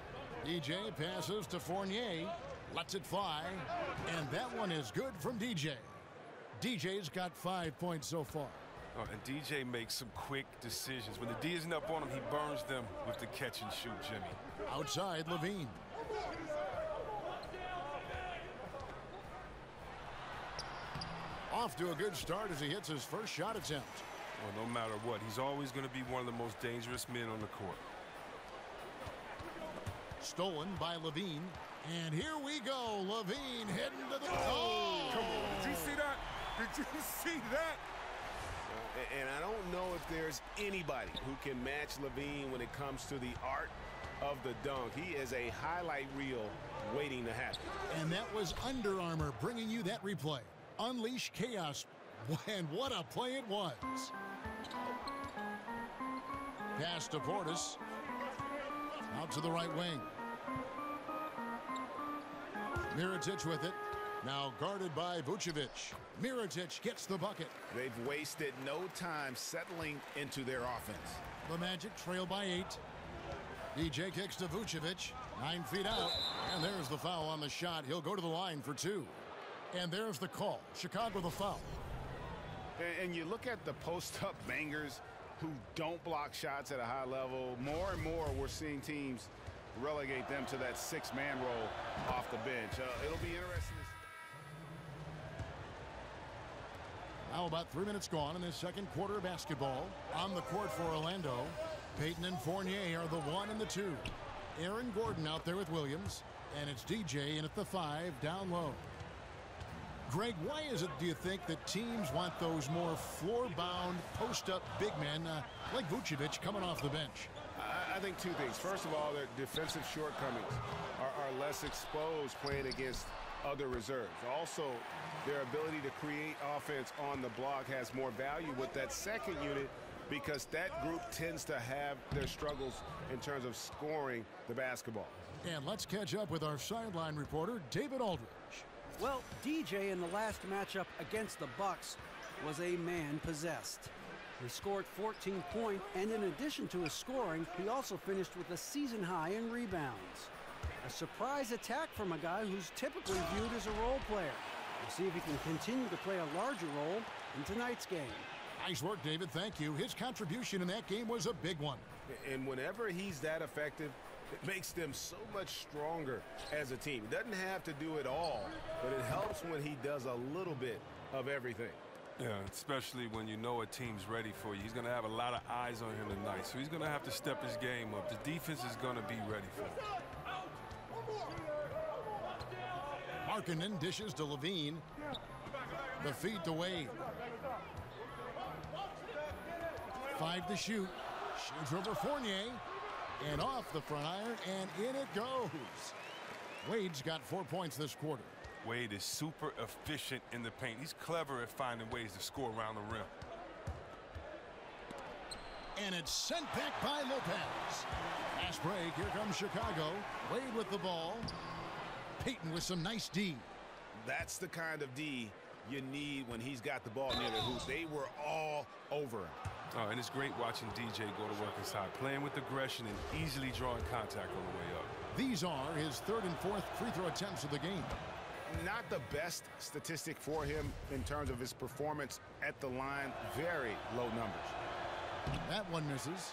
DJ passes to Fournier, lets it fly, and that one is good from DJ. DJ's got 5 points so far. Oh, and DJ makes some quick decisions. When the D isn't up on him, he burns them with the catch and shoot, Jimmy. Outside, Levine. Off to a good start as he hits his first shot attempt. Well, no matter what, he's always going to be one of the most dangerous men on the court. Stolen by Levine. And here we go. Levine heading to the... Oh! Come on. Did you see that? Did you see that? And I don't know if there's anybody who can match Levine when it comes to the art of the dunk. He is a highlight reel waiting to happen. And that was Under Armour bringing you that replay. Unleash chaos. And what a play it was. Pass to Portis. Out to the right wing. Mirotic with it. Now guarded by Vucevic. Mirotic gets the bucket. They've wasted no time settling into their offense. The Magic trail by 8. DJ kicks to Vucevic. 9 feet out. And there's the foul on the shot. He'll go to the line for 2. And there's the call. Chicago the foul. And you look at the post-up bangers who don't block shots at a high level. More and more we're seeing teams relegate them to that 6-man role off the bench. It'll be interesting. Now about 3 minutes gone in this second quarter of basketball. On the court for Orlando, Payton and Fournier are the 1 and the 2. Aaron Gordon out there with Williams, and it's DJ in at the 5 down low. Greg, why is it, do you think, that teams want those more floor-bound, post-up big men like Vucevic coming off the bench? I think two things. First of all, their defensive shortcomings are less exposed playing against other reserves. Also, their ability to create offense on the block has more value with that second unit, because that group tends to have their struggles in terms of scoring the basketball. And let's catch up with our sideline reporter, David Aldridge. Well, DJ in the last matchup against the Bucks was a man possessed. He scored 14 points, and in addition to his scoring, he also finished with a season high in rebounds. A surprise attack from a guy who's typically viewed as a role player. We'll see if he can continue to play a larger role in tonight's game. Nice work, David. Thank you. His contribution in that game was a big one. And whenever he's that effective, it makes them so much stronger as a team. It doesn't have to do it all, but it helps when he does a little bit of everything. Yeah, especially when you know a team's ready for you. He's going to have a lot of eyes on him tonight, so he's going to have to step his game up. The defense is going to be ready for him. Markkanen dishes to Levine. The feed to Wade. 5 to shoot. Shoots over Fournier. And off the front iron, and in it goes. Wade's got 4 points this quarter. Wade is super efficient in the paint. He's clever at finding ways to score around the rim. And it's sent back by Lopez. Fast break. Here comes Chicago. Wade with the ball. Payton with some nice D. That's the kind of D you need when he's got the ball near the hoop. They were all over him. Oh, and it's great watching DJ go to work inside, playing with aggression and easily drawing contact on the way up. These are his third and fourth free throw attempts of the game. Not the best statistic for him in terms of his performance at the line. Very low numbers. That one misses.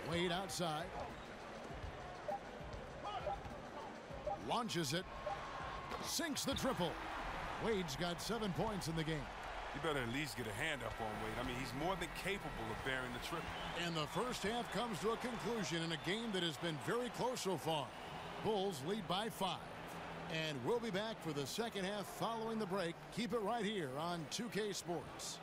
Wade outside. Launches it. Sinks the triple. Wade's got 7 points in the game. You better at least get a hand up on Wade. I mean, he's more than capable of bearing the triple. And the first half comes to a conclusion in a game that has been very close so far. Bulls lead by 5. And we'll be back for the second half following the break. Keep it right here on 2K Sports.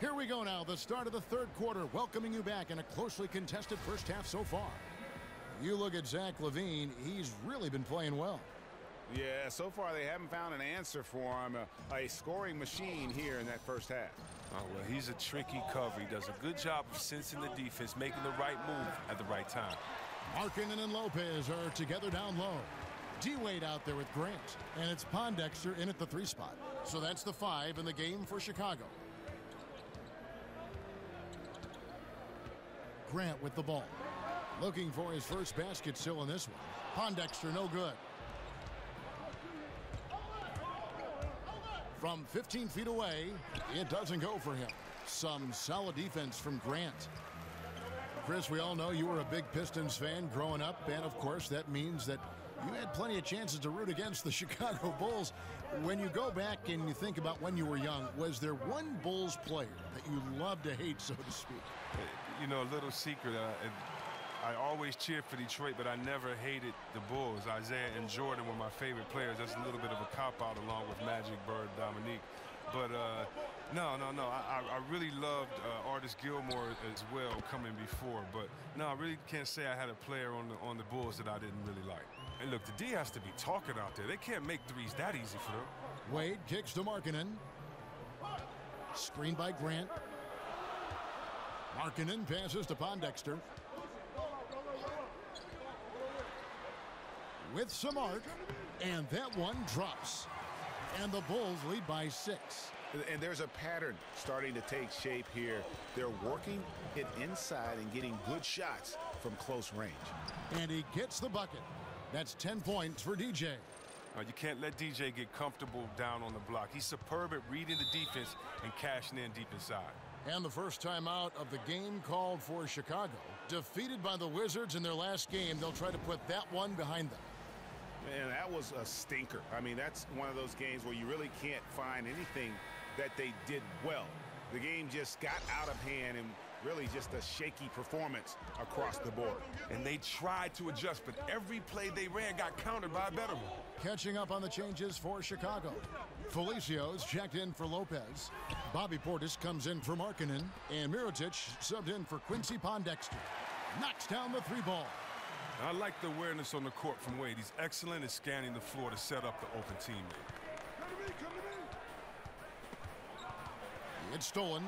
Here we go now, the start of the third quarter, welcoming you back in a closely contested first half so far. You look at Zach LaVine, he's really been playing well. Yeah, so far they haven't found an answer for him. A scoring machine here in that first half. Oh, well, he's a tricky cover. He does a good job of sensing the defense, making the right move at the right time. Markkanen and Lopez are together down low. D-Wade out there with Grant, and it's Pondexter in at the 3 spot. So that's the 5 in the game for Chicago. Grant with the ball. Looking for his first basket still in this one. Pondexter no good. From 15 feet away, it doesn't go for him. Some solid defense from Grant. Chris, we all know you were a big Pistons fan growing up, and of course that means that you had plenty of chances to root against the Chicago Bulls. When you go back and you think about when you were young, was there one Bulls player that you loved to hate, so to speak? You know, a little secret, I always cheered for Detroit, but I never hated the Bulls. Isaiah and Jordan were my favorite players. That's a little bit of a cop-out along with Magic, Bird, Dominique. But no. I really loved Artis Gilmore as well coming before. But no, I really can't say I had a player on the Bulls that I didn't really like. And look, the D has to be talking out there. They can't make threes that easy for them. Wade kicks to Markkanen. Screened by Grant. Markkanen passes to Pondexter. With some arc, and that one drops. And the Bulls lead by 6. And there's a pattern starting to take shape here. They're working it inside and getting good shots from close range. And he gets the bucket. That's 10 points for DJ. You can't let DJ get comfortable down on the block. He's superb at reading the defense and cashing in deep inside. And the first time out of the game called for Chicago. Defeated by the Wizards in their last game, they'll try to put that one behind them. Man, that was a stinker. I mean, that's one of those games where you really can't find anything that they did well. The game just got out of hand and really just a shaky performance across the board. And they tried to adjust, but every play they ran got countered by a better one. Catching up on the changes for Chicago. Felicio's checked in for Lopez. Bobby Portis comes in for Markkanen. And Mirotic subbed in for Quincy Pondexter. Knocks down the 3 ball. I like the awareness on the court from Wade. He's excellent at scanning the floor to set up the open teammate. It's stolen.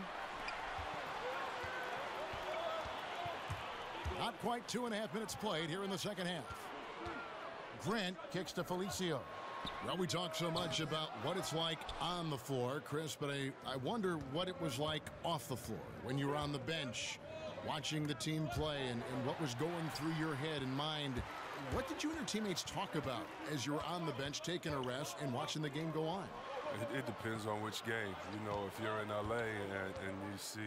Not quite 2.5 minutes played here in the second half. Grant kicks to Felicio. Well, we talk so much about what it's like on the floor, Chris, but I wonder what it was like off the floor when you were on the bench watching the team play and what was going through your head and mind. What did you and your teammates talk about as you were on the bench taking a rest and watching the game go on? It depends on which game. You know, if you're in L.A. and you see,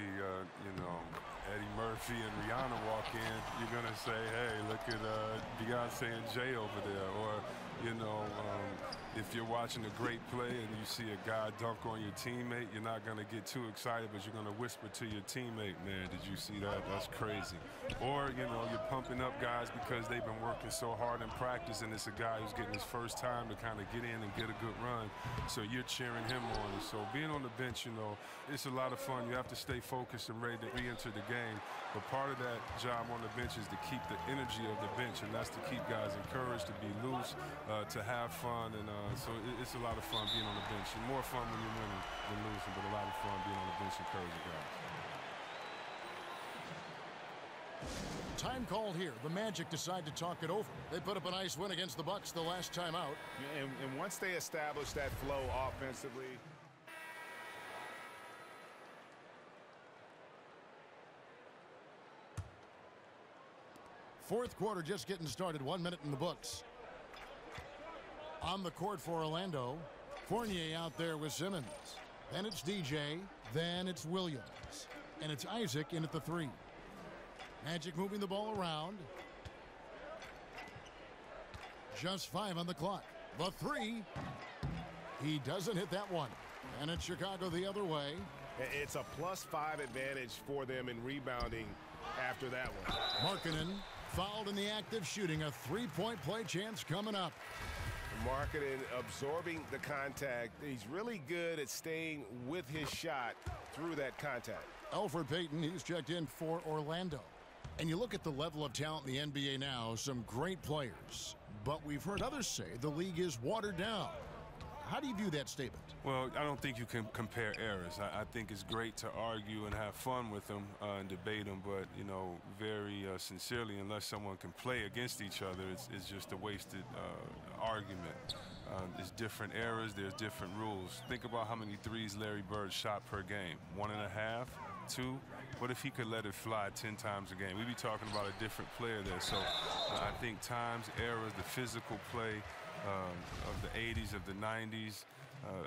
Eddie Murphy and Rihanna walk in, you're going to say, hey, look at Beyonce and Jay over there. Or, if you're watching a great play and you see a guy dunk on your teammate, you're not going to get too excited, but you're going to whisper to your teammate, man, did you see that? That's crazy. Or, you're pumping up guys because they've been working so hard in practice, and it's a guy who's getting his first time to kind of get in and get a good run. So you're cheering him on. And so being on the bench, you know, it's a lot of fun. You have to stay focused and ready to re-enter the game. But part of that job on the bench is to keep the energy of the bench, and that's to keep guys encouraged, to be loose, to have fun. And so it's a lot of fun being on the bench. And more fun when you're winning than losing, but a lot of fun being on the bench encouraging guys. Time called here. The Magic decide to talk it over. They put up a nice win against the Bucks the last time out. And once they establish that flow offensively, fourth quarter just getting started. 1 minute in the books. On the court for Orlando, Fournier out there with Simmons. Then it's DJ. Then it's Williams. And it's Isaac in at the 3. Magic moving the ball around. Just 5 on the clock. The 3. He doesn't hit that one. And it's Chicago the other way. It's a +5 advantage for them in rebounding after that one. Markkanen fouled in the act of shooting. A 3-point play chance coming up. Markkanen absorbing the contact. He's really good at staying with his shot through that contact. Elfrid Payton, he's checked in for Orlando. And you look at the level of talent in the NBA now, some great players. But we've heard others say the league is watered down. How do you view that statement? Well, I don't think you can compare eras. I think it's great to argue and have fun with them and debate them, but, you know, very sincerely, unless someone can play against each other, it's just a wasted argument. There's different eras, there's different rules. Think about how many threes Larry Bird shot per game. 1.5, 2. What if he could let it fly 10 times a game? We'd be talking about a different player there. So I think times, eras, the physical play of the 80s, of the 90s,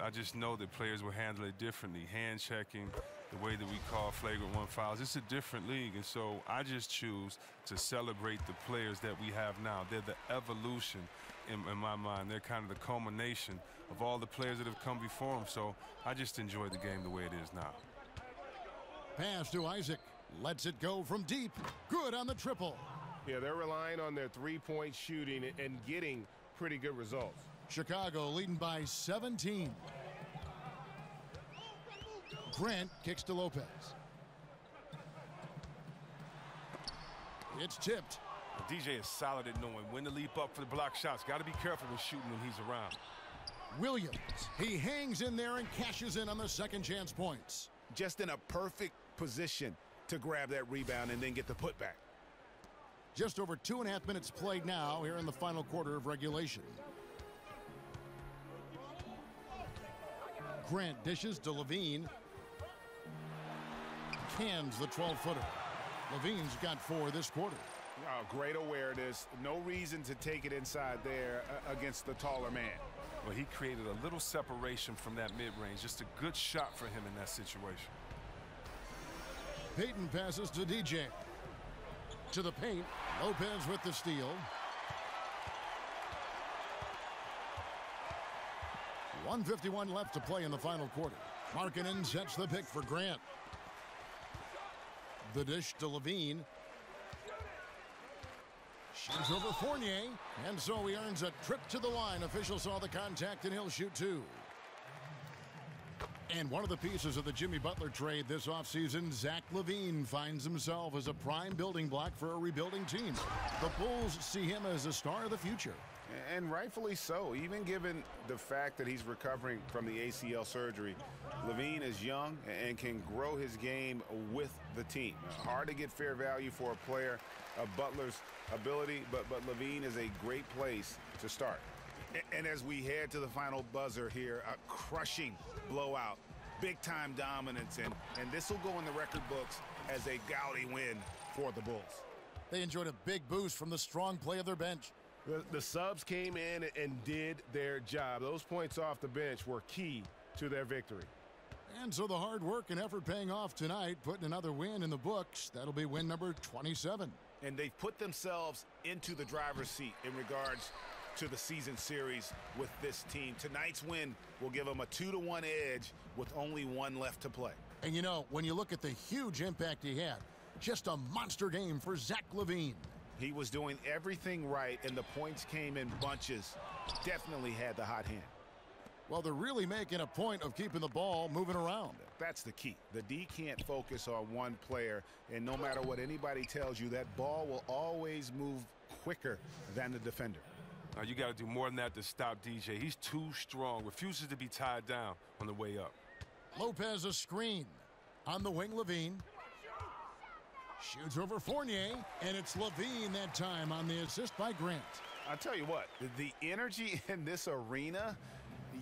I just know that players will handle it differently. Hand checking, the way that we call flagrant 1 fouls. It's a different league, and so I just choose to celebrate the players that we have now. They're the evolution in my mind. They're kind of the culmination of all the players that have come before them. So I just enjoy the game the way it is now. Pass to Isaac. Lets it go from deep. Good on the triple. Yeah, they're relying on their three-point shooting and getting pretty good results. Chicago leading by 17. Grant kicks to Lopez. It's tipped. DJ is solid at knowing when to leap up for the block shots. Got to be careful with shooting when he's around. Williams. He hangs in there and cashes in on the second chance points. Just in a perfect position to grab that rebound and then get the putback. Just over 2.5 minutes played now here in the final quarter of regulation. Grant dishes to Levine. Cans the 12-footer. Levine's got 4 this quarter. Oh, great awareness. No reason to take it inside there against the taller man. Well, he created a little separation from that mid-range. Just a good shot for him in that situation. Payton passes to DJ. To the paint. Lopez with the steal. 1:51 left to play in the final quarter. Markkanen sets the pick for Grant. The dish to Levine. Shoots over Fournier, and so he earns a trip to the line. Official saw the contact, and he'll shoot 2. And one of the pieces of the Jimmy Butler trade this offseason, Zach LaVine finds himself as a prime building block for a rebuilding team. The Bulls see him as a star of the future. And rightfully so, even given the fact that he's recovering from the ACL surgery. LaVine is young and can grow his game with the team. Hard to get fair value for a player of Butler's ability, but LaVine is a great place to start. And as we head to the final buzzer here, a crushing blowout, big-time dominance, and this will go in the record books as a gaudy win for the Bulls. They enjoyed a big boost from the strong play of their bench. The subs came in and did their job. Those points off the bench were key to their victory. And so the hard work and effort paying off tonight, putting another win in the books. That'll be win number 27. And they've put themselves into the driver's seat in regards to the season series with this team. Tonight's win will give them a 2-1 edge with only 1 left to play. And you know, when you look at the huge impact he had, just a monster game for Zach LaVine. He was doing everything right, and the points came in bunches. Definitely had the hot hand. Well, they're really making a point of keeping the ball moving around. That's the key. The D can't focus on one player, and no matter what anybody tells you, that ball will always move quicker than the defender. Now, you got to do more than that to stop DJ. He's too strong, refuses to be tied down on the way up. Lopez a screen. On the wing, Levine. Shoots over Fournier, and it's Levine that time on the assist by Grant. I'll tell you what, the energy in this arena,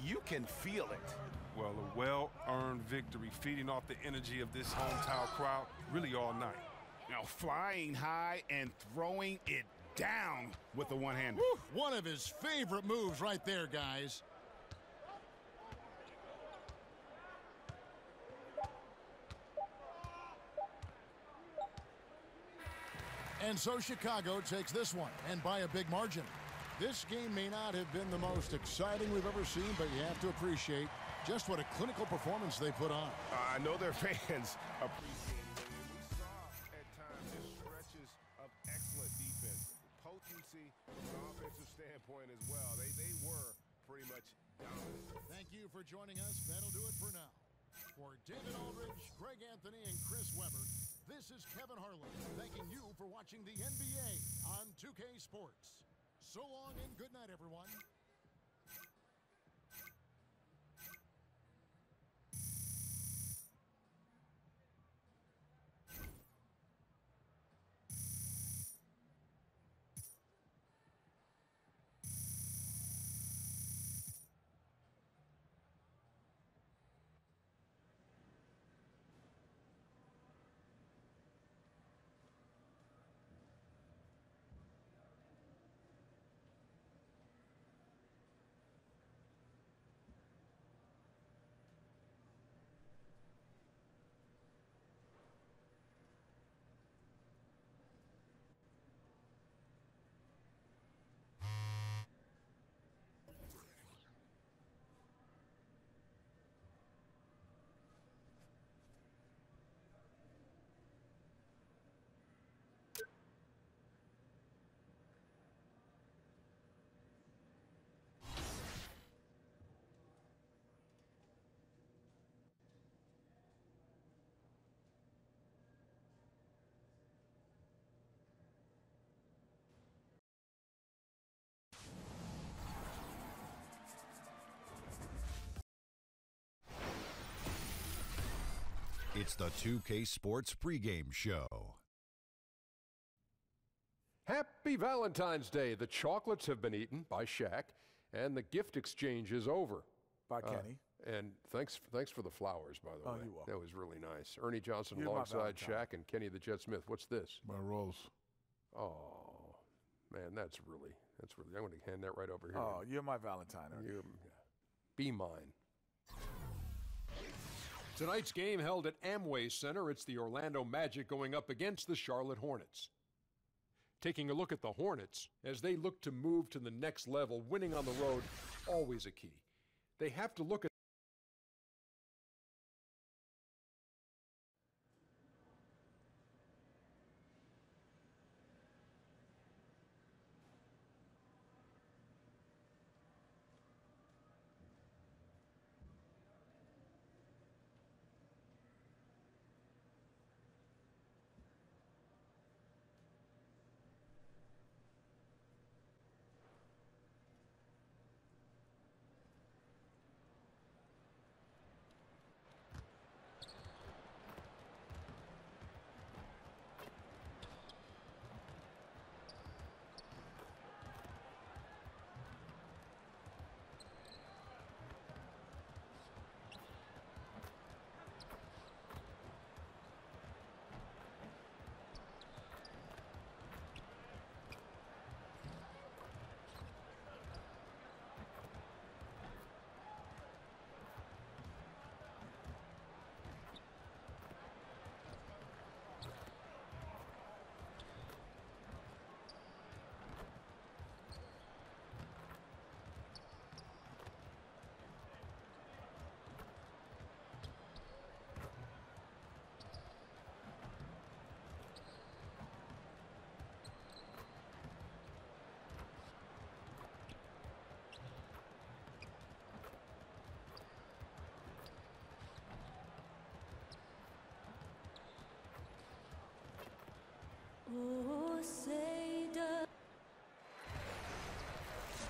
you can feel it. Well, a well-earned victory, feeding off the energy of this hometown crowd really all night. Now, flying high and throwing it down with the one-hander. One of his favorite moves right there, guys. And so Chicago takes this one, and by a big margin. This game may not have been the most exciting we've ever seen, but you have to appreciate just what a clinical performance they put on. I know their fans appreciate it. We saw at times just stretches of excellent defense. Potency from an offensive standpoint as well. They were pretty much dominant. Thank you for joining us. That'll do it for now. For David Aldridge, Greg Anthony, and Chris Webber, this is Kevin Harlan thanking you for watching the NBA on 2K Sports. So long and good night, everyone. It's the 2K Sports pregame show. Happy Valentine's Day. The chocolates have been eaten by Shaq, and the gift exchange is over. By Kenny. And thanks for the flowers, by the way. You're welcome. That was really nice. Ernie Johnson You're my alongside Valentine. Shaq and Kenny the Jet Smith. What's this? My rose. Oh, man, that's really, I'm going to hand that right over here. Oh, you're my Valentine, Ernie. Be mine. Tonight's game held at Amway Center. It's the Orlando Magic going up against the Charlotte Hornets. Taking a look at the Hornets, as they look to move to the next level, winning on the road, always a key. They have to look at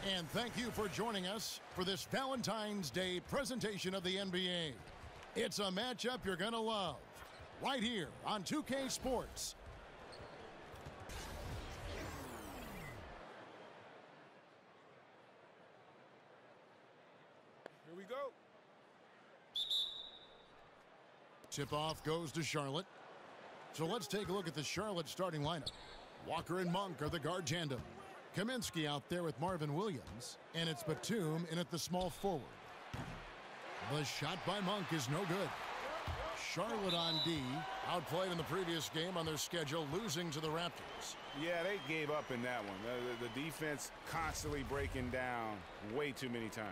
And thank you for joining us for this Valentine's Day presentation of the NBA. It's a matchup you're going to love, right here on 2K Sports. Here we go. Tip-off goes to Charlotte. So let's take a look at the Charlotte starting lineup. Walker and Monk are the guard tandem. Kaminsky out there with Marvin Williams, and it's Batum in at the small forward. The shot by Monk is no good. Charlotte on D, outplayed in the previous game on their schedule, losing to the Raptors. Yeah, they gave up in that one. The defense constantly breaking down way too many times.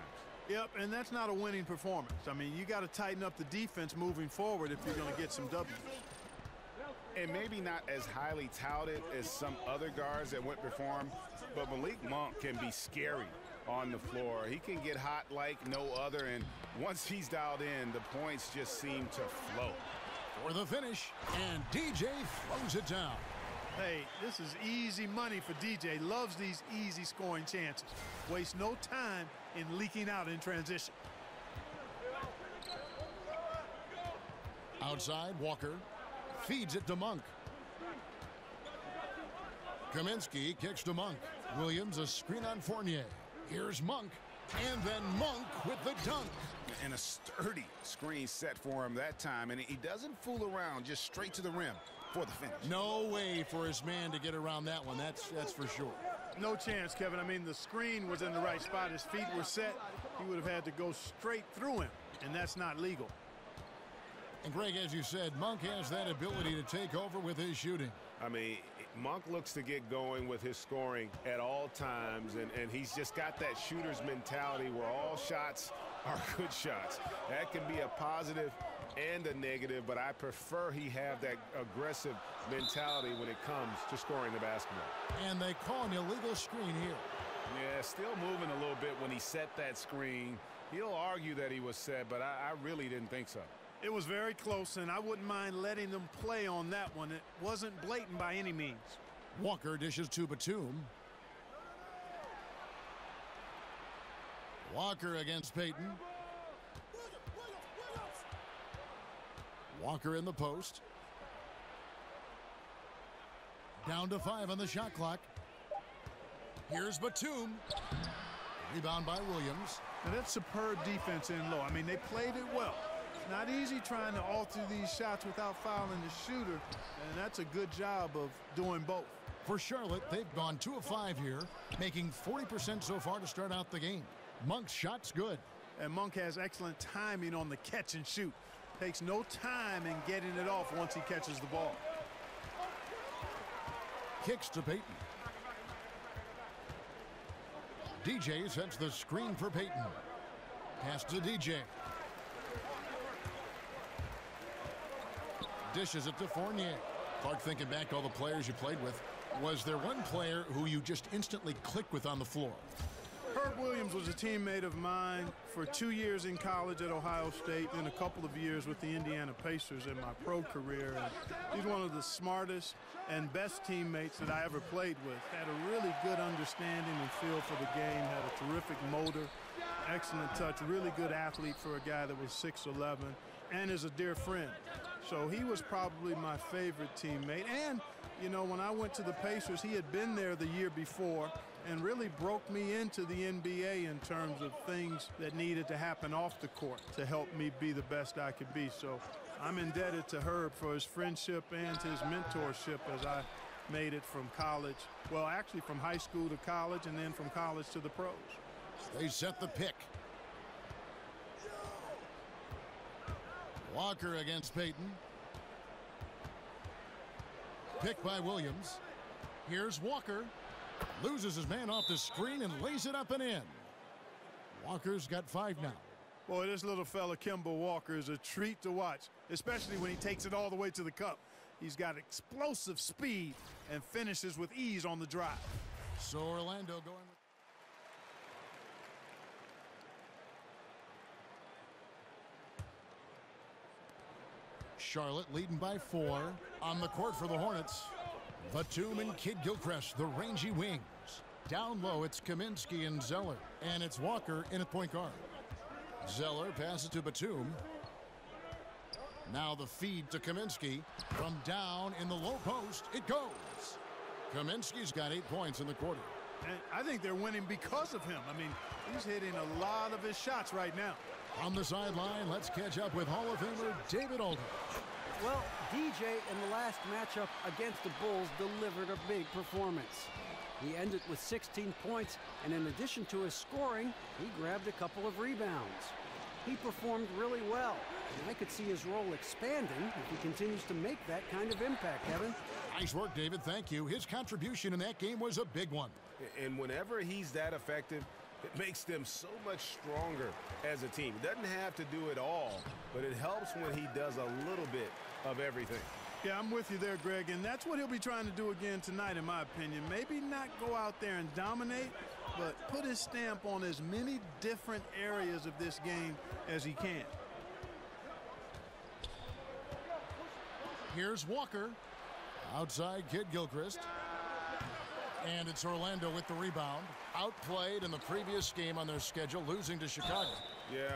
Yep, and that's not a winning performance. I mean, you got to tighten up the defense moving forward if you're going to get some W's. And maybe not as highly touted as some other guards that went before him, but Malik Monk can be scary on the floor. He can get hot like no other, and once he's dialed in, the points just seem to flow. For the finish, and DJ throws it down. Hey, this is easy money for DJ. Loves these easy scoring chances. Wastes no time in leaking out in transition. Outside, Walker feeds it to Monk. Kaminsky kicks to Monk. Williams a screen on Fournier. Here's Monk, and then Monk with the dunk. And a sturdy screen set for him that time, and he doesn't fool around, just straight to the rim for the finish. No way for his man to get around that one, that's for sure. No chance, Kevin. I mean, the screen was in the right spot. His feet were set. He would have had to go straight through him, and that's not legal. And Greg, as you said, Monk has that ability to take over with his shooting. I mean, Monk looks to get going with his scoring at all times, and he's just got that shooter's mentality where all shots are good shots. That can be a positive and a negative, but I prefer he have that aggressive mentality when it comes to scoring the basketball. And they call an illegal screen here. Yeah, still moving a little bit when he set that screen. He'll argue that he was set, but I really didn't think so. It was very close, and I wouldn't mind letting them play on that one. It wasn't blatant by any means. Walker dishes to Batum. Walker against Payton. Walker in the post. Down to 5 on the shot clock. Here's Batum. Rebound by Williams. And that's superb defense in low. I mean, they played it well. It's not easy trying to alter these shots without fouling the shooter, and that's a good job of doing both. For Charlotte, they've gone 2 of 5 here, making 40% so far to start out the game. Monk's shot's good. And Monk has excellent timing on the catch and shoot. Takes no time in getting it off once he catches the ball. Kicks to Payton. DJ sets the screen for Payton. Pass to DJ. Dishes it to Fournier. Clark, thinking back to all the players you played with, was there one player who you just instantly clicked with on the floor? Herb Williams was a teammate of mine for 2 years in college at Ohio State and a couple of years with the Indiana Pacers in my pro career. And he's one of the smartest and best teammates that I ever played with. Had a really good understanding and feel for the game, had a terrific motor, excellent touch, really good athlete for a guy that was 6'11", and is a dear friend. So he was probably my favorite teammate. And, you know, when I went to the Pacers, he had been there the year before and really broke me into the NBA in terms of things that needed to happen off the court to help me be the best I could be. So I'm indebted to Herb for his friendship and his mentorship as I made it from college. Well, actually from high school to college and then from college to the pros. They set the pick. Walker against Payton. Pick by Williams. Here's Walker. Loses his man off the screen and lays it up and in. Walker's got 5 now. Boy, this little fella, Kemba Walker, is a treat to watch, especially when he takes it all the way to the cup. He's got explosive speed and finishes with ease on the drive. So Orlando going with... Charlotte leading by 4 on the court for the Hornets. Batum and Kid Gilchrist, the rangy wings. Down low, it's Kaminsky and Zeller. And it's Walker in at point guard. Zeller passes to Batum. Now the feed to Kaminsky. From down in the low post, it goes. Kaminsky's got 8 points in the quarter. And I think they're winning because of him. I mean, he's hitting a lot of his shots right now. On the sideline, let's catch up with Hall of Famer David Aldridge. Well, DJ in the last matchup against the Bulls delivered a big performance. He ended with 16 points, and in addition to his scoring, he grabbed a couple of rebounds. He performed really well, and I could see his role expanding if he continues to make that kind of impact, Kevin. Nice work, David. Thank you. His contribution in that game was a big one. And whenever he's that effective, it makes them so much stronger as a team. It doesn't have to do it all, but it helps when he does a little bit of everything. Yeah, I'm with you there, Greg, and that's what he'll be trying to do again tonight, in my opinion. Maybe not go out there and dominate, but put his stamp on as many different areas of this game as he can. Here's Walker. Outside Kid Gilchrist. And it's Orlando with the rebound. Outplayed in the previous game on their schedule, losing to Chicago. Yeah,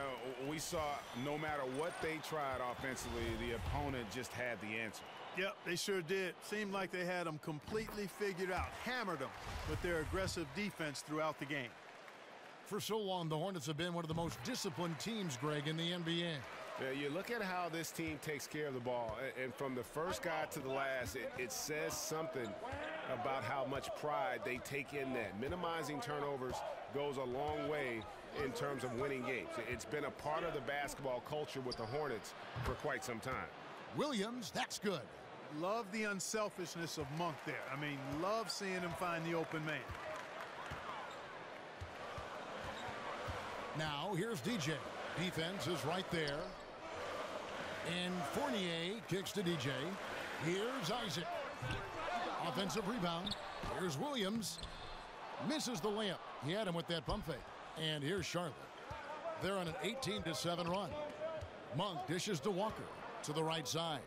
we saw no matter what they tried offensively, the opponent just had the answer. Yep, they sure did. Seemed like they had them completely figured out, hammered them with their aggressive defense throughout the game. For so long, the Hornets have been one of the most disciplined teams, Greg, in the NBA. Yeah, you look at how this team takes care of the ball, and from the first guy to the last, it says something about how much pride they take in that. Minimizing turnovers goes a long way in terms of winning games. It's been a part of the basketball culture with the Hornets for quite some time. Williams, that's good. Love the unselfishness of Monk there. I mean, love seeing him find the open man. Now, here's DJ. Defense is right there. And Fournier kicks to DJ. Here's Isaac. Offensive rebound. Here's Williams. Misses the layup. He had him with that pump fake. And here's Charlotte. They're on an 18-7 run. Monk dishes to Walker to the right side.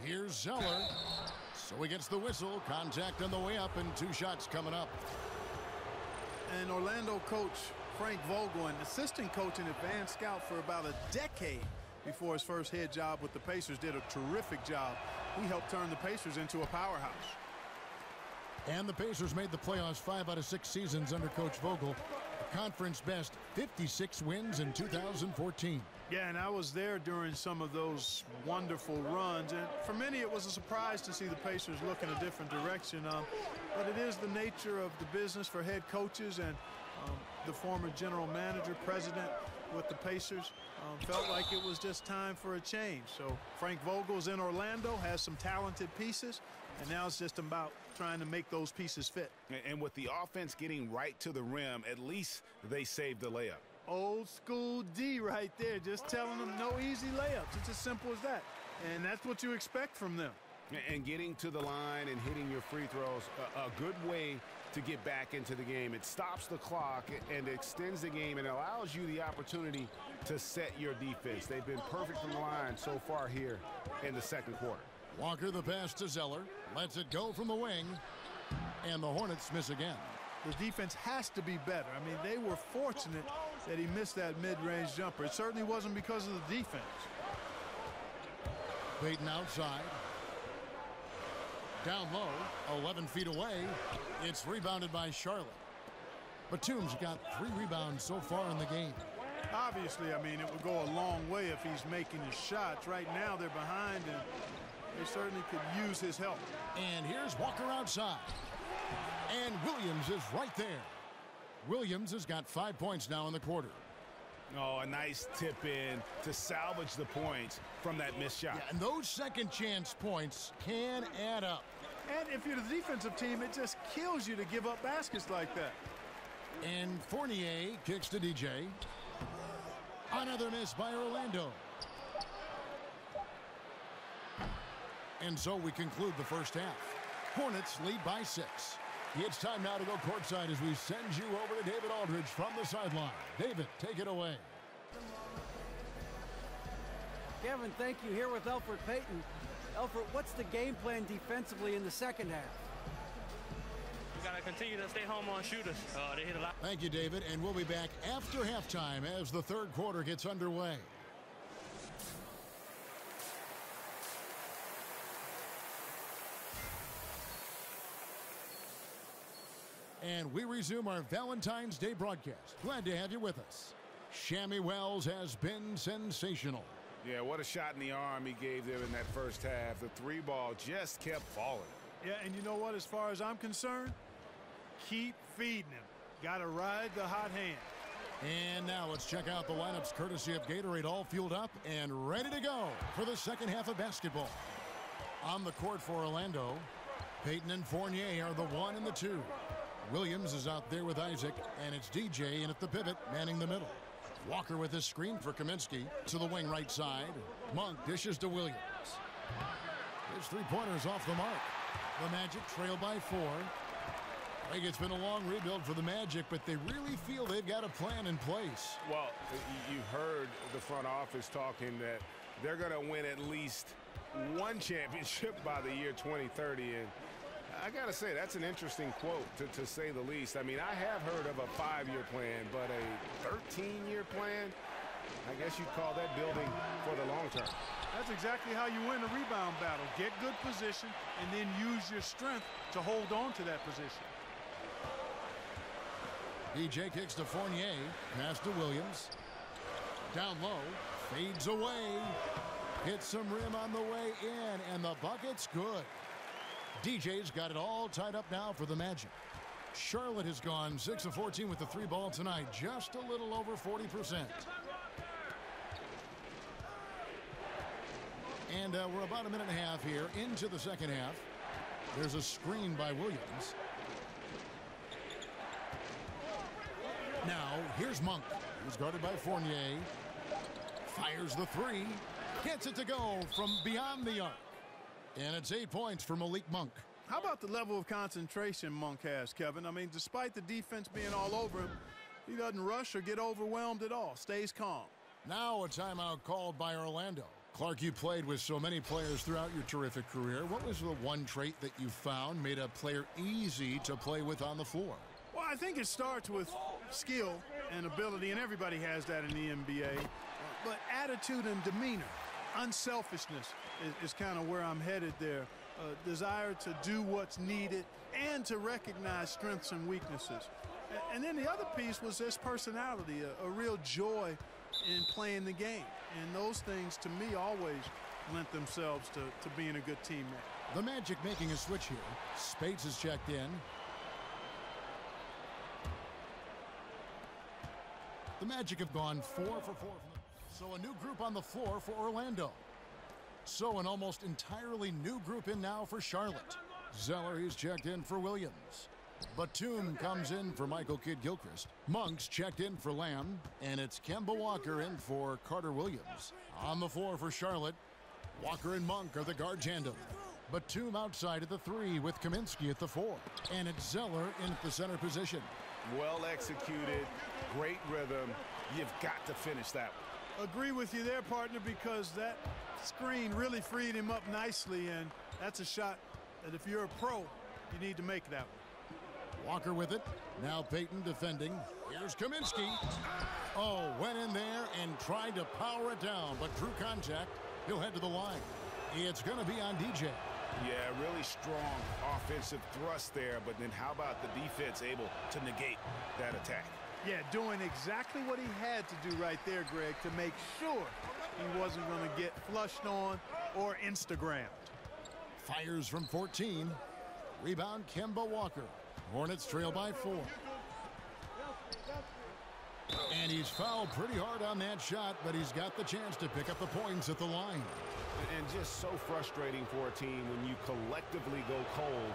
Here's Zeller. So he gets the whistle. Contact on the way up and 2 shots coming up. And Orlando coach Frank Vogel, an assistant coach and advanced scout for about a decade before his first head job with the Pacers, did a terrific job. He helped turn the Pacers into a powerhouse. And the Pacers made the playoffs 5 out of 6 seasons under Coach Vogel. A conference best 56 wins in 2014. Yeah, and I was there during some of those wonderful runs. And for many, it was a surprise to see the Pacers look in a different direction. But it is the nature of the business for head coaches, and the former general manager, president with the Pacers, felt like it was just time for a change. So Frank Vogel's in Orlando, has some talented pieces, and now it's just about trying to make those pieces fit. And with the offense getting right to the rim, at least they saved the layup. Old school D right there, just telling them no easy layups. It's as simple as that. And that's what you expect from them. And getting to the line and hitting your free throws, a good way to get back into the game. It stops the clock and extends the game and allows you the opportunity to set your defense. They've been perfect from the line so far here in the second quarter. Walker the pass to Zeller. Lets it go from the wing. And the Hornets miss again. The defense has to be better. I mean, they were fortunate that he missed that mid-range jumper. It certainly wasn't because of the defense. Payton outside. Down low, 11 feet away. It's rebounded by Charlotte. Batum's got 3 rebounds so far in the game. Obviously, I mean, it would go a long way if he's making his shots. Right now, they're behind, and they certainly could use his help. And here's Walker outside. And Williams is right there. Williams has got 5 points now in the quarter. Oh, a nice tip in to salvage the points from that missed shot. Yeah, and those second chance points can add up. And if you're the defensive team, it just kills you to give up baskets like that. And Fournier kicks to DJ. Another miss by Orlando. And so we conclude the first half. Hornets lead by 6. It's time now to go courtside as we send you over to David Aldridge from the sideline. David, take it away. Kevin, thank you. Here with Elfrid Payton. Alfred, what's the game plan defensively in the second half? We got to continue to stay home on shooters. They hit a lot. Thank you, David, and we'll be back after halftime as the third quarter gets underway. And we resume our Valentine's Day broadcast. Glad to have you with us. Shammy Wells has been sensational. Yeah, what a shot in the arm he gave them in that first half. The three ball just kept falling. Yeah, and you know what, as far as I'm concerned, keep feeding him. Got to ride the hot hand. And now let's check out the lineups courtesy of Gatorade, all fueled up and ready to go for the second half of basketball. On the court for Orlando, Payton and Fournier are the 1 and the 2. Williams is out there with Isaac, and it's DJ in at the pivot, manning the middle. Walker with his screen for Kaminsky to the wing right side. Monk dishes to Williams. His three-pointers off the mark. The Magic trail by 4. I think it's been a long rebuild for the Magic, but they really feel they've got a plan in place. Well, you've heard the front office talking that they're going to win at least one championship by the year 2030, and I got to say, that's an interesting quote, to say the least. I mean, I have heard of a 5-year plan, but a 13-year plan, I guess you'd call that building for the long term. That's exactly how you win a rebound battle. Get good position and then use your strength to hold on to that position. DJ kicks to Fournier, pass to Williams. Down low, fades away. Hits some rim on the way in, and the bucket's good. DJ's got it all tied up now for the Magic. Charlotte has gone 6 of 14 with the 3 ball tonight, just a little over 40%. And we're about a minute and a half here into the second half. There's a screen by Williams. Now, here's Monk. He's guarded by Fournier. Fires the 3. Gets it to go from beyond the arc. And it's 8 points for Malik Monk. How about the level of concentration Monk has, Kevin? I mean, despite the defense being all over him, he doesn't rush or get overwhelmed at all. Stays calm. Now a timeout called by Orlando. Clark, you played with so many players throughout your terrific career. What was the one trait that you found made a player easy to play with on the floor? Well, I think it starts with skill and ability, and everybody has that in the NBA. But attitude and demeanor, unselfishness is kind of where I'm headed there. Desire to do what's needed and to recognize strengths and weaknesses. And then the other piece was his personality, a real joy in playing the game. And those things, to me, always lent themselves to being a good teammate. The Magic making a switch here. Spates is checked in. The Magic have gone 4 for 4. So a new group on the floor for Orlando. So an almost entirely new group in now for Charlotte. Zeller, he's checked in for Williams. Batum comes in for Michael Kidd-Gilchrist. Monk's checked in for Lamb. And it's Kemba Walker in for Carter Williams. On the floor for Charlotte, Walker and Monk are the guard tandem. Batum outside at the 3 with Kaminsky at the 4. And it's Zeller in at the center position. Well executed, great rhythm. You've got to finish that one. Agree with you there, partner, because that screen really freed him up nicely, and that's a shot that if you're a pro, you need to make that one. Walker with it. Now Payton defending. Here's Kaminsky. Oh, went in there and tried to power it down, but drew contact. He'll head to the line. It's going to be on DJ. Yeah, really strong offensive thrust there, but then how about the defense able to negate that attack? Yeah, doing exactly what he had to do right there, Greg, to make sure he wasn't going to get flushed on or Instagrammed. Fires from 14. Rebound, Kemba Walker. Hornets trail by 4. And he's fouled pretty hard on that shot, but he's got the chance to pick up the points at the line. And just so frustrating for a team when you collectively go cold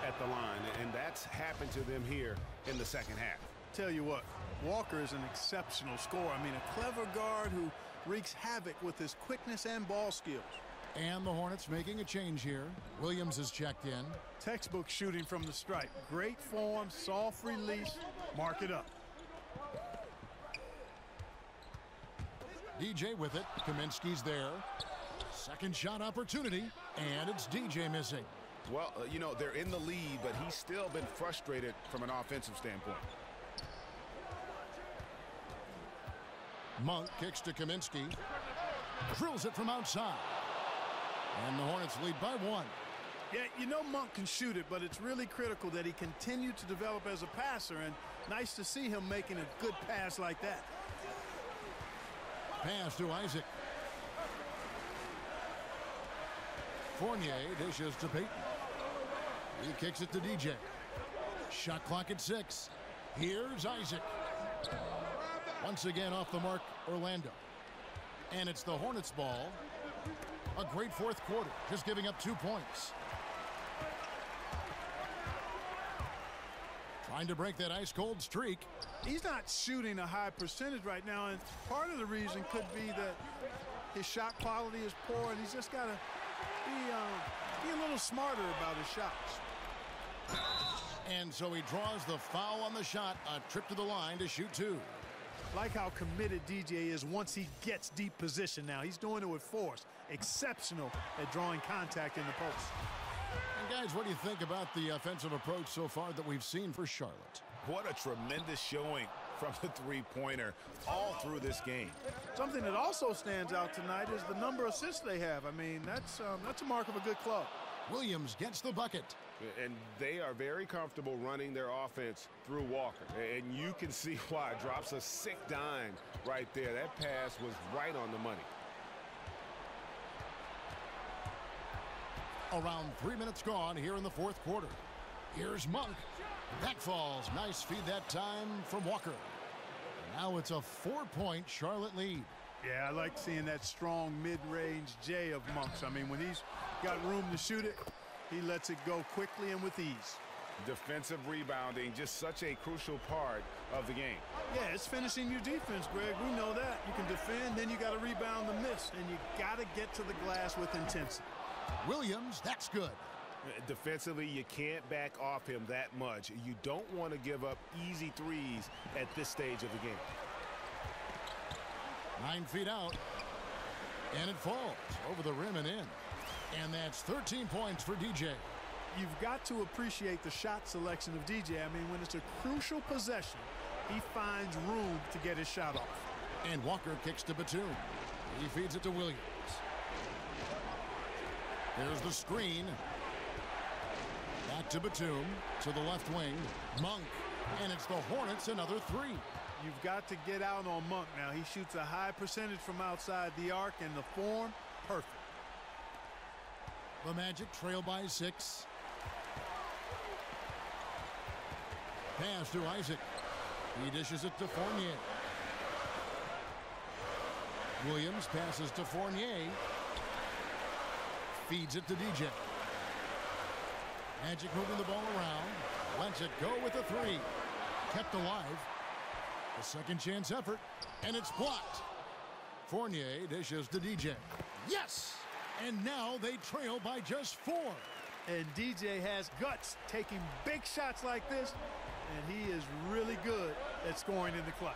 at the line. And that's happened to them here in the second half. Tell you what, Walker is an exceptional scorer. I mean, a clever guard who wreaks havoc with his quickness and ball skills. And the Hornets making a change here. Williams is checked in. Textbook shooting from the stripe. Great form, soft release. Mark it up. DJ with it. Kaminsky's there. Second shot opportunity, and it's DJ missing. Well, you know, they're in the lead, but he's still been frustrated from an offensive standpoint. Monk kicks to Kaminsky. Drills it from outside. And the Hornets lead by 1. Yeah, you know Monk can shoot it, but it's really critical that he continue to develop as a passer, and nice to see him making a good pass like that. Pass to Isaac. Fournier dishes to Payton. He kicks it to DJ. Shot clock at 6. Here's Isaac. Once again off the mark, Orlando. And it's the Hornets' ball. A great fourth quarter, just giving up 2 points. Trying to break that ice-cold streak. He's not shooting a high percentage right now, and part of the reason could be that his shot quality is poor, and he's just got to be a little smarter about his shots. And so he draws the foul on the shot, a trip to the line to shoot 2. Like how committed DJ is once he gets deep position now. He's doing it with force. Exceptional at drawing contact in the post. And guys, what do you think about the offensive approach so far that we've seen for Charlotte? What a tremendous showing from the three-pointer all through this game. Something that also stands out tonight is the number of assists they have. I mean, that's a mark of a good club. Williams gets the bucket. And they are very comfortable running their offense through Walker. And you can see why. Drops a sick dime right there. That pass was right on the money. Around 3 minutes gone here in the fourth quarter. Here's Monk. Back falls. Nice feed that time from Walker. Now it's a 4-point Charlotte lead. Yeah, I like seeing that strong mid-range J of Monk's. I mean, when he's got room to shoot it, he lets it go quickly and with ease. Defensive rebounding, just such a crucial part of the game. Yeah, it's finishing your defense, Greg. We know that. You can defend, then you got to rebound the miss, and you got to get to the glass with intensity. Williams, that's good. Defensively, you can't back off him that much. You don't want to give up easy threes at this stage of the game. 9 feet out. And it falls over the rim and in. And that's 13 points for DJ. You've got to appreciate the shot selection of DJ. I mean, when it's a crucial possession, he finds room to get his shot off. And Walker kicks to Batum. He feeds it to Williams. There's the screen. Back to Batum, to the left wing. Monk, and it's the Hornets another 3. You've got to get out on Monk now. He shoots a high percentage from outside the arc, and the form, perfect. The Magic trail by 6. Pass to Isaac. He dishes it to Fournier. Williams passes to Fournier. Feeds it to DJ. Magic moving the ball around. Lets it go with a 3. Kept alive. A second chance effort. And it's blocked. Fournier dishes to DJ. Yes! And now they trail by just 4. And DJ has guts taking big shots like this. And he is really good at scoring in the clutch.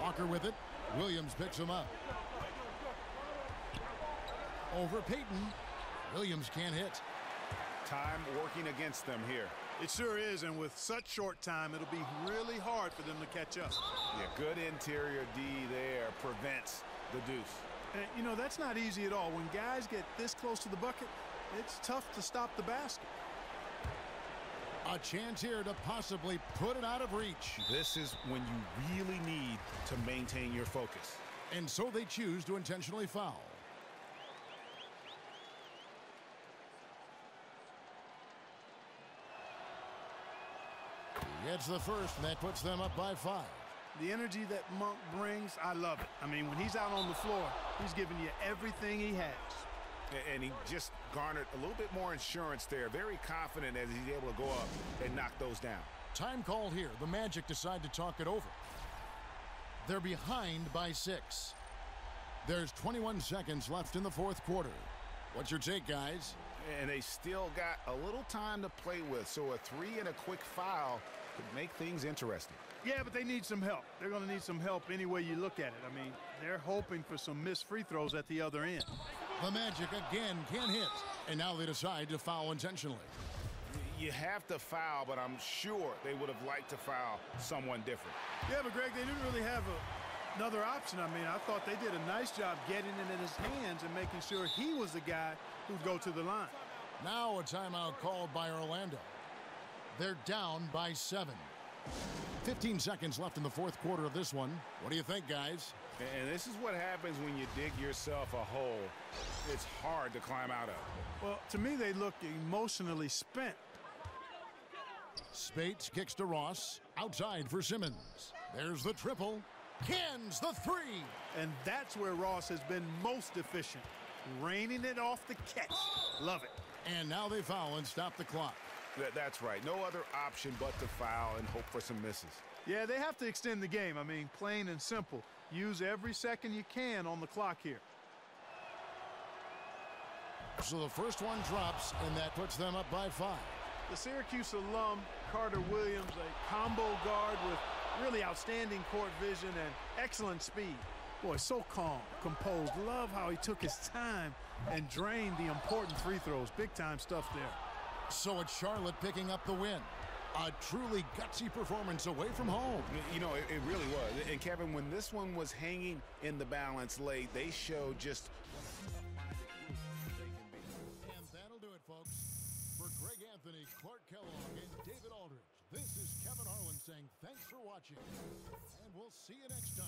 Walker with it. Williams picks him up. Over Payton. Williams can't hit. Time working against them here. It sure is, and with such short time, it'll be really hard for them to catch up. Yeah, good interior D there prevents the deuce. And, you know, that's not easy at all. When guys get this close to the bucket, it's tough to stop the basket. A chance here to possibly put it out of reach. This is when you really need to maintain your focus. And so they choose to intentionally foul. He gets the first, and that puts them up by 5. The energy that Monk brings, I love it. I mean, when he's out on the floor, he's giving you everything he has. And he just garnered a little bit more insurance there. Very confident as he's able to go up and knock those down. Time called here. The Magic decide to talk it over. They're behind by 6. There's 21 seconds left in the fourth quarter. What's your take, guys? And they still got a little time to play with, so a 3 and a quick foul could make things interesting. Yeah, but they need some help. They're going to need some help any way you look at it. I mean, they're hoping for some missed free throws at the other end. The Magic again can't hit, and now they decide to foul intentionally. You have to foul, but I'm sure they would have liked to foul someone different. Yeah, but Greg, they didn't really have another option. I mean, I thought they did a nice job getting it in his hands and making sure he was the guy who'd go to the line. Now a timeout called by Orlando. They're down by 7. 15 seconds left in the fourth quarter of this one. What do you think, guys? And this is what happens when you dig yourself a hole. It's hard to climb out of. Well, to me, they look emotionally spent. Spates kicks to Ross. Outside for Simmons. There's the triple. Cans the three. And that's where Ross has been most efficient. Raining it off the catch. Love it. And now they foul and stop the clock. That's right. No other option but to foul and hope for some misses. Yeah, they have to extend the game. I mean, plain and simple. Use every second you can on the clock here. So the first one drops, and that puts them up by 5. The Syracuse alum, Carter Williams, a combo guard with really outstanding court vision and excellent speed. Boy, so calm, composed. Love how he took his time and drained the important free throws. Big-time stuff there. So it's Charlotte picking up the win. A truly gutsy performance away from home. You know, it really was. And, Kevin, when this one was hanging in the balance late, they showed just... And that'll do it, folks. For Greg Anthony, Clark Kellogg, and David Aldridge, this is Kevin Harlan saying thanks for watching. And we'll see you next time.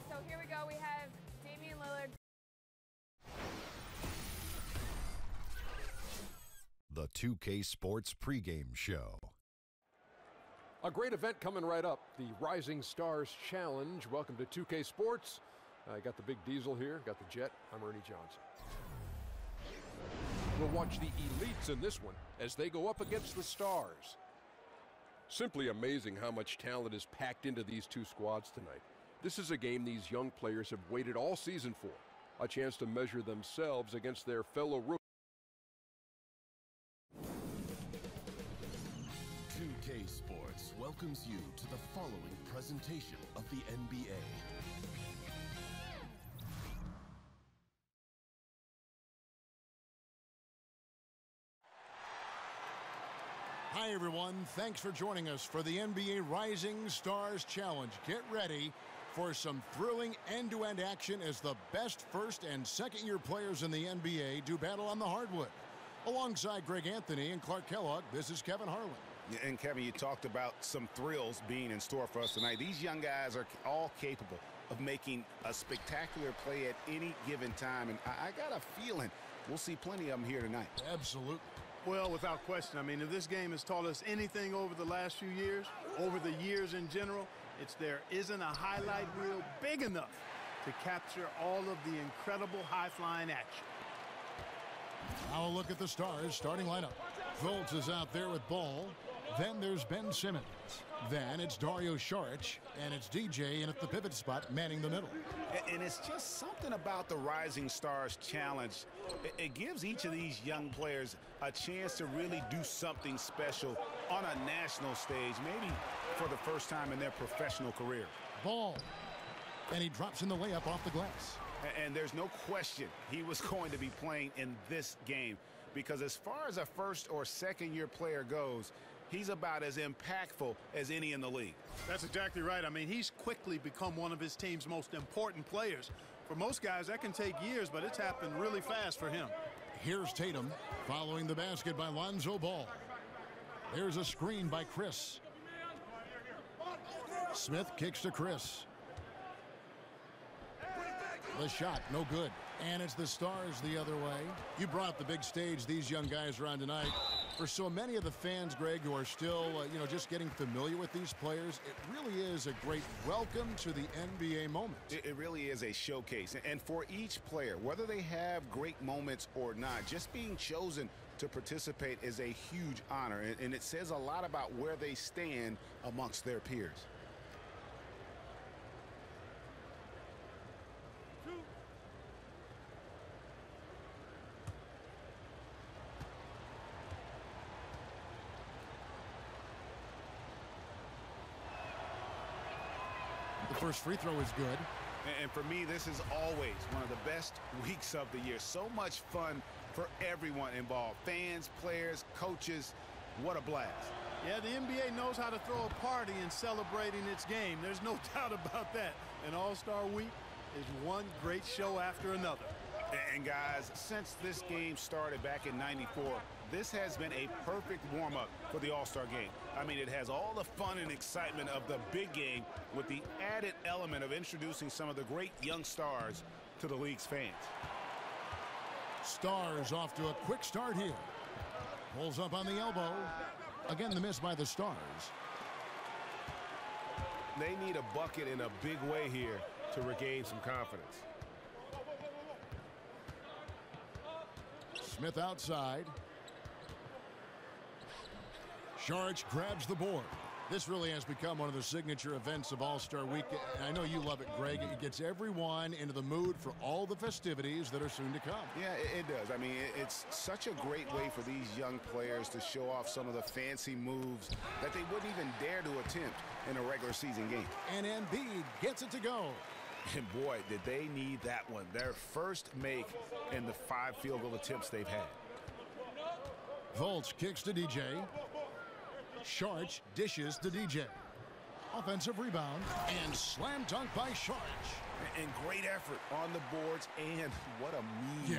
So here we go. We have Damian Lillard. The 2K Sports pregame show. A great event coming right up, the Rising Stars Challenge. Welcome to 2K Sports. I got the big diesel here, got the jet. I'm Ernie Johnson. We'll watch the elites in this one as they go up against the stars. Simply amazing how much talent is packed into these two squads tonight. This is a game these young players have waited all season for, a chance to measure themselves against their fellow rookies. 2K Sports welcomes you to the following presentation of the NBA. Hi, everyone. Thanks for joining us for the NBA Rising Stars Challenge. Get ready for some thrilling end-to-end action as the best first and second-year players in the NBA do battle on the hardwood. Alongside Greg Anthony and Clark Kellogg, this is Kevin Harlan. And, Kevin, you talked about some thrills being in store for us tonight. These young guys are all capable of making a spectacular play at any given time, and I got a feeling we'll see plenty of them here tonight. Absolutely. Well, without question. I mean, if this game has taught us anything over the last few years, over the years in general, it's there isn't a highlight reel big enough to capture all of the incredible high-flying action. Now a look at the Stars starting lineup. Fultz is out there with ball. Then there's Ben Simmons. Then it's Dario Saric, and it's DJ in at the pivot spot, manning the middle. And it's just something about the Rising Stars Challenge. It gives each of these young players a chance to really do something special on a national stage, maybe for the first time in their professional career. Ball. And he drops in the layup off the glass. And there's no question he was going to be playing in this game, because as far as a first or second year player goes, he's about as impactful as any in the league. That's exactly right. I mean, he's quickly become one of his team's most important players. For most guys, that can take years, but it's happened really fast for him. Here's Tatum following the basket by Lonzo Ball. There's a screen by Chris. Smith kicks to Chris. The shot, no good. And it's the Stars the other way. You brought up the big stage these young guys are on tonight. For so many of the fans, Greg, who are still, just getting familiar with these players, it really is a great welcome to the NBA moment. It really is a showcase. And for each player, whether they have great moments or not, just being chosen to participate is a huge honor. And it says a lot about where they stand amongst their peers. The first free throw is good. And for me, this is always one of the best weeks of the year. So much fun for everyone involved. Fans, players, coaches. What a blast. Yeah, the NBA knows how to throw a party in celebrating its game. There's no doubt about that. And All-Star Week is one great show after another. And guys, since this game started back in '94, this has been a perfect warm-up for the All-Star game. I mean, it has all the fun and excitement of the big game with the added element of introducing some of the great young stars to the league's fans. Stars off to a quick start here. Pulls up on the elbow. Again, the miss by the Stars. They need a bucket in a big way here to regain some confidence. Smith outside. Sharch grabs the board. This really has become one of the signature events of All-Star Week. And I know you love it, Greg. It gets everyone into the mood for all the festivities that are soon to come. Yeah, it does. I mean, it's such a great way for these young players to show off some of the fancy moves that they wouldn't even dare to attempt in a regular season game. And Embiid gets it to go. And boy, did they need that one. Their first make in the 5 field goal attempts they've had. Volts kicks to DJ. Sharch dishes to DJ. Offensive rebound and slam dunk by Sharch. And great effort on the boards, and what a mean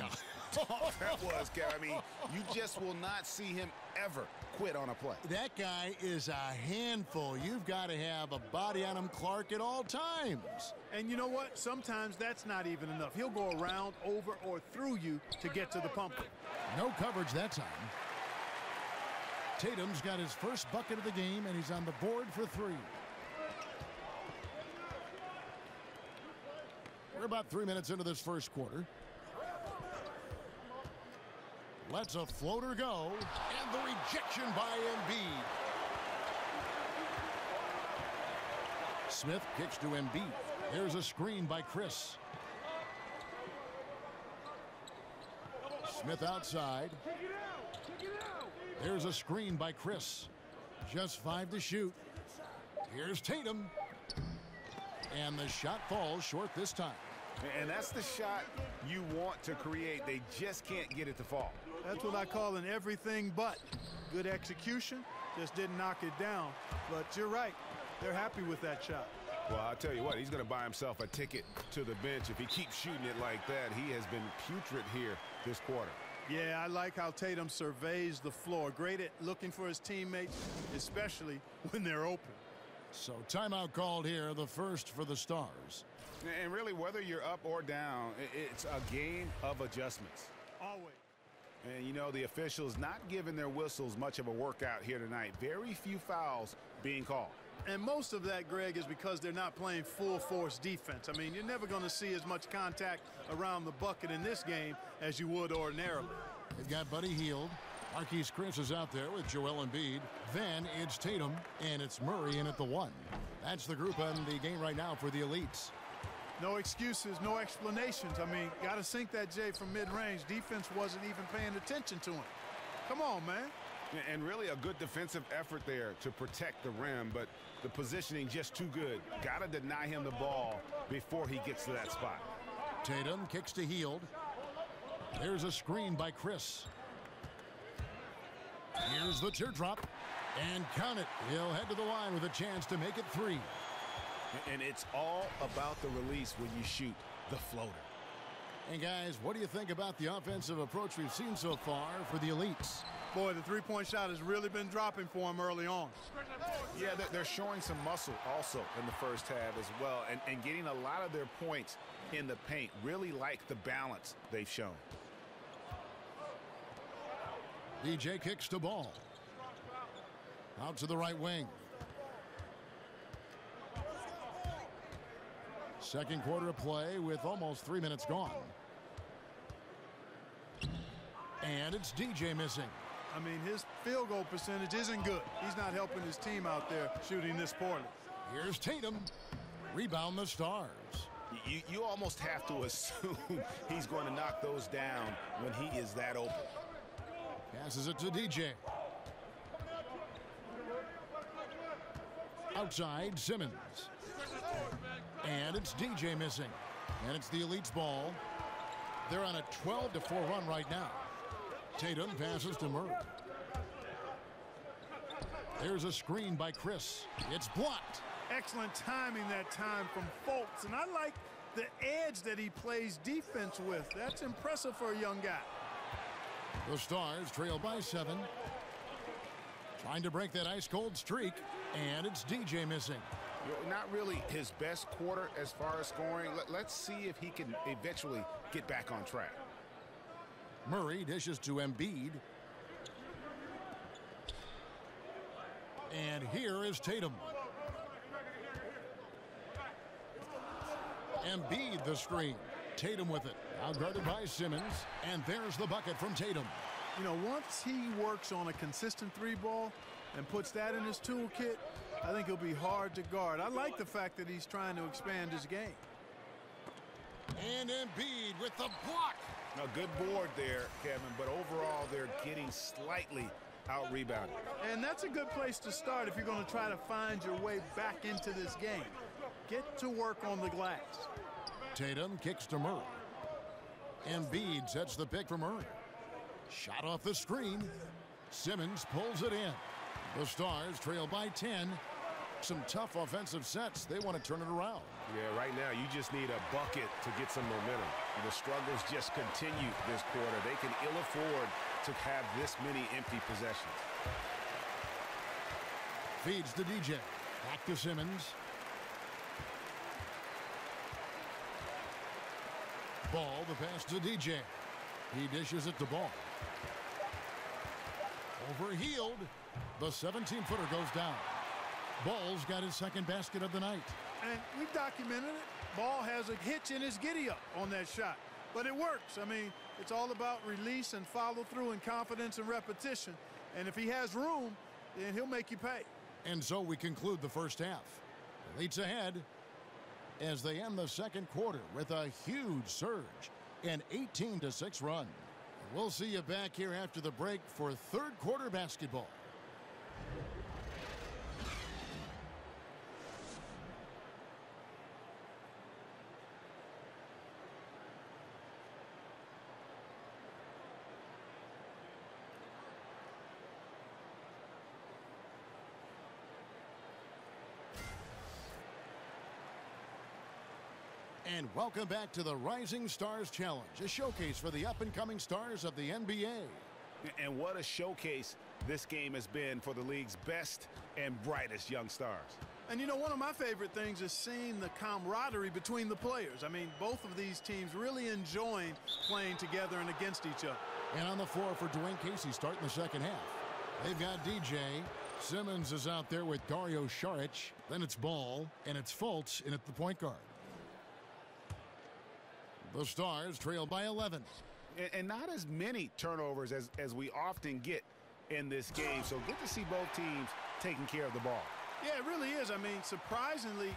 that was, Kev. I mean, you just will not see him ever quit on a play. That guy is a handful. You've got to have a body on him, Clark, at all times. And you know what? Sometimes that's not even enough. He'll go around, over, or through you to get to the pumper. No coverage that time. Tatum's got his first bucket of the game, and he's on the board for 3. We're about 3 minutes into this first quarter. Lets a floater go, and the rejection by Embiid. Smith kicks to Embiid. There's a screen by Chris. Smith outside. There's a screen by Chris. Just 5 to shoot. Here's Tatum. And the shot falls short this time. And that's the shot you want to create. They just can't get it to fall. That's what I call an everything but. Good execution, just didn't knock it down. But you're right, they're happy with that shot. Well, I'll tell you what, he's going to buy himself a ticket to the bench. If he keeps shooting it like that, he has been putrid here this quarter. Yeah, I like how Tatum surveys the floor. Great at looking for his teammates, especially when they're open. So timeout called here, the first for the Stars. And really, whether you're up or down, it's a game of adjustments. Always. And, you know, the officials not giving their whistles much of a workout here tonight. Very few fouls being called. And most of that, Greg, is because they're not playing full-force defense. I mean, you're never going to see as much contact around the bucket in this game as you would ordinarily. They've got Buddy Hield. Marquise Chris is out there with Joel Embiid. Then it's Tatum, and it's Murray in at the 1. That's the group on the game right now for the elites. No excuses, no explanations. I mean, got to sink that J from mid-range. Defense wasn't even paying attention to him. Come on, man. And really a good defensive effort there to protect the rim, but the positioning just too good. Got to deny him the ball before he gets to that spot. Tatum kicks to Hield. There's a screen by Chris. Here's the teardrop. And count it. He'll head to the line with a chance to make it 3. And it's all about the release when you shoot the floater. And guys, what do you think about the offensive approach we've seen so far for the elites? Boy, the three-point shot has really been dropping for him early on. Yeah, they're showing some muscle also in the first half as well, and getting a lot of their points in the paint. Really like the balance they've shown. DJ kicks to Ball. Out to the right wing. Second quarter of play with almost 3 minutes gone. And it's DJ missing. I mean, his field goal percentage isn't good. He's not helping his team out there shooting this poorly. Here's Tatum. Rebound the Stars. You almost have to assume he's going to knock those down when he is that open. Passes it to DJ. Outside, Simmons. And it's DJ missing. And it's the Elites ball. They're on a 12-4 run right now. Tatum passes to Murray. There's a screen by Chris. It's blocked. Excellent timing that time from Fultz. And I like the edge that he plays defense with. That's impressive for a young guy. The Stars trail by 7. Trying to break that ice-cold streak. And it's DJ missing. Not really his best quarter as far as scoring. Let's see if he can eventually get back on track. Murray dishes to Embiid. And here is Tatum. Embiid the screen. Tatum with it. Out guarded by Simmons. And there's the bucket from Tatum. You know, once he works on a consistent 3-ball and puts that in his toolkit, I think he'll be hard to guard. I like the fact that he's trying to expand his game. And Embiid with the block. A good board there, Kevin, but overall they're getting slightly out-rebounded. And that's a good place to start if you're going to try to find your way back into this game. Get to work on the glass. Tatum kicks to Murray. Embiid sets the pick for Murray. Shot off the screen. Simmons pulls it in. The Stars trail by 10. Some tough offensive sets. They want to turn it around. Yeah, right now you just need a bucket to get some momentum. The struggles just continue this quarter. They can ill afford to have this many empty possessions. Feeds to DJ. Back to Simmons. Ball, the pass to DJ. He dishes it to Ball. Over Hield. The 17-footer goes down. Ball's got his second basket of the night. And we've documented it. Ball has a hitch in his giddy-up on that shot. But it works. I mean, it's all about release and follow-through and confidence and repetition. And if he has room, then he'll make you pay. And so we conclude the first half. Elites ahead as they end the second quarter with a huge surge, an 18-6 run. We'll see you back here after the break for third quarter basketball. And welcome back to the Rising Stars Challenge, a showcase for the up-and-coming stars of the NBA. And what a showcase this game has been for the league's best and brightest young stars. And, you know, one of my favorite things is seeing the camaraderie between the players. I mean, both of these teams really enjoying playing together and against each other. And on the floor for Dwayne Casey starting the second half. They've got DJ. Simmons is out there with Dario Saric. Then it's Ball, and it's Fultz in at the point guard. The Stars trail by 11. And not as many turnovers as we often get in this game. So good to see both teams taking care of the ball. Yeah, it really is. I mean, surprisingly,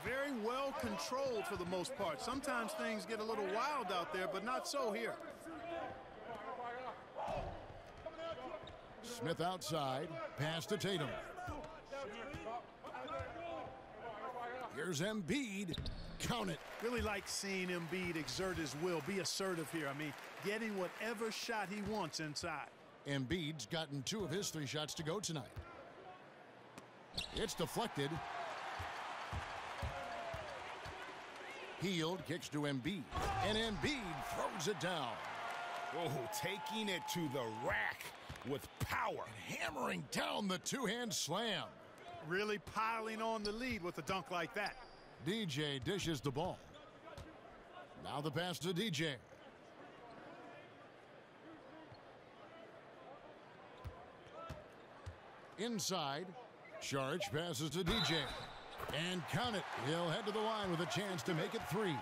very well controlled for the most part. Sometimes things get a little wild out there, but not so here. Smith outside. Pass to Tatum. Here's Embiid. Count it. Really like seeing Embiid exert his will, be assertive here. I mean, getting whatever shot he wants inside. Embiid's gotten 2 of his 3 shots to go tonight. It's deflected. Hield kicks to Embiid, and Embiid throws it down. Oh, taking it to the rack with power. And hammering down the 2-hand slam. Really piling on the lead with a dunk like that. DJ dishes the ball. Now the pass to DJ. Inside, Sharch passes to DJ. And count it. He'll head to the line with a chance to make it 3.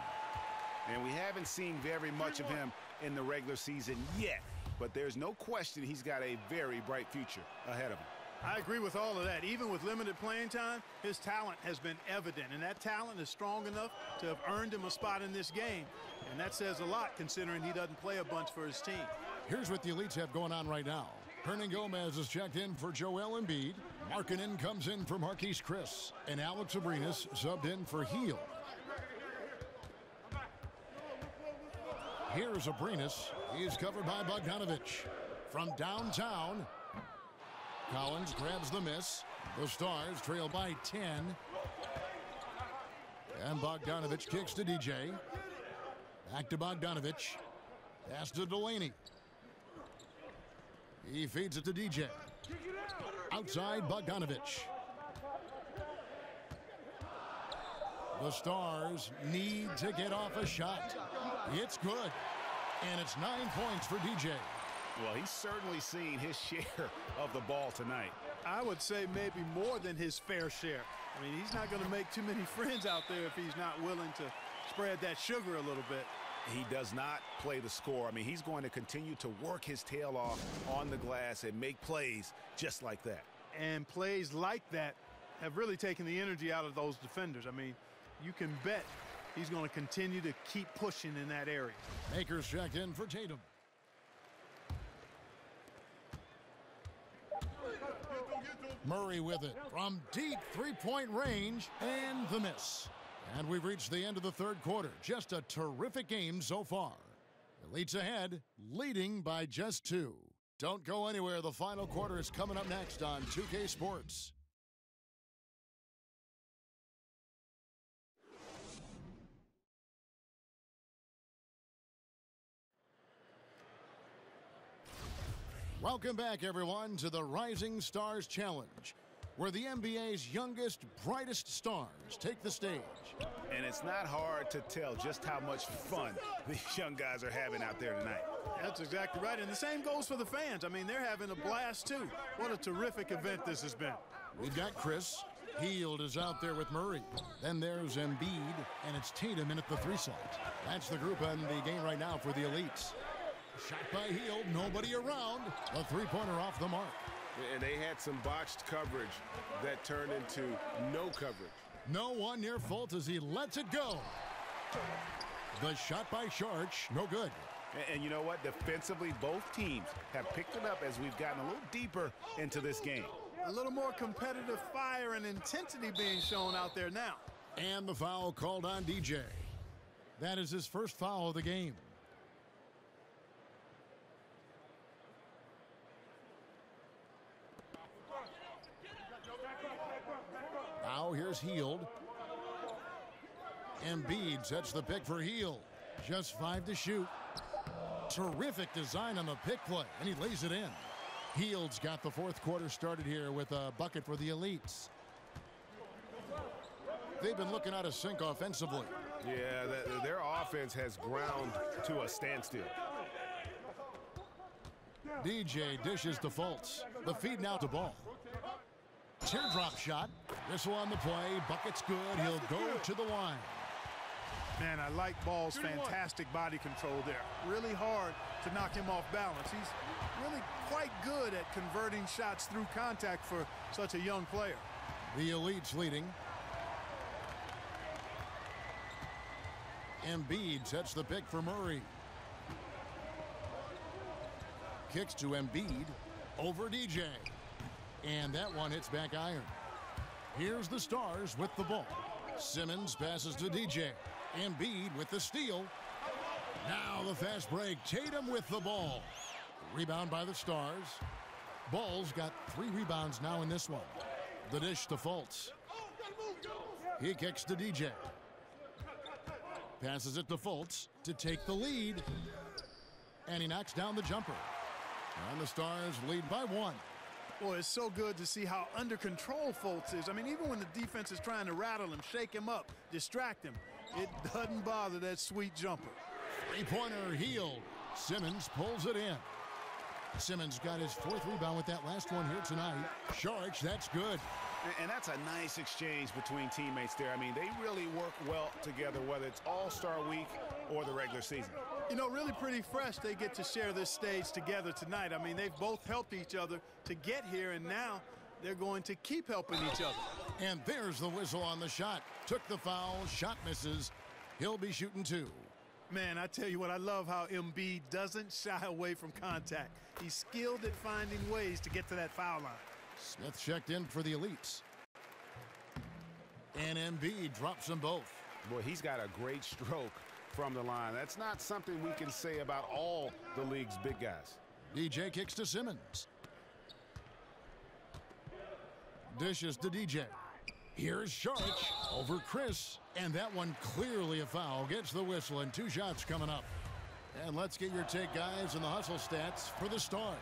And we haven't seen very much of him in the regular season yet. But there's no question he's got a very bright future ahead of him. I agree with all of that. Even with limited playing time, his talent has been evident. And that talent is strong enough to have earned him a spot in this game. And that says a lot considering he doesn't play a bunch for his team. Here's what the Elites have going on right now. Hernan Gomez is checked in for Joel Embiid. Markkanen comes in for Marquise Chris. And Alex Abrinas subbed in for Hield. Here's Abrinas. He's covered by Bogdanovich. From downtown, Collins grabs the miss. The Stars trail by 10. And Bogdanovich kicks to DJ. Back to Bogdanovich. Pass to Delaney. He feeds it to DJ. Outside Bogdanovich. The Stars need to get off a shot. It's good. And it's 9 points for DJ. Well, he's certainly seen his share of the ball tonight. I would say maybe more than his fair share. I mean, he's not going to make too many friends out there if he's not willing to spread that sugar a little bit. He does not play the score. I mean, he's going to continue to work his tail off on the glass and make plays just like that. And plays like that have really taken the energy out of those defenders. I mean, you can bet he's going to continue to keep pushing in that area. Akers checked in for Tatum. Murray with it from deep three-point range, and the miss. And we've reached the end of the third quarter. Just a terrific game so far. Elites ahead, leading by just 2. Don't go anywhere. The final quarter is coming up next on 2K Sports. Welcome back, everyone, to the Rising Stars Challenge, where the NBA's youngest, brightest stars take the stage. And it's not hard to tell just how much fun these young guys are having out there tonight. That's exactly right, and the same goes for the fans. I mean, they're having a blast, too. What a terrific event this has been. We've got Chris. Hield is out there with Murray. Then there's Embiid, and it's Tatum in at the 3 slot. That's the group on the game right now for the Elites. Shot by Hield, nobody around. A 3-pointer off the mark. And they had some botched coverage that turned into no coverage. No one near fault as he lets it go. The shot by Sharch, no good. And you know what? Defensively, both teams have picked it up as we've gotten a little deeper into this game. A little more competitive fire and intensity being shown out there now. And the foul called on DJ. That is his first foul of the game. Now here's Hield. Embiid sets the pick for Hield. Just 5 to shoot. Terrific design on the pick play, and he lays it in. Hield's got the fourth quarter started here with a bucket for the Elites. They've been looking out of sync offensively. Yeah, their offense has ground to a standstill. DJ dishes to Fultz. The feed now to Ball. Teardrop shot. Whistle on the play. Bucket's good. He'll go to the line. Man, I like Ball's fantastic body control there. Really hard to knock him off balance. He's really quite good at converting shots through contact for such a young player. The Elites leading. Embiid sets the pick for Murray. Kicks to Embiid over DJ. And that one hits back iron. Here's the Stars with the ball. Simmons passes to DJ. Embiid with the steal. Now the fast break. Tatum with the ball. Rebound by the Stars. Ball's got 3 rebounds now in this one. The dish to Fultz. He kicks to DJ. Passes it to Fultz to take the lead. And he knocks down the jumper. And the Stars lead by 1. Boy, it's so good to see how under control Fultz is. I mean, even when the defense is trying to rattle him, shake him up, distract him, it doesn't bother that sweet jumper. Three-pointer Hield. Simmons pulls it in. Simmons got his 4th rebound with that last one here tonight. Sharks, that's good. And that's a nice exchange between teammates there. I mean, they really work well together, whether it's All-Star Week or the regular season. You know, really pretty fresh they get to share this stage together tonight. I mean, they've both helped each other to get here, and now they're going to keep helping each other. And there's the whistle on the shot. Took the foul, shot misses. He'll be shooting 2. Man, I tell you what, I love how Embiid doesn't shy away from contact. He's skilled at finding ways to get to that foul line. Smith checked in for the elites. And Embiid drops them both. Boy, he's got a great stroke from the line. That's not something we can say about all the league's big guys. DJ kicks to Simmons. Dishes to DJ. Here's Sharich over Chris. And that one clearly a foul. Gets the whistle and 2 shots coming up. And let's get your take, guys, on the hustle stats for the Stars.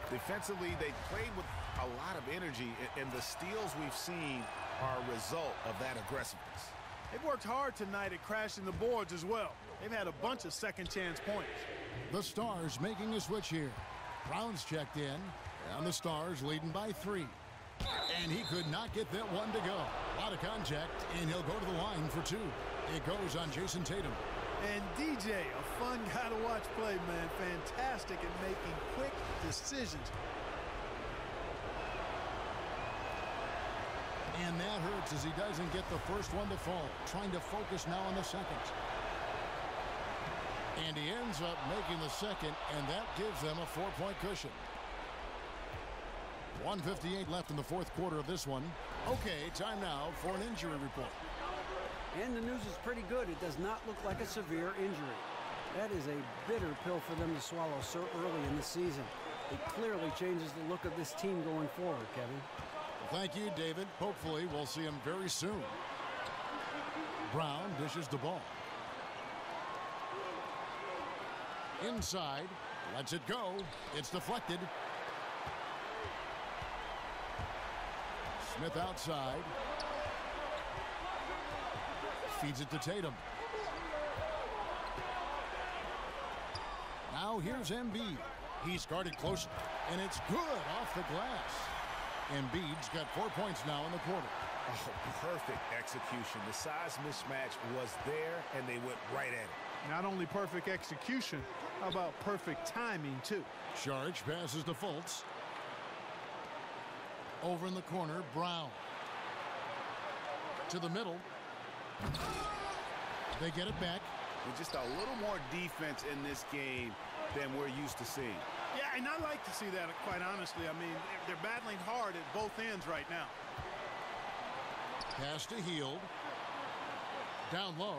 Defensively, they played with a lot of energy, and the steals we've seen are a result of that aggressiveness. They've worked hard tonight at crashing the boards as well. They've had a bunch of second-chance points. The Stars making a switch here. Brown's checked in, and the Stars leading by 3. And he could not get that one to go. A lot of contact, and he'll go to the line for 2. It goes on Jason Tatum. And DJ, a fun guy to watch play, man. Fantastic at making quick decisions. And that hurts as he doesn't get the first one to fall. Trying to focus now on the second. And he ends up making the second, and that gives them a 4-point cushion. 1:58 left in the 4th quarter of this one. Okay, time now for an injury report. And the news is pretty good. It does not look like a severe injury. That is a bitter pill for them to swallow so early in the season. It clearly changes the look of this team going forward, Kevin. Thank you, David. Hopefully we'll see him very soon. Brown dishes the ball. Inside, lets it go. It's deflected. Smith outside. Feeds it to Tatum. Now here's Embiid. He's guarded close, and it's good off the glass. Embiid's got 4 points now in the quarter. Oh, perfect execution. The size mismatch was there, and they went right at it. Not only perfect execution, how about perfect timing, too? Sharich passes to Fultz. Over in the corner, Brown. To the middle. They get it back. With just a little more defense in this game than we're used to seeing. Yeah, and I like to see that, quite honestly. I mean, they're battling hard at both ends right now. Pass to Hield. Down low.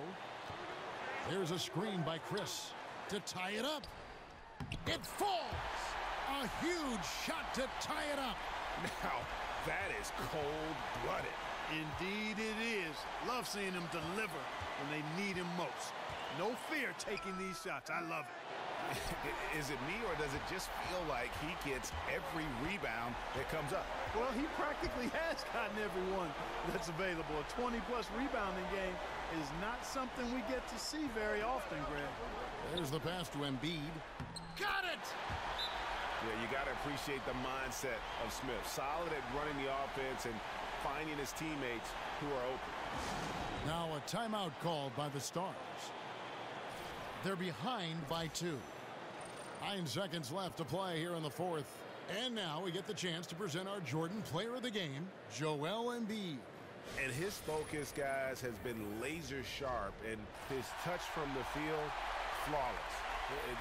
There's a screen by Chris to tie it up. It falls. A huge shot to tie it up. Now, that is cold-blooded. Indeed it is. Love seeing him deliver when they need him most. No fear taking these shots. I love it. Is it me, or does it just feel like he gets every rebound that comes up? Well, he practically has gotten every one that's available. A 20-plus rebounding game is not something we get to see very often, Greg. There's the pass to Embiid. Got it! Yeah, you got to appreciate the mindset of Smith. Solid at running the offense and finding his teammates who are open. Now a timeout called by the Stars. They're behind by 2. 9 seconds left to play here in the 4th. And now we get the chance to present our Jordan Player of the Game, Joel Embiid. And his focus, guys, has been laser sharp, and his touch from the field, flawless.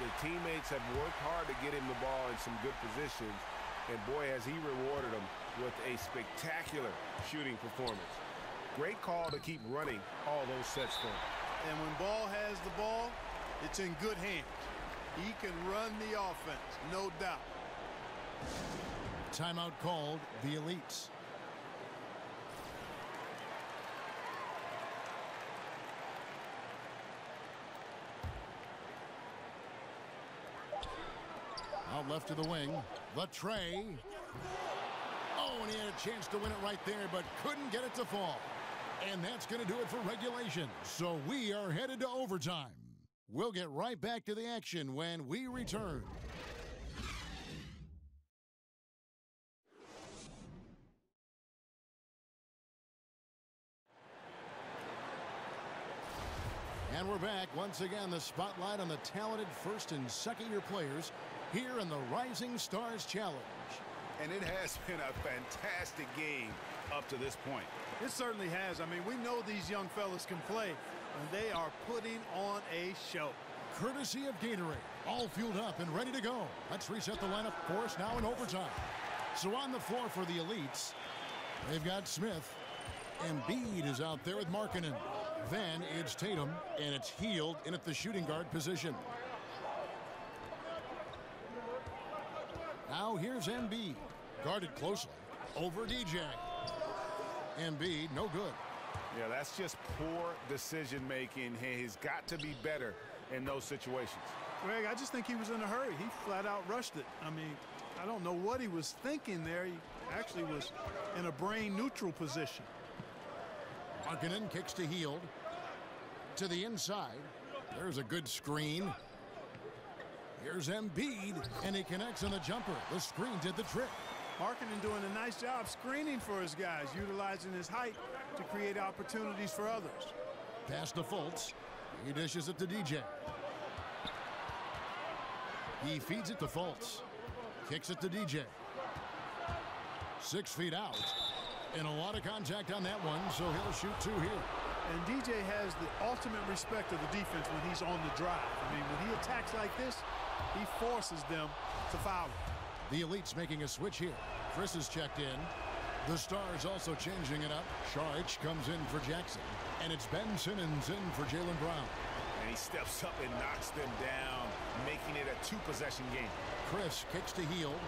The teammates have worked hard to get him the ball in some good positions, and boy, has he rewarded them with a spectacular shooting performance. Great call to keep running all those sets for him. And when Ball has the ball, it's in good hands. He can run the offense, no doubt. Timeout called, the Elites. Out left to the wing, the tray. Oh, and he had a chance to win it right there, but couldn't get it to fall. And that's going to do it for regulation. So we are headed to overtime. We'll get right back to the action when we return. And we're back. Once again, the spotlight on the talented first and second-year players here in the Rising Stars Challenge. And it has been a fantastic game up to this point. It certainly has. I mean, we know these young fellas can play, and they are putting on a show. Courtesy of Gatorade, all fueled up and ready to go. Let's reset the lineup for us now in overtime. So on the floor for the Elites, they've got Smith. Embiid is out there with Markkanen. Then it's Tatum, and it's Hield in at the shooting guard position. Now here's Embiid, guarded closely, over DJ. Embiid, no good. Yeah, that's just poor decision-making. He's got to be better in those situations. Greg, I just think he was in a hurry. He flat out rushed it. I mean, I don't know what he was thinking there. He actually was in a brain-neutral position. Markkanen kicks to Hield. To the inside. There's a good screen. Here's Embiid, and he connects on the jumper. The screen did the trick. Markkanen doing a nice job screening for his guys, utilizing his height to create opportunities for others. Pass to Fultz. He dishes it to DJ. He feeds it to Fultz. Kicks it to DJ. 6 feet out. And a lot of contact on that one, so he'll shoot 2 here. And DJ has the ultimate respect of the defense when he's on the drive. I mean, when he attacks like this, he forces them to foul him. The Elites making a switch here. Chris is checked in. The Stars also changing it up. Sharich comes in for Jackson. And it's Ben Simmons in for Jaylen Brown. And he steps up and knocks them down, making it a 2-possession game. Chris kicks to Hield.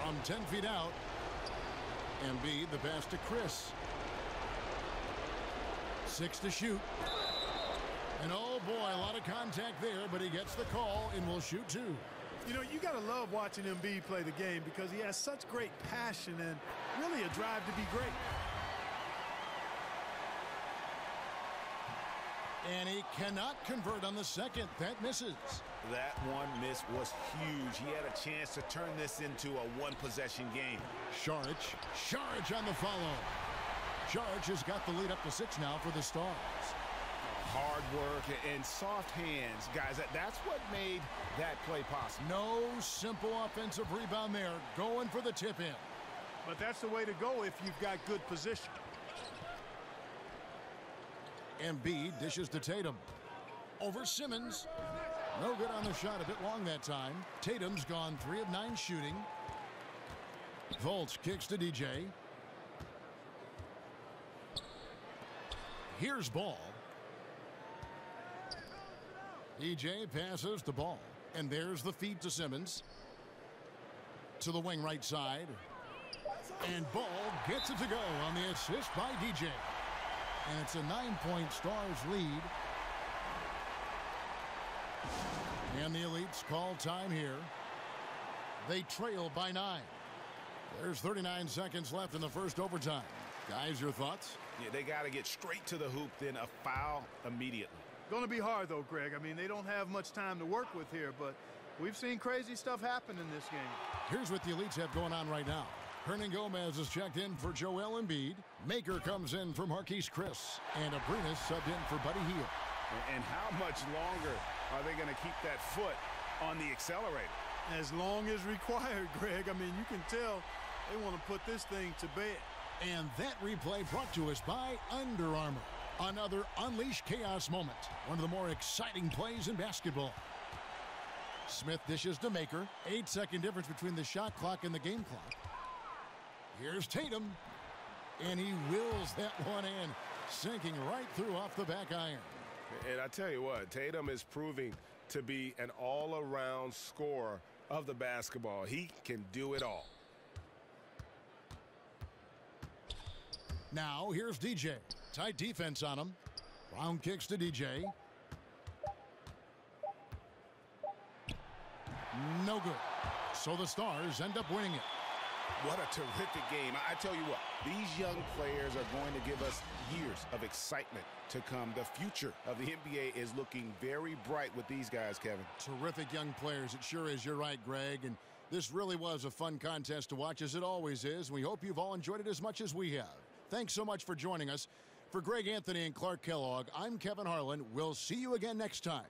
From 10 feet out. Embiid, the pass to Chris. 6 to shoot. And oh boy, a lot of contact there, but he gets the call and will shoot 2. You know, you got to love watching Embiid play the game because he has such great passion and really a drive to be great. And he cannot convert on the second. That misses. That one miss was huge. He had a chance to turn this into a 1-possession game. Sharich on the follow. Sharich has got the lead up to 6 now for the Stars. Hard work and soft hands, guys. That's what made that play possible. No simple offensive rebound there. Going for the tip in. But that's the way to go if you've got good position. Embiid dishes to Tatum. Over Simmons. No good on the shot, a bit long that time. Tatum's gone 3 of 9 shooting. Fultz kicks to DJ. Here's Ball. DJ passes the Ball. And there's the feed to Simmons. To the wing right side. And Ball gets it to go on the assist by DJ. And it's a 9-point Stars lead. And the Elites call time here. They trail by 9. There's 39 seconds left in the first overtime. Guys, your thoughts? Yeah, they got to get straight to the hoop, then a foul immediately. Going to be hard, though, Greg. I mean, they don't have much time to work with here, but we've seen crazy stuff happen in this game. Here's what the Elites have going on right now. Hernan Gomez is checked in for Joel Embiid. Maker comes in for Marquise Chris. And Abrinas subbed in for Buddy Hield. And how much longer are they going to keep that foot on the accelerator? As long as required, Greg. I mean, you can tell they want to put this thing to bed. And that replay brought to us by Under Armour. Another Unleash Chaos moment. One of the more exciting plays in basketball. Smith dishes to Maker. 8-second difference between the shot clock and the game clock. Here's Tatum. And he wills that one in, sinking right through off the back iron. And I tell you what, Tatum is proving to be an all-around scorer of the basketball. He can do it all. Now here's DJ. Tight defense on him. Brown kicks to DJ. No good. So the Stars end up winning it. What a terrific game. I tell you what, these young players are going to give us years of excitement to come. The future of the NBA is looking very bright with these guys, Kevin. Terrific young players. It sure is. You're right, Greg. And this really was a fun contest to watch, as it always is. We hope you've all enjoyed it as much as we have. Thanks so much for joining us. For Greg Anthony and Clark Kellogg, I'm Kevin Harlan. We'll see you again next time